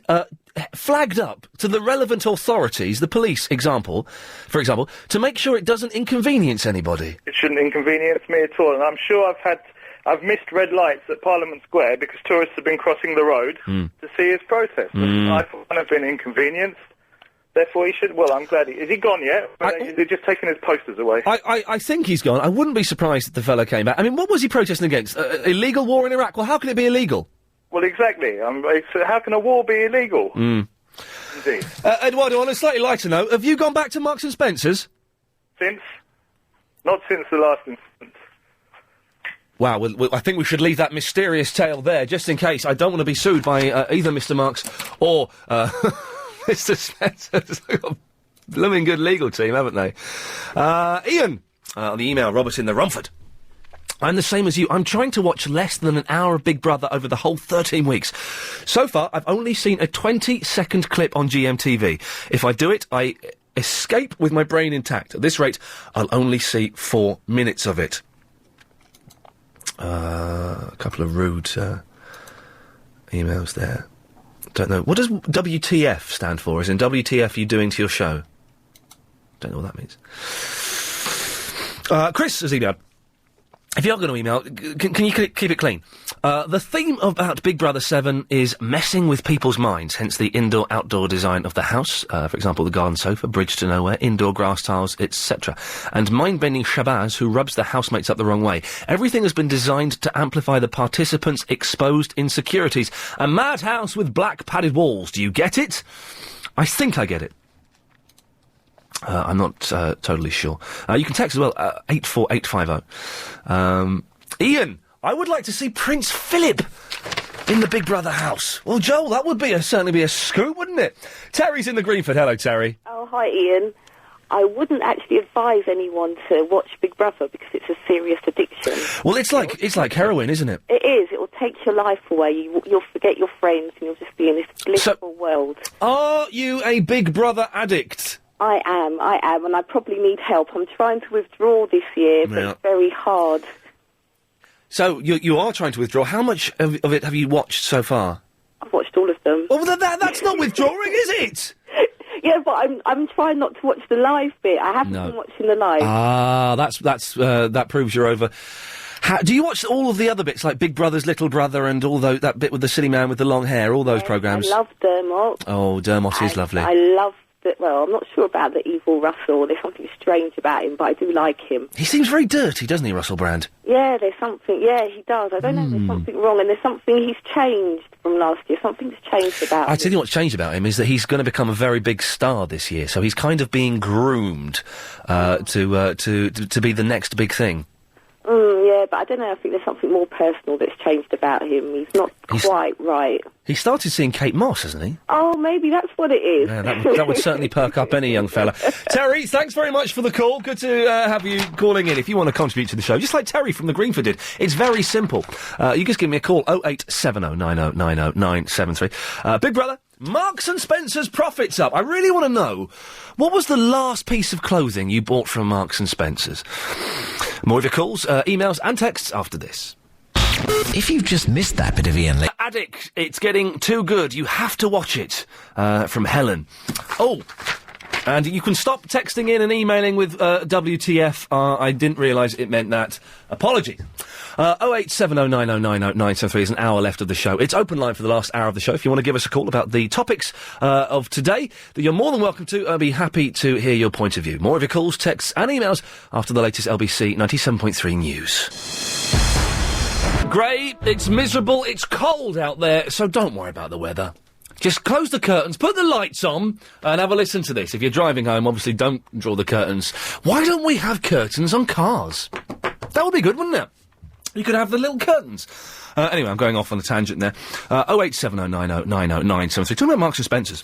flagged up to the relevant authorities, the police, for example, to make sure it doesn't inconvenience anybody? It shouldn't inconvenience me at all, and I'm sure I've missed red lights at Parliament Square because tourists have been crossing the road to see his protest. I've kind of been inconvenienced. Therefore, he should... Well, I'm glad is he gone yet? They're just taking his posters away. I think he's gone. I wouldn't be surprised if the fellow came back. I mean, what was he protesting against? Illegal war in Iraq? Well, how can it be illegal? Well, exactly. How can a war be illegal? Indeed. Eduardo, on a slightly lighter note, have you gone back to Marks & Spencer's? Not since the last incident. Wow, I think we should leave that mysterious tale there, just in case. I don't want to be sued by either Mr. Marks or... Mr. Spencer's got a blooming good legal team, haven't they? Ian, on the email, Robert in the Romford. I'm the same as you. I'm trying to watch less than an hour of Big Brother over the whole 13 weeks. So far, I've only seen a 20-second clip on GMTV. If I do it, I escape with my brain intact. At this rate, I'll only see 4 minutes of it. A couple of rude emails there. Don't know. What does WTF stand for? As in, WTF you doing to your show? Don't know what that means. Chris has emailed. If you're going to email, can you keep it clean? The theme about Big Brother 7 is messing with people's minds, hence the indoor-outdoor design of the house. For example, the garden sofa, bridge to nowhere, indoor grass tiles, etc. And mind-bending Shabazz, who rubs the housemates up the wrong way. Everything has been designed to amplify the participants' exposed insecurities. A madhouse with black padded walls. Do you get it? I think I get it. I'm not totally sure. You can text as well, 84850. Ian, I would like to see Prince Philip in the Big Brother house. Well, Joel, that would certainly be a scoop, wouldn't it? Terry's in the Greenford. Hello, Terry. Oh, hi, Ian. I wouldn't actually advise anyone to watch Big Brother because it's a serious addiction. Well, it's like heroin, isn't it? It is. It will take your life away. You'll forget your friends and you'll just be in this blissful world. Are you a Big Brother addict? I am, and I probably need help. I'm trying to withdraw this year, but it's very hard. So, you are trying to withdraw. How much of it have you watched so far? I've watched all of them. Oh, that's not withdrawing, is it? Yeah, but I'm trying not to watch the live bit. I haven't been watching the live. Ah, that proves you're over. Do you watch all of the other bits, like Big Brother's Little Brother and all that bit with the silly man with the long hair, all those programmes? I love Dermot. Oh, Dermot is lovely. I love that, well, I'm not sure about the evil Russell. There's something strange about him, but I do like him. He seems very dirty, doesn't he, Russell Brand? Yeah, there's something. Yeah, he does. I don't know. There's something wrong, and there's something he's changed from last year. Something's changed about him. I tell you what's changed about him is that he's going to become a very big star this year. So he's kind of being groomed to be the next big thing. Yeah, but I don't know. I think there's something more personal that's changed about him. He's not quite right. He started seeing Kate Moss, hasn't he? Oh, maybe that's what it is. Yeah, that would certainly perk up any young fella. Terry, thanks very much for the call. Good to have you calling in. If you want to contribute to the show, just like Terry from the Greenford did, it's very simple. You just give me a call, 0870 90 90 973. Big Brother, Marks and Spencer's profits up. I really want to know, what was the last piece of clothing you bought from Marks and Spencer's? More of your calls, emails and texts after this. If you've just missed that bit of Iain Lee... Addict, it's getting too good. You have to watch it. From Helen. Oh, and you can stop texting in and emailing with WTF. I didn't realise it meant that. Apology. 08709090973 is an hour left of the show. It's open line for the last hour of the show. If you want to give us a call about the topics of today, that you're more than welcome to. I'll be happy to hear your point of view. More of your calls, texts and emails after the latest LBC 97.3 news. Grey, it's miserable, it's cold out there, so don't worry about the weather. Just close the curtains, put the lights on, and have a listen to this. If you're driving home, obviously don't draw the curtains. Why don't we have curtains on cars? That would be good, wouldn't it? You could have the little curtains. Anyway, I'm going off on a tangent there. 0870 90 90 973. Talking about Marks and Spencer's.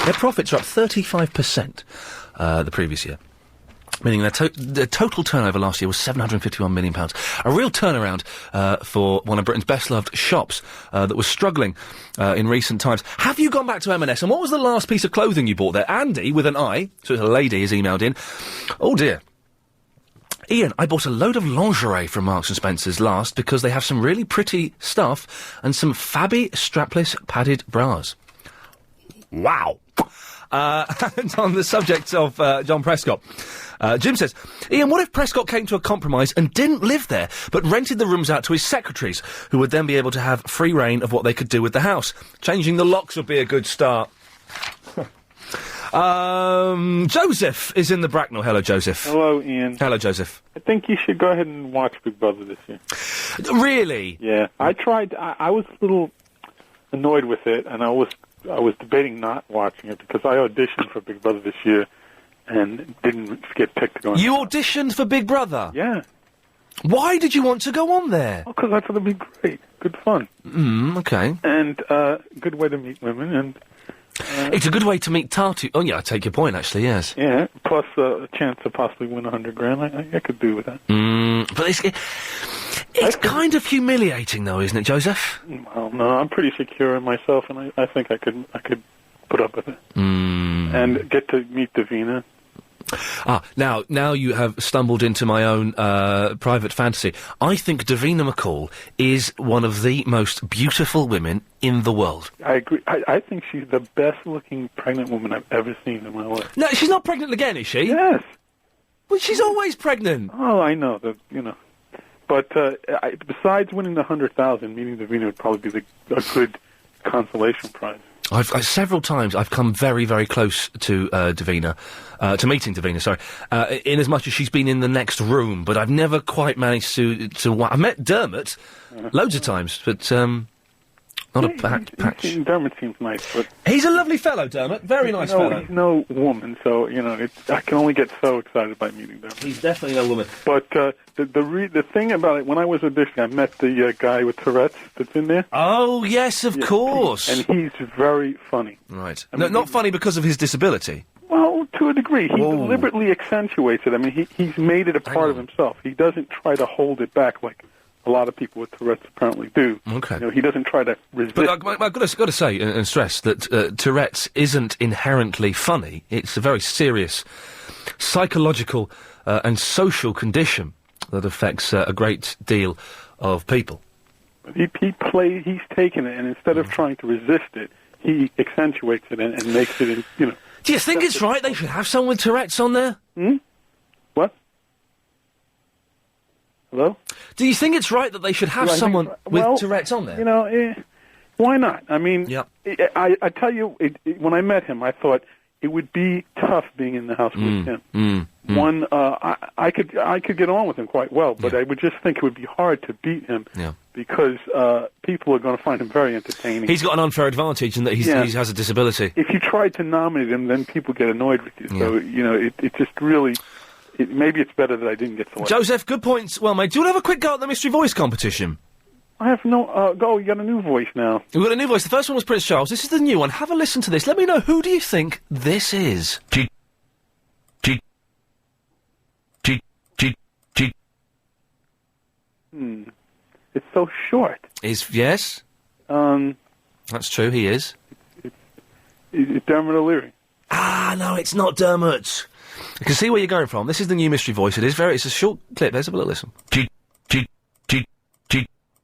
Their profits are up 35% the previous year. Meaning their total turnover last year was £751 million. A real turnaround for one of Britain's best-loved shops that was struggling in recent times. Have you gone back to M&S? And what was the last piece of clothing you bought there? Andy, with an I, so it's a lady, has emailed in. Oh, dear. Iain, I bought a load of lingerie from Marks and Spencer's last because they have some really pretty stuff and some fabby strapless padded bras. Wow. And on the subject of John Prescott, Jim says, Iain, what if Prescott came to a compromise and didn't live there, but rented the rooms out to his secretaries, who would then be able to have free reign of what they could do with the house? Changing the locks would be a good start. Joseph is in the Bracknell. Hello, Joseph. Hello, Iain. Hello, Joseph. I think you should go ahead and watch Big Brother this year. Really? Yeah. I tried. I was a little annoyed with it, and I was debating not watching it because I auditioned for Big Brother this year and didn't get picked to go on. You auditioned for Big Brother? Yeah. Why did you want to go on there? Because I thought it'd be great. Good fun. Okay. And good way to meet women. And it's a good way to meet Tartu. Oh, yeah, I take your point, actually, yes. Yeah, plus a chance to possibly win $100,000. I could do with that. But it's kind of humiliating, though, isn't it, Joseph? Well, no, I'm pretty secure in myself, and I think I could put up with it. And get to meet Davina. Now you have stumbled into my own private fantasy. I think Davina McCall is one of the most beautiful women in the world. I agree. I think she's the best-looking pregnant woman I've ever seen in my life. No, she's not pregnant again, is she? Yes. Well, she's always pregnant. Oh, I know. But besides winning the $100,000, meeting Davina would probably be a good consolation prize. I've several times I've come very, very close to Davina, to meeting Davina. Sorry, in as much as she's been in the next room, but I've never quite managed to. I met Dermot loads of times, but not a patch. Dermot seems nice, but he's a lovely fellow, Dermot. Very nice fellow. He's no woman, so I can only get so excited by meeting Dermot. He's definitely no woman. But the thing about it, when I was auditioning, I met the guy with Tourette's that's in there. Oh yes, of course. And he's very funny. Right. No, not funny because of his disability. Well, to a degree, he deliberately accentuates it. I mean, he's made it a part of himself. He doesn't try to hold it back like a lot of people with Tourette's apparently do. Okay. He doesn't try to resist. But I've got to say and stress that Tourette's isn't inherently funny. It's a very serious psychological and social condition that affects a great deal of people. He's taken it, and instead of trying to resist it, he accentuates it and makes it, Do you think it's right they should have someone with Tourette's on there? What? Hello? Do you think it's right that they should have someone with Tourette's on there? Why not? I mean, I tell you, when I met him, I thought, it would be tough being in the house with him. One, I could get on with him quite well, but I would just think it would be hard to beat him because people are going to find him very entertaining. He's got an unfair advantage in that he has a disability. If you try to nominate him, then people get annoyed with you. So, it just really... maybe it's better that I didn't get selected. Joseph, good points. Well, mate, do you want to have a quick go at the Mystery Voice competition? I have no... you got a new voice now. We've got a new voice. The first one was Prince Charles. This is the new one. Have a listen to this. Let me know, who do you think this is? It's so short. Yes? That's true, he is. It's Dermot O'Leary. Ah, no, it's not Dermot. I can see where you're going from. This is the new Mystery Voice. It's a short clip. Let's have a little listen.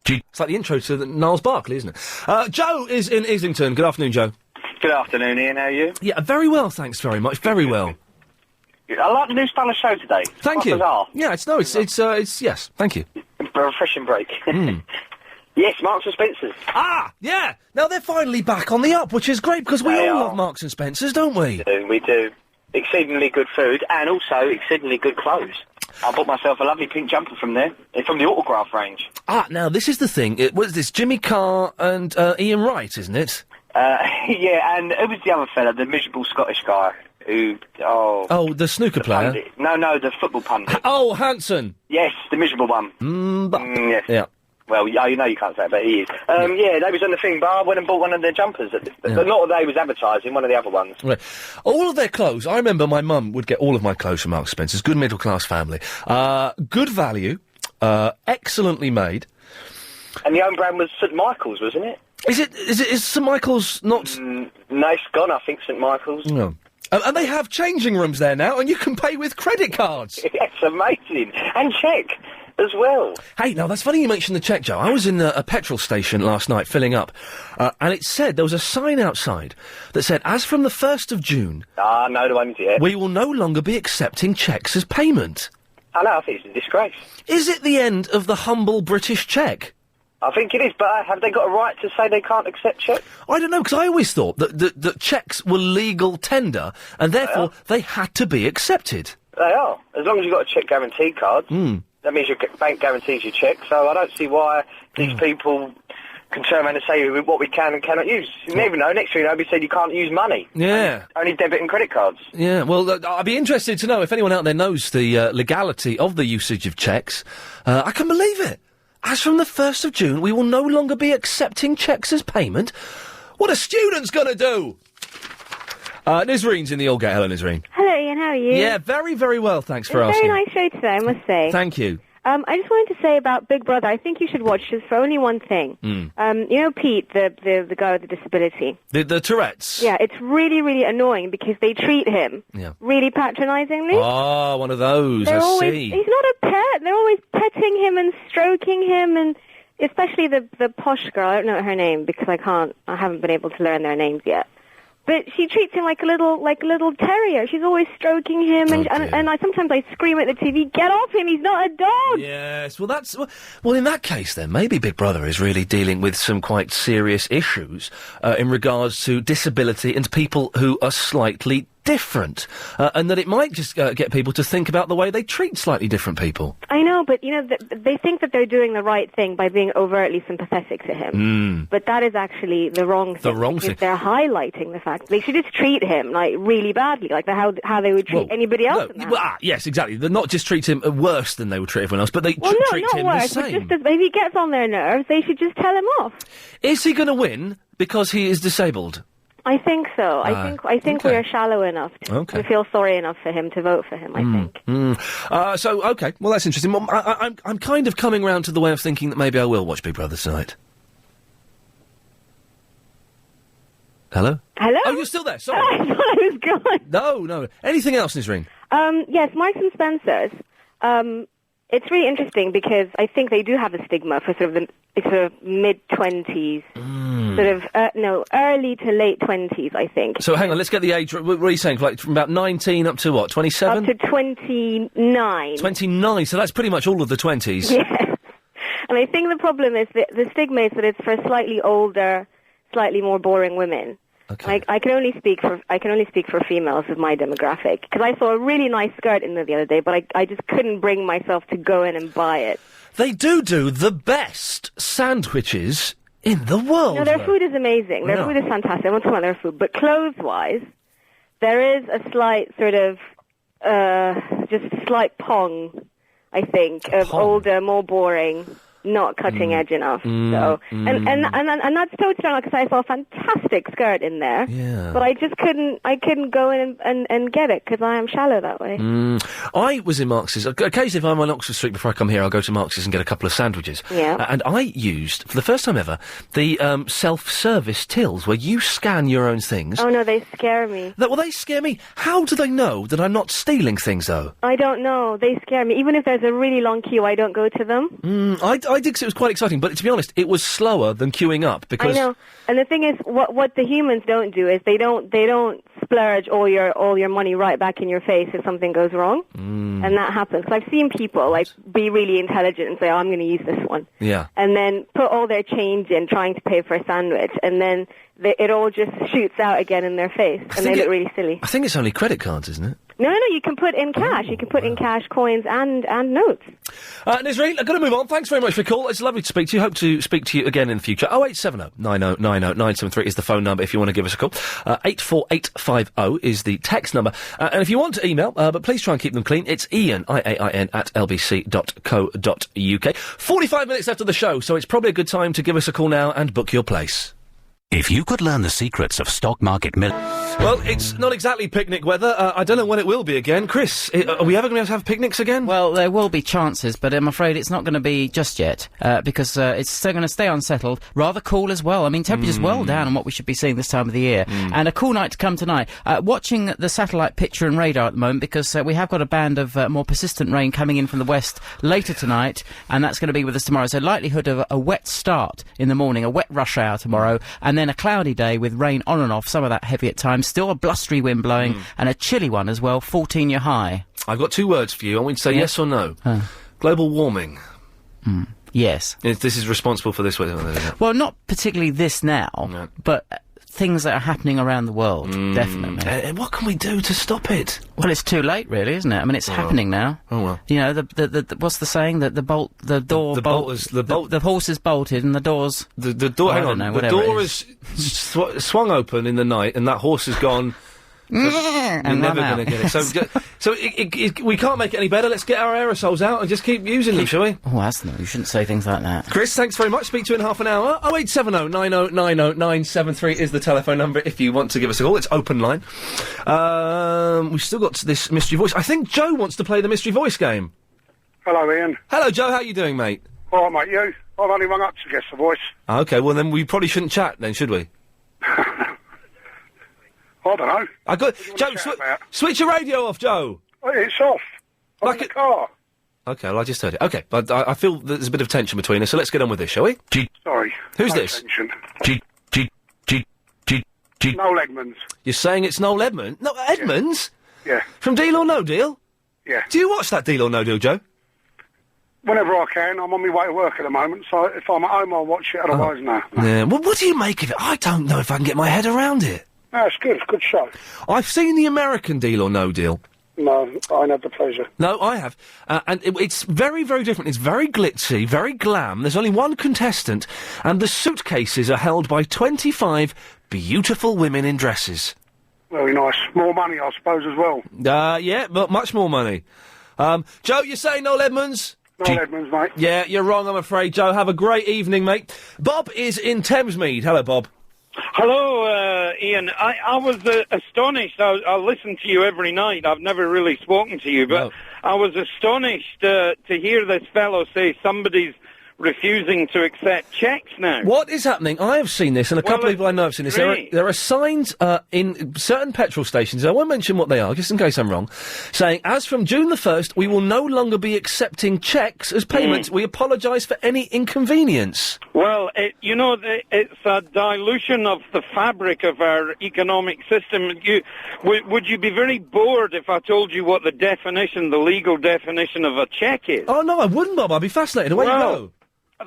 It's like the intro to Niles Barkley, isn't it? Joe is in Islington. Good afternoon, Joe. Good afternoon, Ian. How are you? Yeah, very well, thanks very much. Very well. I like the new style of show today. Thank you. Bizarre. Yeah, it's yes. Thank you. A refreshing break. Yes, Marks and Spencer's. Ah, yeah. Now they're finally back on the up, which is great because we all love Marks and Spencer's, don't we? We do. Exceedingly good food and also exceedingly good clothes. I bought myself a lovely pink jumper from there. It's from the autograph range. Ah, now this is the thing. Was this Jimmy Carr and Ian Wright, isn't it? Yeah, and who was the other fella, the miserable Scottish guy who... Oh, the snooker player? Pundit. No, the football pundit. Oh, Hanson. Yes, the miserable one. Yes. Yeah. Well, you know you can't say it, but he is. Yeah, they was on the thing, but I went and bought one of their jumpers. Not that they was advertising, one of the other ones. Right. All of their clothes, I remember my mum would get all of my clothes from Marks Spencer's. Good middle-class family. Good value. Excellently made. And the own brand was St Michael's, wasn't it? Is St Michael's not... No, it's gone, I think, St Michael's. No. And they have changing rooms there now, and you can pay with credit cards. It's amazing. And check as well. Hey, now that's funny you mentioned the check, Joe. I was in a petrol station last night filling up, and it said, there was a sign outside that said, as from the 1st of June... Ah, no, the ones yet. We will no longer be accepting cheques as payment. I know, I think it's a disgrace. Is it the end of the humble British cheque? I think it is, but have they got a right to say they can't accept cheques? I don't know, because I always thought that cheques were legal tender, and therefore they had to be accepted. They are. As long as you've got a cheque guarantee card, that means your bank guarantees your cheque, so I don't see why these people can turn around and say what we can and cannot use. You never know, next thing you know, we said you can't use money. Yeah. Only debit and credit cards. Yeah, well, I'd be interested to know if anyone out there knows the legality of the usage of cheques. I can believe it. As from the 1st of June, we will no longer be accepting cheques as payment. What are students going to do? Nisreen's in the Aldgate. Hello, Nisreen. Hello, Ian. How are you? Yeah, very, very well. Thanks for asking. Very nice show today, I must say. Thank you. I just wanted to say about Big Brother. I think you should watch this for only one thing. You know Pete, the guy with the disability. The Tourette's. Yeah, it's really, really annoying because they treat him really patronisingly. Oh, one of those. See. He's not a pet. They're always petting him and stroking him, and especially the posh girl. I don't know her name because I haven't been able to learn their names yet. But she treats him like a little terrier. She's always stroking him, and sometimes I scream at the TV, "Get off him! He's not a dog!" Yes, well, in that case, then maybe Big Brother is really dealing with some quite serious issues in regards to disability and people who are slightly different, and that it might just get people to think about the way they treat slightly different people. I know, but they think that they're doing the right thing by being overtly sympathetic to him. But that is actually the wrong thing. The wrong thing. They're highlighting the fact they should just treat him like really badly, like how they would treat anybody else. Yes, exactly. They're not just treat him worse than they would treat everyone else, but they treat him worse, the same. But if he gets on their nerves, they should just tell him off. Is he going to win because he is disabled? I think so. I think we are shallow enough to feel sorry enough for him to vote for him, I think. So, okay. Well, that's interesting. Well, I'm kind of coming round to the way of thinking that maybe I will watch Big Brother tonight. Hello? Hello? Oh, you're still there. Sorry. I thought I was gone. No. Anything else, Nisreen? Yes, Marks and Spencer's. It's really interesting because I think they do have a stigma for sort of mid-20s, early to late 20s, I think. So hang on, let's get the age. What are you saying? Like from about 19 up to what? 27? Up to 29. 29. So that's pretty much all of the 20s. Yes. And I think the problem is that the stigma is that it's for slightly older, slightly more boring women. Okay. I can only speak for females of my demographic, because I saw a really nice skirt in there the other day, but I just couldn't bring myself to go in and buy it. They do the best sandwiches in the world. No, their food is amazing. Their food is fantastic. I want to talk about their food. But clothes-wise, there is a slight sort of, just a slight pong, I think, of older, more boring, not cutting edge enough. And that's totally wrong, because I saw a fantastic skirt in there. Yeah. But I just couldn't go in and get it, because I am shallow that way. I was in Marx's. Occasionally, if I'm on Oxford Street before I come here, I'll go to Marx's and get a couple of sandwiches. Yeah. And I used, for the first time ever, the self-service tills, where you scan your own things. Oh, no, they scare me. Well, they scare me. How do they know that I'm not stealing things, though? I don't know. They scare me. Even if there's a really long queue, I don't go to them. I did, 'cause it was quite exciting, but to be honest, it was slower than queuing up, because... I know. And the thing is, what the humans don't do is they don't splurge all your money right back in your face if something goes wrong. And that happens. 'Cause I've seen people, like, be really intelligent and say, oh, I'm going to use this one. Yeah. And then put all their change in trying to pay for a sandwich, and then it all just shoots out again in their face, and they look really silly. I think it's only credit cards, isn't it? No, you can put in cash. You can put in cash, coins, and notes. Nisreen, I've got to move on. Thanks very much for your call. It's lovely to speak to you. Hope to speak to you again in the future. 0870 90 90 973 is the phone number if you want to give us a call. 84850 is the text number. And if you want to email, but please try and keep them clean, it's Iain, IAIN, at lbc.co.uk. 45 minutes after the show, so it's probably a good time to give us a call now and book your place. If you could learn the secrets of stock market Well, it's not exactly picnic weather. I don't know when it will be again. Chris, are we ever going to have picnics again? Well, there will be chances, but I'm afraid it's not going to be just yet, because it's still going to stay unsettled, rather cool as well. I mean, temperature's well down on what we should be seeing this time of the year. And a cool night to come tonight. Watching the satellite picture and radar at the moment, because we have got a band of more persistent rain coming in from the west later tonight, and that's going to be with us tomorrow. So likelihood of a wet start in the morning, a wet rush hour tomorrow, and then a cloudy day with rain on and off, some of that heavy at times, still a blustery wind blowing, and a chilly one as well, 14-year high. I've got two words for you. I want you to say yes or no. Global warming. Yes. This is responsible for this weather. Well, not particularly this now, but things that are happening around the world, definitely. And what can we do to stop it? Well, it's too late, really, isn't it? I mean, it's happening now. Oh well. You know, the what's the saying? That the horse is bolted and the door's the door. Hang on, the door is swung open in the night, and that horse has gone. You're never going to get it. So we can't make it any better. Let's get our aerosols out and just keep using them, shall we? Oh, that's no. You shouldn't say things like that. Chris, thanks very much. Speak to you in half an hour. 0870 90 90 973 is the telephone number if you want to give us a call. It's open line. We've still got this mystery voice. I think Joe wants to play the mystery voice game. Hello, Ian. Hello, Joe. How you doing, mate? All right, mate. You? I've only rung up to guess the voice. Okay, well then we probably shouldn't chat then, should we? I don't know. Joe, switch your radio off, Joe. Oh, it's off. I'm in the car. Okay, well, I just heard it. Okay, but I feel there's a bit of tension between us, so let's get on with this, shall we? Sorry. Who's no this? Tension. Noel Edmonds. You're saying it's Noel Edmonds? No, Edmonds? Yeah. From Deal or No Deal? Yeah. Do you watch that Deal or No Deal, Joe? Whenever I can. I'm on my way to work at the moment, so if I'm at home, I'll watch it, otherwise, no. Yeah, well, what do you make of it? I don't know if I can get my head around it. No, it's good. It's a good show. I've seen the American Deal or No Deal. No, I had the pleasure. No, I have. And it's very, very different. It's very glitzy, very glam. There's only one contestant, and the suitcases are held by 25 beautiful women in dresses. Very nice. More money, I suppose, as well. Yeah, but much more money. Joe, you're saying Noel Edmonds? Noel Edmonds, mate. Yeah, you're wrong, I'm afraid, Joe. Have a great evening, mate. Bob is in Thamesmead. Hello, Bob. Hello, Ian. I was astonished. I listen to you every night. I've never really spoken to you, but I was astonished to hear this fellow say somebody's refusing to accept cheques now. What is happening? I have seen this, and a couple of people I know have seen this. There are signs in certain petrol stations, I won't mention what they are, just in case I'm wrong, saying, as from June the 1st, we will no longer be accepting cheques as payments. We apologise for any inconvenience. Well, it's a dilution of the fabric of our economic system. Would you be very bored if I told you what the legal definition of a cheque is? Oh, no, I wouldn't, Bob. I'd be fascinated. Away you go.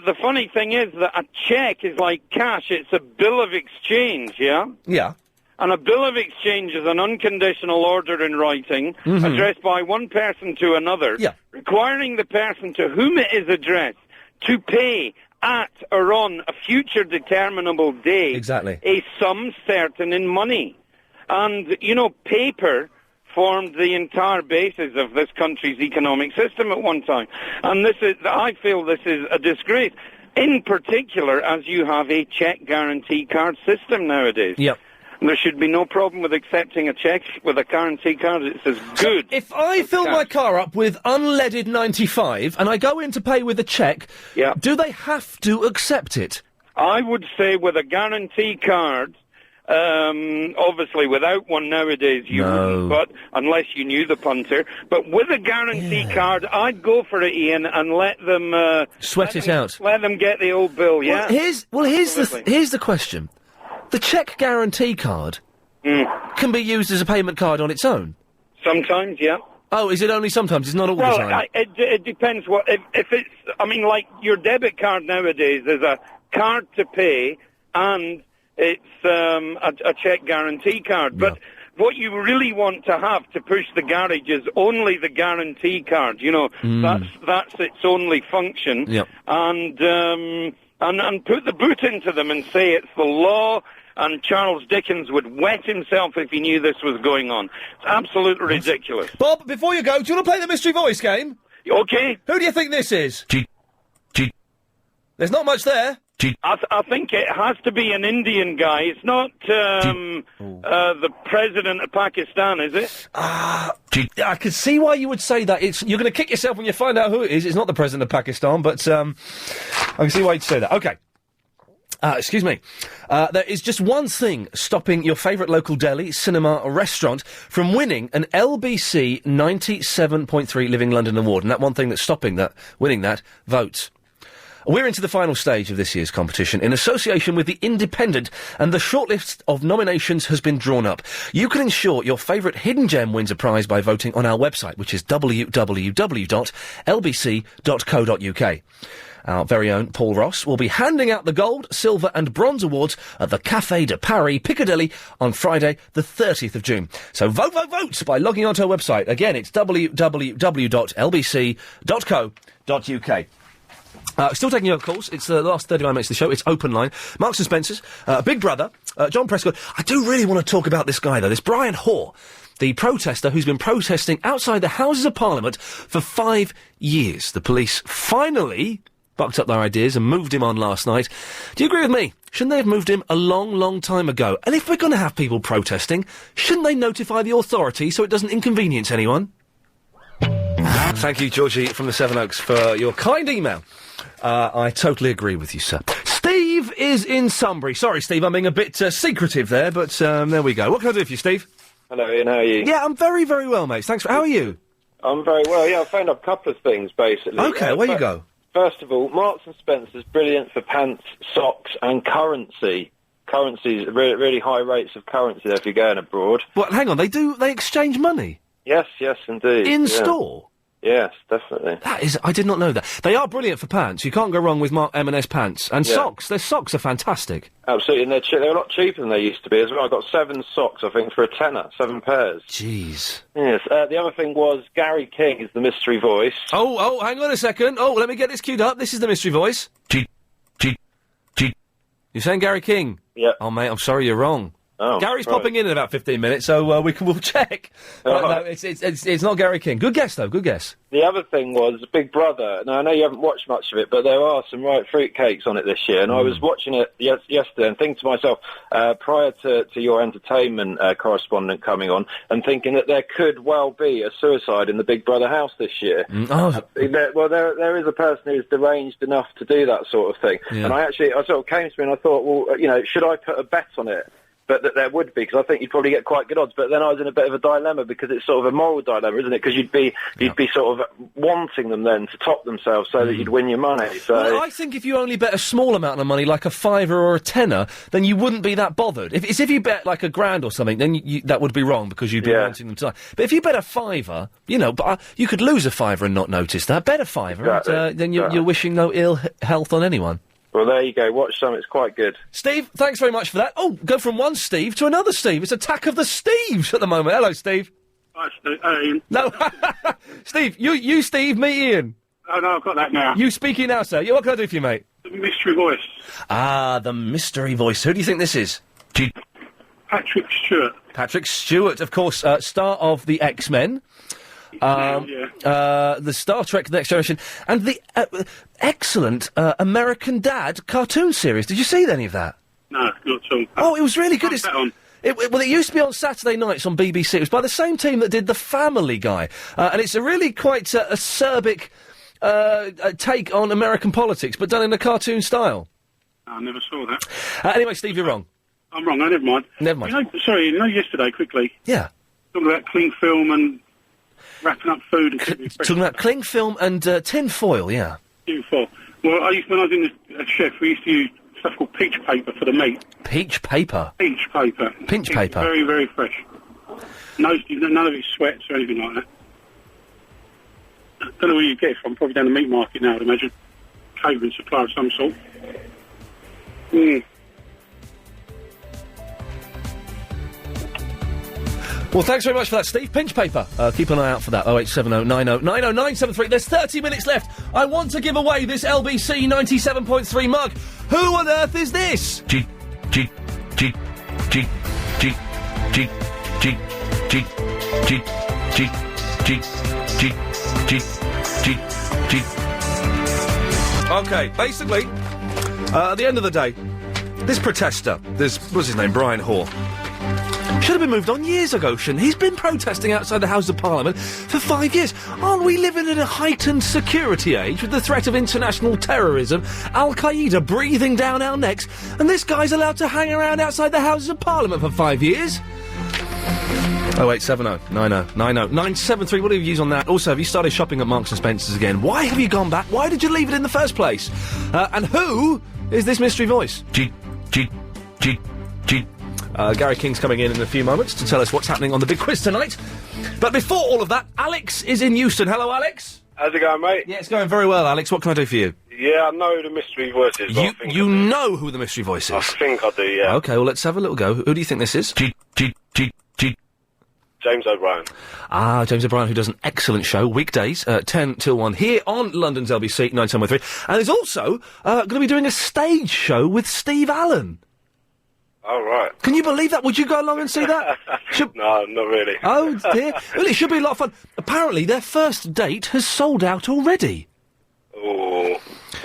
The funny thing is that a cheque is like cash. It's a bill of exchange, yeah? Yeah. And a bill of exchange is an unconditional order in writing addressed by one person to another, requiring the person to whom it is addressed to pay at or on a future determinable day a sum certain in money. And, you know, paper formed the entire basis of this country's economic system at one time. And I feel this is a disgrace, in particular as you have a check guarantee card system nowadays. Yep. There should be no problem with accepting a cheque with a guarantee card. It's as good. If I fill my car up with unleaded 95 and I go in to pay with a cheque, do they have to accept it? I would say with a guarantee card, obviously without one nowadays you wouldn't, but unless you knew the punter. But with a guarantee card, I'd go for it, Ian, and let them... Sweat it out. Let them get the old bill, yeah? Here's the question. The cheque guarantee card can be used as a payment card on its own? Sometimes, yeah. Oh, is it only sometimes? It's not all the time? It depends what... If it's... I mean, like, your debit card nowadays is a card to pay, and it's a cheque guarantee card. But what you really want to have to push the garage is only the guarantee card. You know, that's its only function. Yep. And put the boot into them and say it's the law, and Charles Dickens would wet himself if he knew this was going on. It's absolutely ridiculous. Bob, before you go, do you want to play the mystery voice game? Okay. Who do you think this is? There's not much there. I think it has to be an Indian guy. It's not the president of Pakistan, is it? I can see why you would say that. You're going to kick yourself when you find out who it is. It's not the president of Pakistan, but I can see why you'd say that. Okay. Excuse me. There is just one thing stopping your favourite local deli, cinema or restaurant from winning an LBC 97.3 Living London Award. And that one thing that's stopping winning that, votes. We're into the final stage of this year's competition in association with The Independent, and the shortlist of nominations has been drawn up. You can ensure your favourite hidden gem wins a prize by voting on our website, which is www.lbc.co.uk. Our very own Paul Ross will be handing out the gold, silver and bronze awards at the Café de Paris, Piccadilly, on Friday, the 30th of June. So vote by logging onto our website. Again, it's www.lbc.co.uk. Still taking your calls. It's the last 39 minutes of the show. It's open line. Marks and Spencer's, Big Brother, John Prescott. I do really want to talk about this guy, though, this Brian Hoare, the protester who's been protesting outside the Houses of Parliament for 5 years. The police finally bucked up their ideas and moved him on last night. Do you agree with me? Shouldn't they have moved him a long, long time ago? And if we're going to have people protesting, shouldn't they notify the authorities so it doesn't inconvenience anyone? Thank you, Georgie from the Seven Oaks, for your kind email. I totally agree with you, sir. Steve is in Sunbury. Sorry, Steve, I'm being a bit secretive there, but there we go. What can I do for you, Steve? Hello, Ian, how are you? Yeah, I'm very, very well, mate. Thanks. How are you? I'm very well, yeah. I found out a couple of things, basically. Okay, where you go? First of all, Marks and Spencer's brilliant for pants, socks and currency. Currencies, really high rates of currency there if you're going abroad. What, hang on, they exchange money? Yes, indeed. In store? Yes, definitely. I did not know that. They are brilliant for pants. You can't go wrong with Mark M&S pants. And socks. Their socks are fantastic. Absolutely, and they're a lot cheaper than they used to be as well. I got 7 socks, I think, for a tenner, 7 pairs. Jeez. Yes, the other thing was Gary King is the mystery voice. Oh, hang on a second. Oh, let me get this queued up. This is the mystery voice. You're saying Gary King? Yeah. Oh, mate, I'm sorry, you're wrong. Oh, Gary's popping in about 15 minutes, so we'll check. No, it's not Gary King. Good guess, though. Good guess. The other thing was Big Brother. Now, I know you haven't watched much of it, but there are some right fruitcakes on it this year. And I was watching it yesterday and thinking to myself, prior to your entertainment correspondent coming on, and thinking that there could well be a suicide in the Big Brother house this year. There is a person who's deranged enough to do that sort of thing. Yeah. And I sort of came to me and I thought, well, should I put a bet on it? But that there would be, because I think you'd probably get quite good odds. But then I was in a bit of a dilemma, because it's sort of a moral dilemma, isn't it? Because you'd be sort of wanting them then to top themselves so that you'd win your money. So well, I think if you only bet a small amount of money, like a £5 or a tenner, then you wouldn't be that bothered. If you bet like £1,000 or something, then that would be wrong, because you'd be wanting them to. But if you bet a £5, you could lose a £5 and not notice that. Bet a £5, then you're wishing no ill health on anyone. Well, there you go. Watch some. It's quite good. Steve, thanks very much for that. Oh, go from one Steve to another Steve. It's Attack of the Steves at the moment. Hello, Steve. Hi, Steve. Ian. No, Steve, you Steve, me Ian. Oh, no, I've got that now. You speaking now, sir. Yeah, what can I do for you, mate? The mystery voice. Ah, the mystery voice. Who do you think this is? Patrick Stewart. Patrick Stewart, of course, star of the X-Men. The Star Trek The Next Generation, and the excellent American Dad cartoon series. Did you see any of that? No, not at all. Oh, it was really good. Well, it used to be on Saturday nights on BBC. It was by the same team that did The Family Guy. And it's a really quite acerbic take on American politics, but done in a cartoon style. I never saw that. Anyway, Steve, you're wrong. I'm wrong. Never mind. Never mind. You know, yesterday, quickly. Yeah. Talking about cling film and wrapping up food and Talking about cling film and tin foil, yeah. Tin foil. Well, when I was in the chef, we used to use stuff called peach paper for the meat. Peach paper? Peach paper. Pinch paper? Very, very fresh. No, none of it sweats or anything like that. I don't know where you get it from. Probably down the meat market now, I'd imagine. Catering supply of some sort. Well, thanks very much for that, Steve. Pinch paper. Keep an eye out for that. 0870 90 90 973. There's 30 minutes left. I want to give away this LBC 97.3 mug. Who on earth is this? Okay, basically, at the end of the day, this protester, what's his name, Brian Hoare, should have been moved on years ago, shouldn't he? He's been protesting outside the House of Parliament for 5 years. Aren't we living in a heightened security age with the threat of international terrorism, Al-Qaeda breathing down our necks, and this guy's allowed to hang around outside the Houses of Parliament for 5 years? 0870 90 90 973. What do you use on that? Also, have you started shopping at Marks and Spencer's again? Why have you gone back? Why did you leave it in the first place? And who is this mystery voice? Gary King's coming in a few moments to tell us what's happening on the big quiz tonight. But before all of that, Alex is in Euston. Hello, Alex. How's it going, mate? Yeah, it's going very well, Alex. What can I do for you? Yeah, I know the mystery voice is. You know who the mystery voice is? I think I do, yeah. Okay, well, let's have a little go. Who do you think this is? James O'Brien. Ah, James O'Brien, who does an excellent show, weekdays, 10 till 1, here on London's LBC 97.3. And is also going to be doing a stage show with Steve Allen. Oh, right. Can you believe that? Would you go along and see that? No, not really. Oh, dear. Well, it should be a lot of fun. Apparently, their first date has sold out already. Oh, I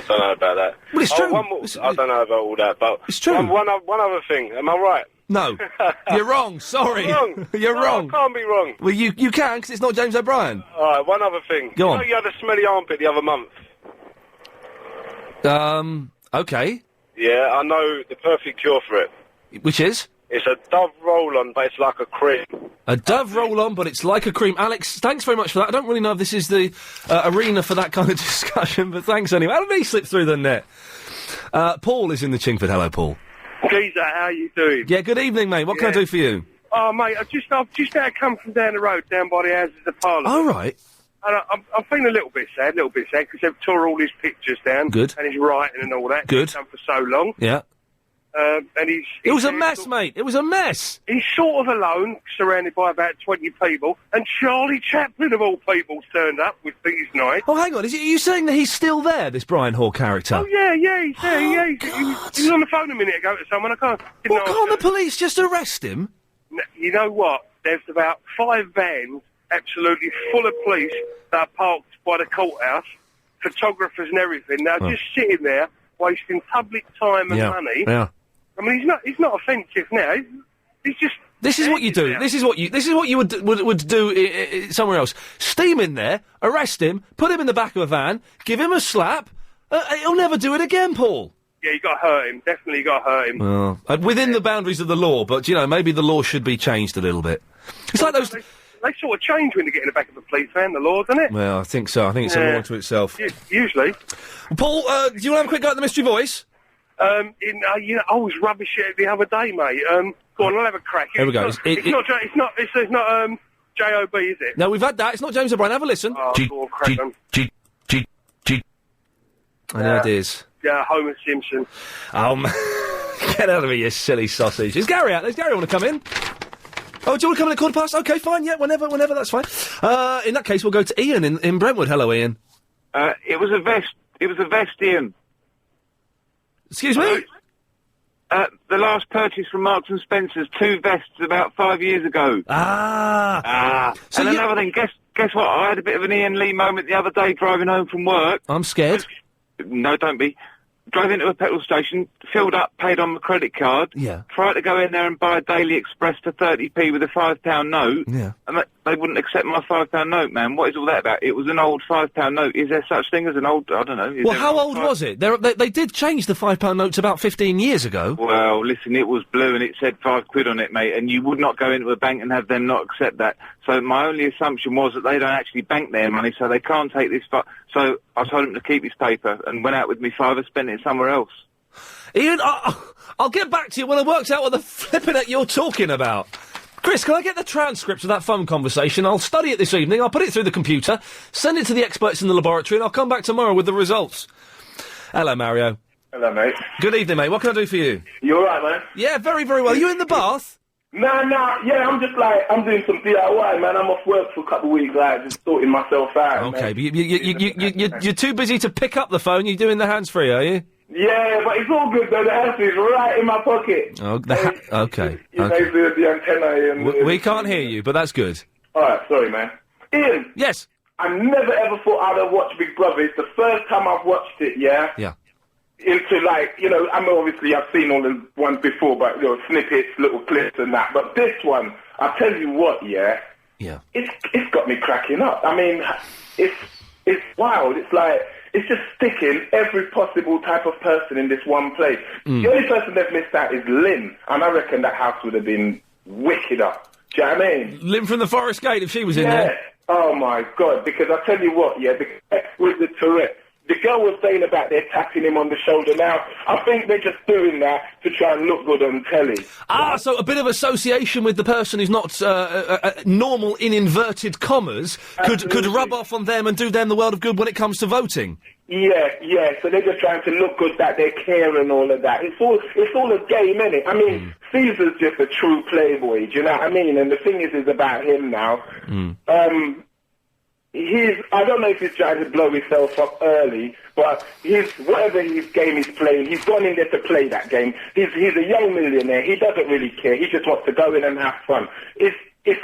don't know about that. Well, it's true. I don't know about all that, but... It's true. One other thing. Am I right? No. You're wrong. Sorry. I'm wrong. You're wrong. I can't be wrong. Well, you can, because it's not James O'Brien. All right, one other thing. Go on. You had a smelly armpit the other month. Okay. Yeah, I know the perfect cure for it. Which is? It's a Dove roll-on, but it's like a cream. A Dove roll-on, but it's like a cream. Alex, thanks very much for that. I don't really know if this is the arena for that kind of discussion, but thanks anyway. How did he slip through the net? Paul is in the Chingford. Hello, Paul. Geezer, how are you doing? Yeah, good evening, mate. What can I do for you? Oh, mate, I've just had to come from down the road, down by the Houses of Parliament. Oh, right. And I'm feeling a little bit sad, because they've tore all his pictures down. Good. And his writing and all that. Good. He's done for so long. Yeah. And It was a mess, mate. It was a mess. He's sort of alone, surrounded by about 20 people, and Charlie Chaplin, of all people, turned up with these night. Oh, hang on. Are you saying that he's still there, this Brian Hoare character? Oh, yeah, he's there, He was on the phone a minute ago to someone. Can't the police just arrest him? You know what? There's about 5 vans absolutely full of police that are parked by the courthouse, photographers and everything. They're just sitting there, wasting public time and money. Yeah. I mean, he's not offensive now. He's just. This is what you do. This is what you would do somewhere else. Steam in there, arrest him, put him in the back of a van, give him a slap. He'll never do it again, Paul. Yeah, you got to hurt him. Definitely got to hurt him. Well, within the boundaries of the law, but maybe the law should be changed a little bit. It's like those. They sort of change when they get in the back of a police van, the law, doesn't it? Well, I think so. I think it's a law unto itself. Usually. Paul, do you want to have a quick go at the mystery voice? I was rubbish at it the other day, mate. Go on, I'll have a crack. Here we go. It's not J.O.B., is it? No, we've had that. It's not James O'Brien. Have a listen. Oh, go on, crack on. I know it is. Homer Simpson. Get out of here, you silly sausage. Is Gary out there? Does Gary want to come in? Oh, do you want to come in at 1:15? Okay, fine, yeah, whenever, that's fine. In that case, we'll go to Ian in Brentwood. Hello, Ian. It was a vest, Ian. Excuse me? The last purchase from Marks and Spencer's, 2 vests about 5 years ago. So and another thing, guess what? I had a bit of an Ian Lee moment the other day driving home from work. I'm scared. No, don't be. Drove into a petrol station, filled up, paid on my credit card. Yeah. Tried to go in there and buy a Daily Express to 30p with a £5 note. Yeah. And they wouldn't accept my £5 note, man. What is all that about? It was an old £5 note. Is there such thing as an old... I don't know. Well, how old was it? They did change the £5 notes about 15 years ago. Well, listen, it was blue and it said £5 on it, mate, and you would not go into a bank and have them not accept that. So my only assumption was that they don't actually bank their money, so they can't take this... So I told him to keep his paper and went out with me £5 and spent it somewhere else. Ian, I'll get back to you when I worked out what the flipping heck you're talking about. Chris, can I get the transcript of that phone conversation? I'll study it this evening, I'll put it through the computer, send it to the experts in the laboratory, and I'll come back tomorrow with the results. Hello, Mario. Hello, mate. Good evening, mate. What can I do for you? You alright, man? Yeah, very, very well. Are you in the bath? Nah, yeah, I'm just I'm doing some DIY, man. I'm off work for a couple of weeks, just sorting myself out. Okay, but you're too busy to pick up the phone, you're doing the hands-free, are you? Yeah, but it's all good, though. The answer is right in my pocket. Oh, okay. You know, the antenna and... We can't hear you, but that's good. Alright, sorry, man. Ian! Yes? I never ever thought I'd have watched Big Brother. It's the first time I've watched it, yeah? Yeah. Into, I mean, obviously I've seen all the ones before, but, snippets, little clips and that. But this one, I'll tell you what, yeah? Yeah. It's got me cracking up. I mean, it's wild. It's just sticking every possible type of person in this one place. The only person they've missed out is Lynn, and I reckon that house would have been wicked up. Do you know what I mean? Lynn from the Forest Gate, if she was in there. Oh, my God, because I tell you what, yeah, with the Tourette, the girl was saying about they're tapping him on the shoulder now. I think they're just doing that to try and look good on telly. So a bit of association with the person who's not normal in inverted commas could rub off on them and do them the world of good when it comes to voting. Yeah, so they're just trying to look good that they care and all of that. It's all a game, innit? I mean, Caesar's just a true playboy, do you know what I mean? And the thing is about him now. I don't know if he's trying to blow himself up early, but whatever his game he's playing, he's gone in there to play that game. He's a young millionaire. He doesn't really care. He just wants to go in and have fun. It's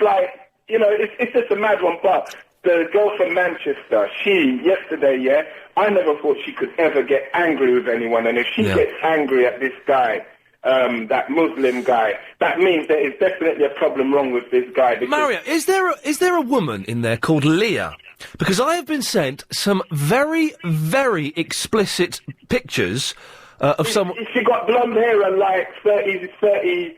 like, it's just a mad one. But the girl from Manchester, yesterday, yeah, I never thought she could ever get angry with anyone. And if she gets angry at this guy, that Muslim guy, that means there is definitely a problem wrong with this guy. Mario, is there a woman in there called Leah? Because I have been sent some very, very explicit pictures of someone... She got blonde hair and 38,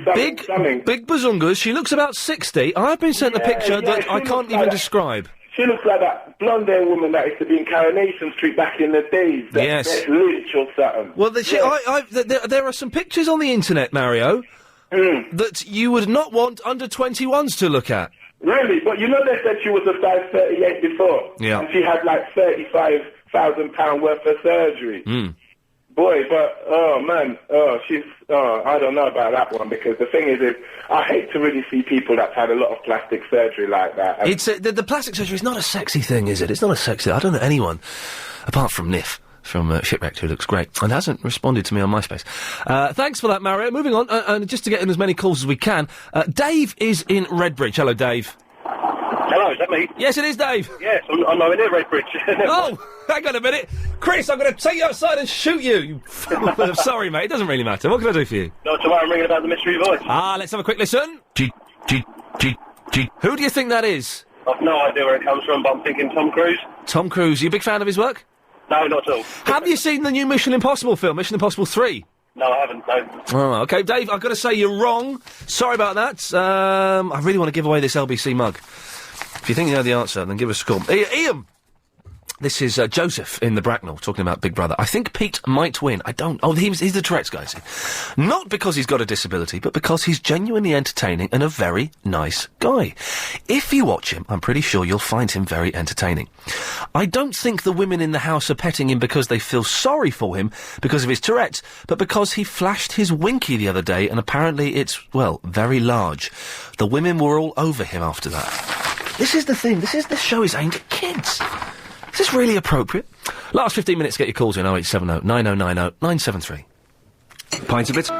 something. Big bazungas. She looks about 60. I've been sent a picture that I can't even describe. She looks like that blonde-haired woman that used to be in Coronation Street back in the days. That's Lynch or something. Well, there are some pictures on the internet, Mario, that you would not want under 21s to look at. Really? But they said she was a size 38 before. Yeah. And she had £35,000 worth of surgery. Boy, but, I don't know about that one, because the thing is, I hate to really see people that's had a lot of plastic surgery like that. It's the plastic surgery is not a sexy thing, is it? It's not a sexy... I don't know anyone, apart from Niff, from Shipwrecked, who looks great, and hasn't responded to me on MySpace. Thanks for that, Mario. Moving on, and just to get in as many calls as we can, Dave is in Redbridge. Hello, Dave. Hello, is that me? Yes, it is, Dave. Yes, I'm over near Redbridge. Oh, hang on a minute. Chris, I'm going to take you outside and shoot you. I'm sorry, mate. It doesn't really matter. What can I do for you? Not tomorrow, I'm ringing about the mystery voice. Let's have a quick listen. Who do you think that is? I've no idea where it comes from, but I'm thinking Tom Cruise. Tom Cruise. Are you a big fan of his work? No, not at all. Have you seen the new Mission Impossible film, Mission Impossible 3? No, I haven't, no. Oh, OK, Dave, I've got to say you're wrong. Sorry about that. I really want to give away this LBC mug. If you think you know the answer, then give us a call. Ian! This is Joseph in the Bracknell talking about Big Brother. I think Pete might win. I don't... Oh, he's the Tourette's guy, see. Not because he's got a disability, but because he's genuinely entertaining and a very nice guy. If you watch him, I'm pretty sure you'll find him very entertaining. I don't think the women in the house are petting him because they feel sorry for him because of his Tourette's, but because he flashed his winky the other day and apparently it's, well, very large. The women were all over him after that. This is the thing. This show is aimed at kids. Is this really appropriate? Last 15 minutes, get your calls in 0870 9090 973. Pints of bits.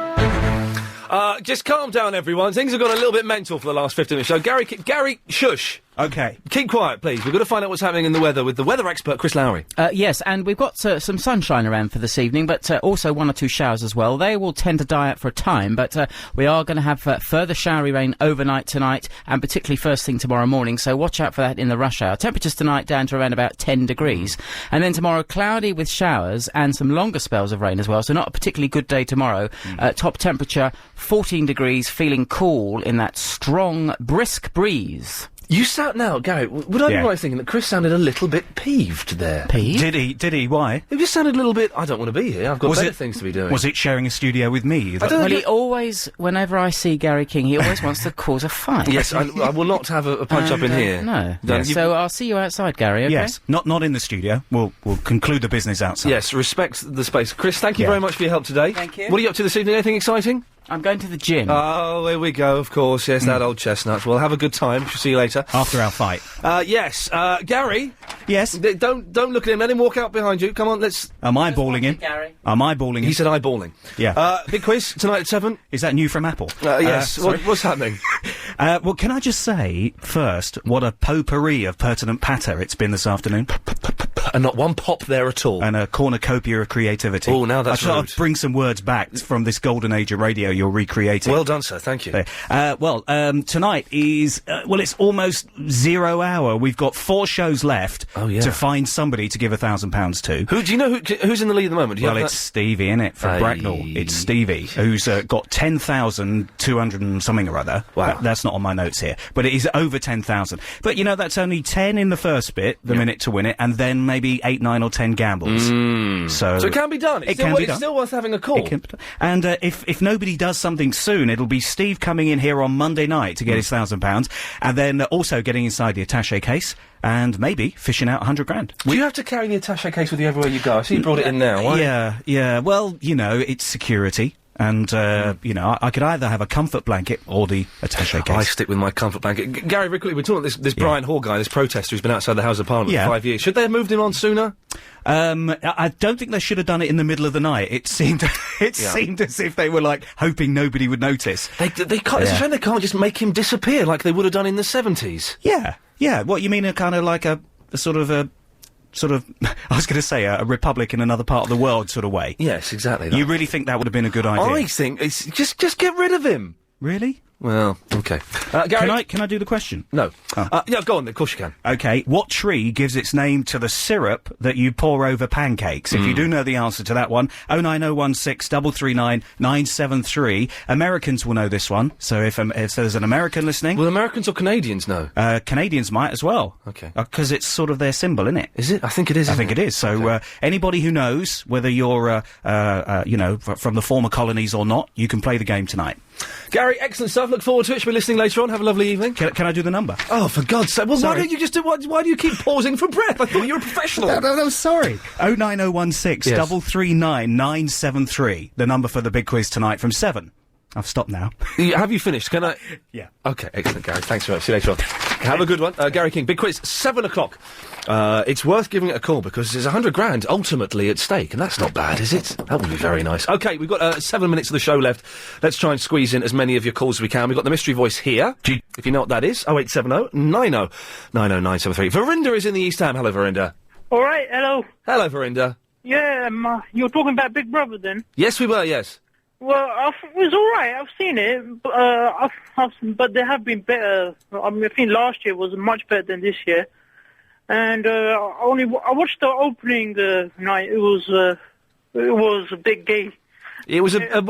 Just calm down, everyone. Things have gone a little bit mental for the last 15 minutes. So, Gary, shush. Okay. Keep quiet, please. We've got to find out what's happening in the weather with the weather expert, Chris Lowry. Yes, and we've got some sunshine around for this evening, but also 1 or 2 showers as well. They will tend to die out for a time, but we are going to have further showery rain overnight tonight, and particularly first thing tomorrow morning, so watch out for that in the rush hour. Temperatures tonight down to around about 10 degrees. And then tomorrow, cloudy with showers and some longer spells of rain as well, so not a particularly good day tomorrow. Top temperature, 14 degrees, feeling cool in that strong, brisk breeze. You sound now, Gary, would I be right thinking that Chris sounded a little bit peeved there? Did he? Why? He just sounded a little bit, I don't want to be here, I've got better things to be doing. Was it sharing a studio with me? Well, he always, whenever I see Gary King, he always wants to cause a fight. Yes, I will not have a punch-up in here. No. So I'll see you outside, Gary, okay? Yes, not in the studio. We'll conclude the business outside. Yes, respect the space. Chris, thank you very much for your help today. Thank you. What are you up to this evening? Anything exciting? I'm going to the gym. Oh, here we go, of course. Yes, that old chestnut. We'll have a good time. See you later. After our fight. Yes. Gary? Yes? Don't look at him. Let him walk out behind you. Come on, let's... Am I balling him? Gary. Am I balling him? He said eyeballing. Yeah. Big quiz tonight at 7. Is that new from Apple? Yes. What's happening? Well, can I just say, first, what a potpourri of pertinent patter it's been this afternoon. And not one pop there at all. And a cornucopia of creativity. Oh, now that's I rude. thought I'd bring some words back from this golden age of radio you're recreating. Well done, sir. Thank you. Tonight is, it's almost 0 hour. We've got 4 shows left to find somebody to give £1,000 to. Who do you know who's in the lead at the moment? It's Stevie, innit, from Bracknell. It's Stevie, who's got 10,200 and something or other. Wow. That's not on my notes here. But it is over 10,000. But, that's only 10 in the first bit, the minute to win it, and then maybe 8, 9 or 10 gambles. So it can be done. It's still worth having a call. And if nobody does something soon, it'll be Steve coming in here on Monday night to get his £1,000, and then also getting inside the attaché case, and maybe fishing out £100,000. Do you have to carry the attaché case with you everywhere you go? I see you brought it in now. Why? Yeah. Well, it's security. And, I could either have a comfort blanket or the attaché case. I stick with my comfort blanket. Gary, very quickly, we're talking about this Brian Hall guy, this protester who's been outside the House of Parliament for 5 years. Should they have moved him on sooner? I don't think they should have done it in the middle of the night. It seemed as if they were, hoping nobody would notice. They can't, it's a shame they can't just make him disappear like they would have done in the 70s. Yeah. What, you mean a kind of like a sort of, I was going to say a republic in another part of the world sort of way. Yes, exactly. You really think that would have been a good idea? I think it's just get rid of him. Really? Well, okay. Gary, can I do the question? No. Go on. Of course you can. Okay. What tree gives its name to the syrup that you pour over pancakes? If you do know the answer to that one, 09016 339 973. Americans will know this one. So if there's an American listening, will Americans or Canadians know? Canadians might as well. Okay. Because it's sort of their symbol, isn't it? Is it? I think it is. I think it is. So anybody who knows whether you're from the former colonies or not, you can play the game tonight. Gary, excellent stuff. Look forward to it. Shall we be listening later on? Have a lovely evening. Can I do the number? Oh, for God's sake. Well, sorry. Why don't you just do... Why do you keep pausing for breath? I thought you were a professional. No, sorry. 09016 339 973. The number for the big quiz tonight from 7. I've stopped now. Have you finished? Can I... Yeah. Okay, excellent, Gary. Thanks very much. See you later on. Have a good one. Gary King, big quiz, 7 o'clock. It's worth giving it a call because there's £100,000 ultimately at stake, and that's not bad, is it? That would be very nice. Okay, we've got 7 minutes of the show left. Let's try and squeeze in as many of your calls as we can. We've got the mystery voice here, if you know what that is. 0870 90 90973. Verinda is in the East Ham. Hello, Verinda. All right, hello. Hello, Verinda. Yeah, you were talking about Big Brother then? Yes, we were, yes. Well, it was all right. I've seen it, but there have been better. I think last year was much better than this year. And I watched the opening night. It was a bit gay. It was a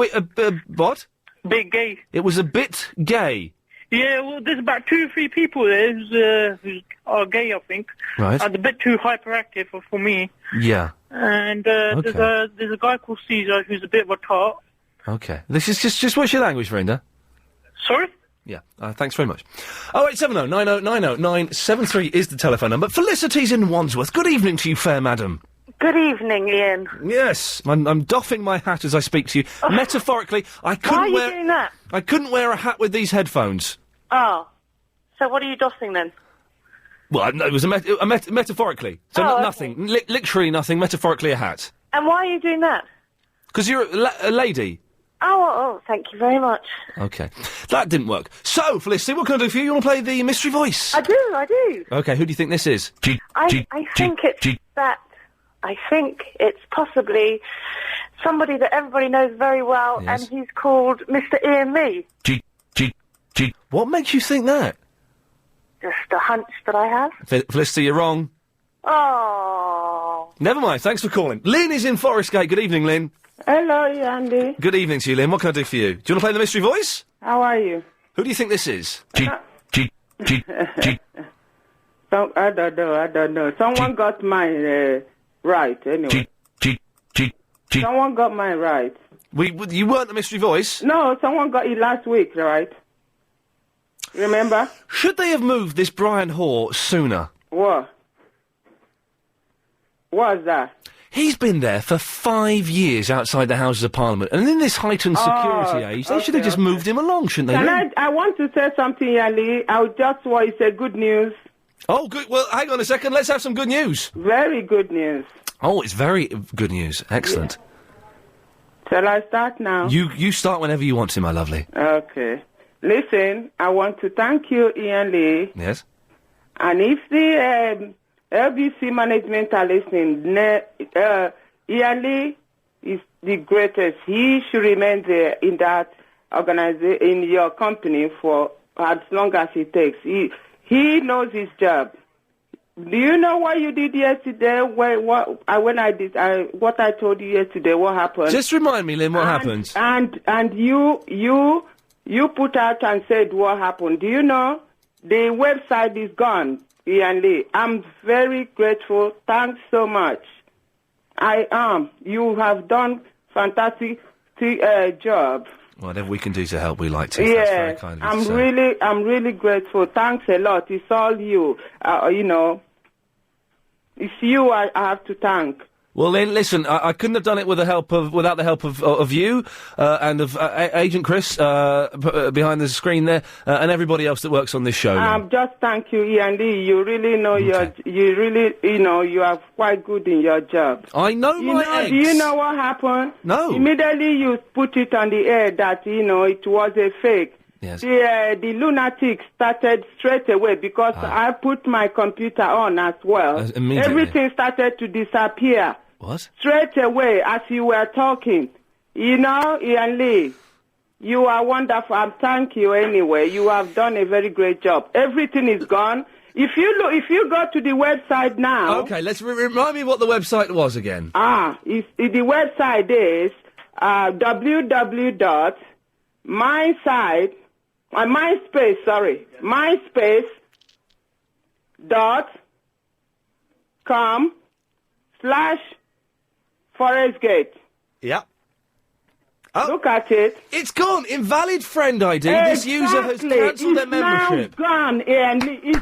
what? Bit gay. It was a bit gay. Yeah, well, there's about 2 or 3 people there who are gay, I think. Right. And a bit too hyperactive for me. Yeah. And Okay. there's a guy called Caesar who's a bit of a tart. Okay. This is just what's your language, Verinda? Sorry? Yeah, thanks very much. 0870 90 90 973 is the telephone number. Felicity's in Wandsworth. Good evening to you, fair madam. Good evening, Ian. Yes, I'm doffing my hat as I speak to you. Metaphorically, I couldn't Why are you wear... doing that? I couldn't wear a hat with these headphones. Oh. So what are you dossing then? Well, no, it was metaphorically. So Oh, okay. nothing. Literally nothing, metaphorically a hat. And why are you doing that? Because you're a lady. Oh, thank you very much. Okay. That didn't work. So, Felicity, what can I do for you? You want to play the mystery voice? I do. Okay, who do you think this is? I think it's that. I think it's possibly somebody that everybody knows very well, Yes. and he's called Mr. Ian Lee. What makes you think that? Just a hunch that I have. Felicity, you're wrong. Oh. Never mind, thanks for calling. Lynn is in Forest Gate. Good evening, Lynn. Hello, Andy. Good evening to you, Lynn. What can I do for you? Do you want to play the mystery voice? How are you? Who do you think this is? I don't know. Someone got mine right, anyway. Someone got mine right. You weren't the mystery voice? No, someone got it last week, right? Remember? Should they have moved this Brian Hoare sooner? What? What's that? He's been there for 5 years outside the Houses of Parliament, and in this heightened security age, they should have just moved him along, shouldn't they? I want to say something, Ali. I just want to say good news. Oh, good. Well, hang on a second. Let's have some good news. Very good news. Oh, it's very good news. Excellent. Shall I start now? You start whenever you want to, my lovely. Okay. Listen, I want to thank you, Ian Lee. Yes? And if the LBC management are listening, Ian Lee is the greatest. He should remain there in that organization, in your company for as long as it takes. He knows his job. Do you know what you did yesterday? What I told you yesterday? What happened? Just remind me, Lynn, what happened? And you put out and said what happened. Do you know the website is gone, Ian Lee? I'm very grateful. Thanks so much. I am. You have done fantastic job. Whatever we can do to help, we like to. Yeah, That's very kind of you to say. I'm really grateful. Thanks a lot. It's all you. It's you I have to thank. Well, Lynn, listen, I couldn't have done it without the help of you and of Agent Chris behind the screen there, and everybody else that works on this show. Lynn. Just thank you, Ian Lee. You really know you are quite good in your job. I know my eggs. Do you know what happened? No. Immediately you put it on the air that it was a fake. Yes. The lunatics started straight away because I put my computer on as well. Immediately. Everything started to disappear. What? Straight away as you were talking. Ian Lee, you are wonderful. Thank you anyway. You have done a very great job. Everything is gone. If you go to the website now... Okay, let's remind me what the website was again. The website is MySpace.com/ForestGate. Yep. Oh, look at it. It's gone. Invalid friend ID. Exactly. This user has cancelled their membership. It's now gone, and it's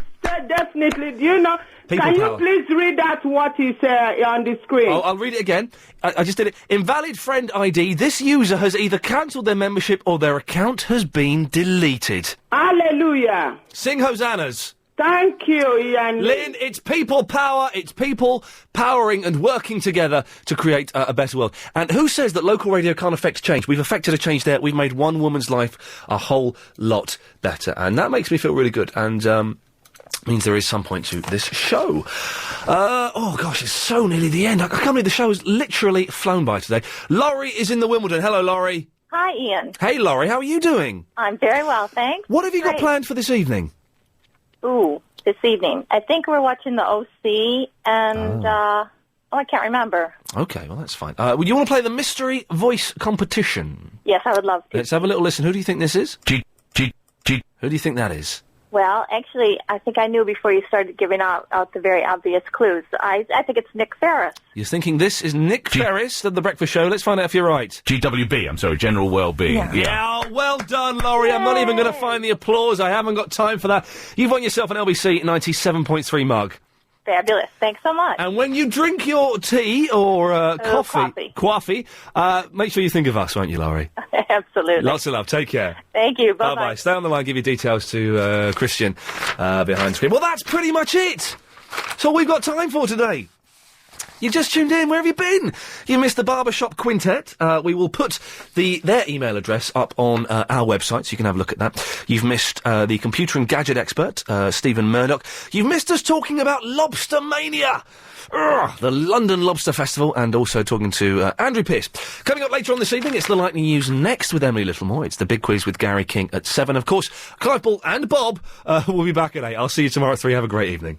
definitely. Do you know? People can power. you please read out what is on the screen? I'll read it again. I just did it. Invalid friend ID. This user has either cancelled their membership or their account has been deleted. Hallelujah. Sing hosannas. Thank you, Ian. Lynn, it's people power. It's people powering and working together to create a better world. And who says that local radio can't affect change? We've affected a change there. We've made one woman's life a whole lot better. And that makes me feel really good. And, means there is some point to this show. Oh gosh, it's so nearly the end. I can't believe the show has literally flown by today. Laurie is in the Wimbledon. Hello, Laurie. Hi, Ian. Hey, Laurie, how are you doing? I'm very well, thanks. What have you got Great. planned for this evening? Ooh, this evening. I think we're watching the OC, and, I can't remember. Okay, well, that's fine. Would you want to play the mystery voice competition? Yes, I would love to. Let's have a little listen. Who do you think this is? Who do you think that is? Well, actually, I think I knew before you started giving out the very obvious clues. I think it's Nick Ferris. You're thinking this is Nick Ferris of The Breakfast Show. Let's find out if you're right. GWB, I'm sorry, General Wellbeing. Yeah, well done, Laurie. I'm not even going to find the applause. I haven't got time for that. You've won yourself an LBC 97.3 mug. Fabulous. Thanks so much. And when you drink your tea or coffee, make sure you think of us, won't you, Laurie? Absolutely. Lots of love. Take care. Thank you. Bye-bye. Bye-bye. Stay on the line, give your details to Christian behind the screen. Well, that's pretty much it. That's all we've got time for today. You just tuned in. Where have you been? You missed the Barbershop Quintet. We will put their email address up on our website, so you can have a look at that. You've missed the computer and gadget expert, Stephen Murdoch. You've missed us talking about Lobster Mania, the London Lobster Festival, and also talking to Andrew Pearce. Coming up later on this evening, it's the Lightning News next with Emily Littlemore. It's the Big Quiz with Gary King at 7. Of course, Clive Ball and Bob will be back at 8. I'll see you tomorrow at 3. Have a great evening.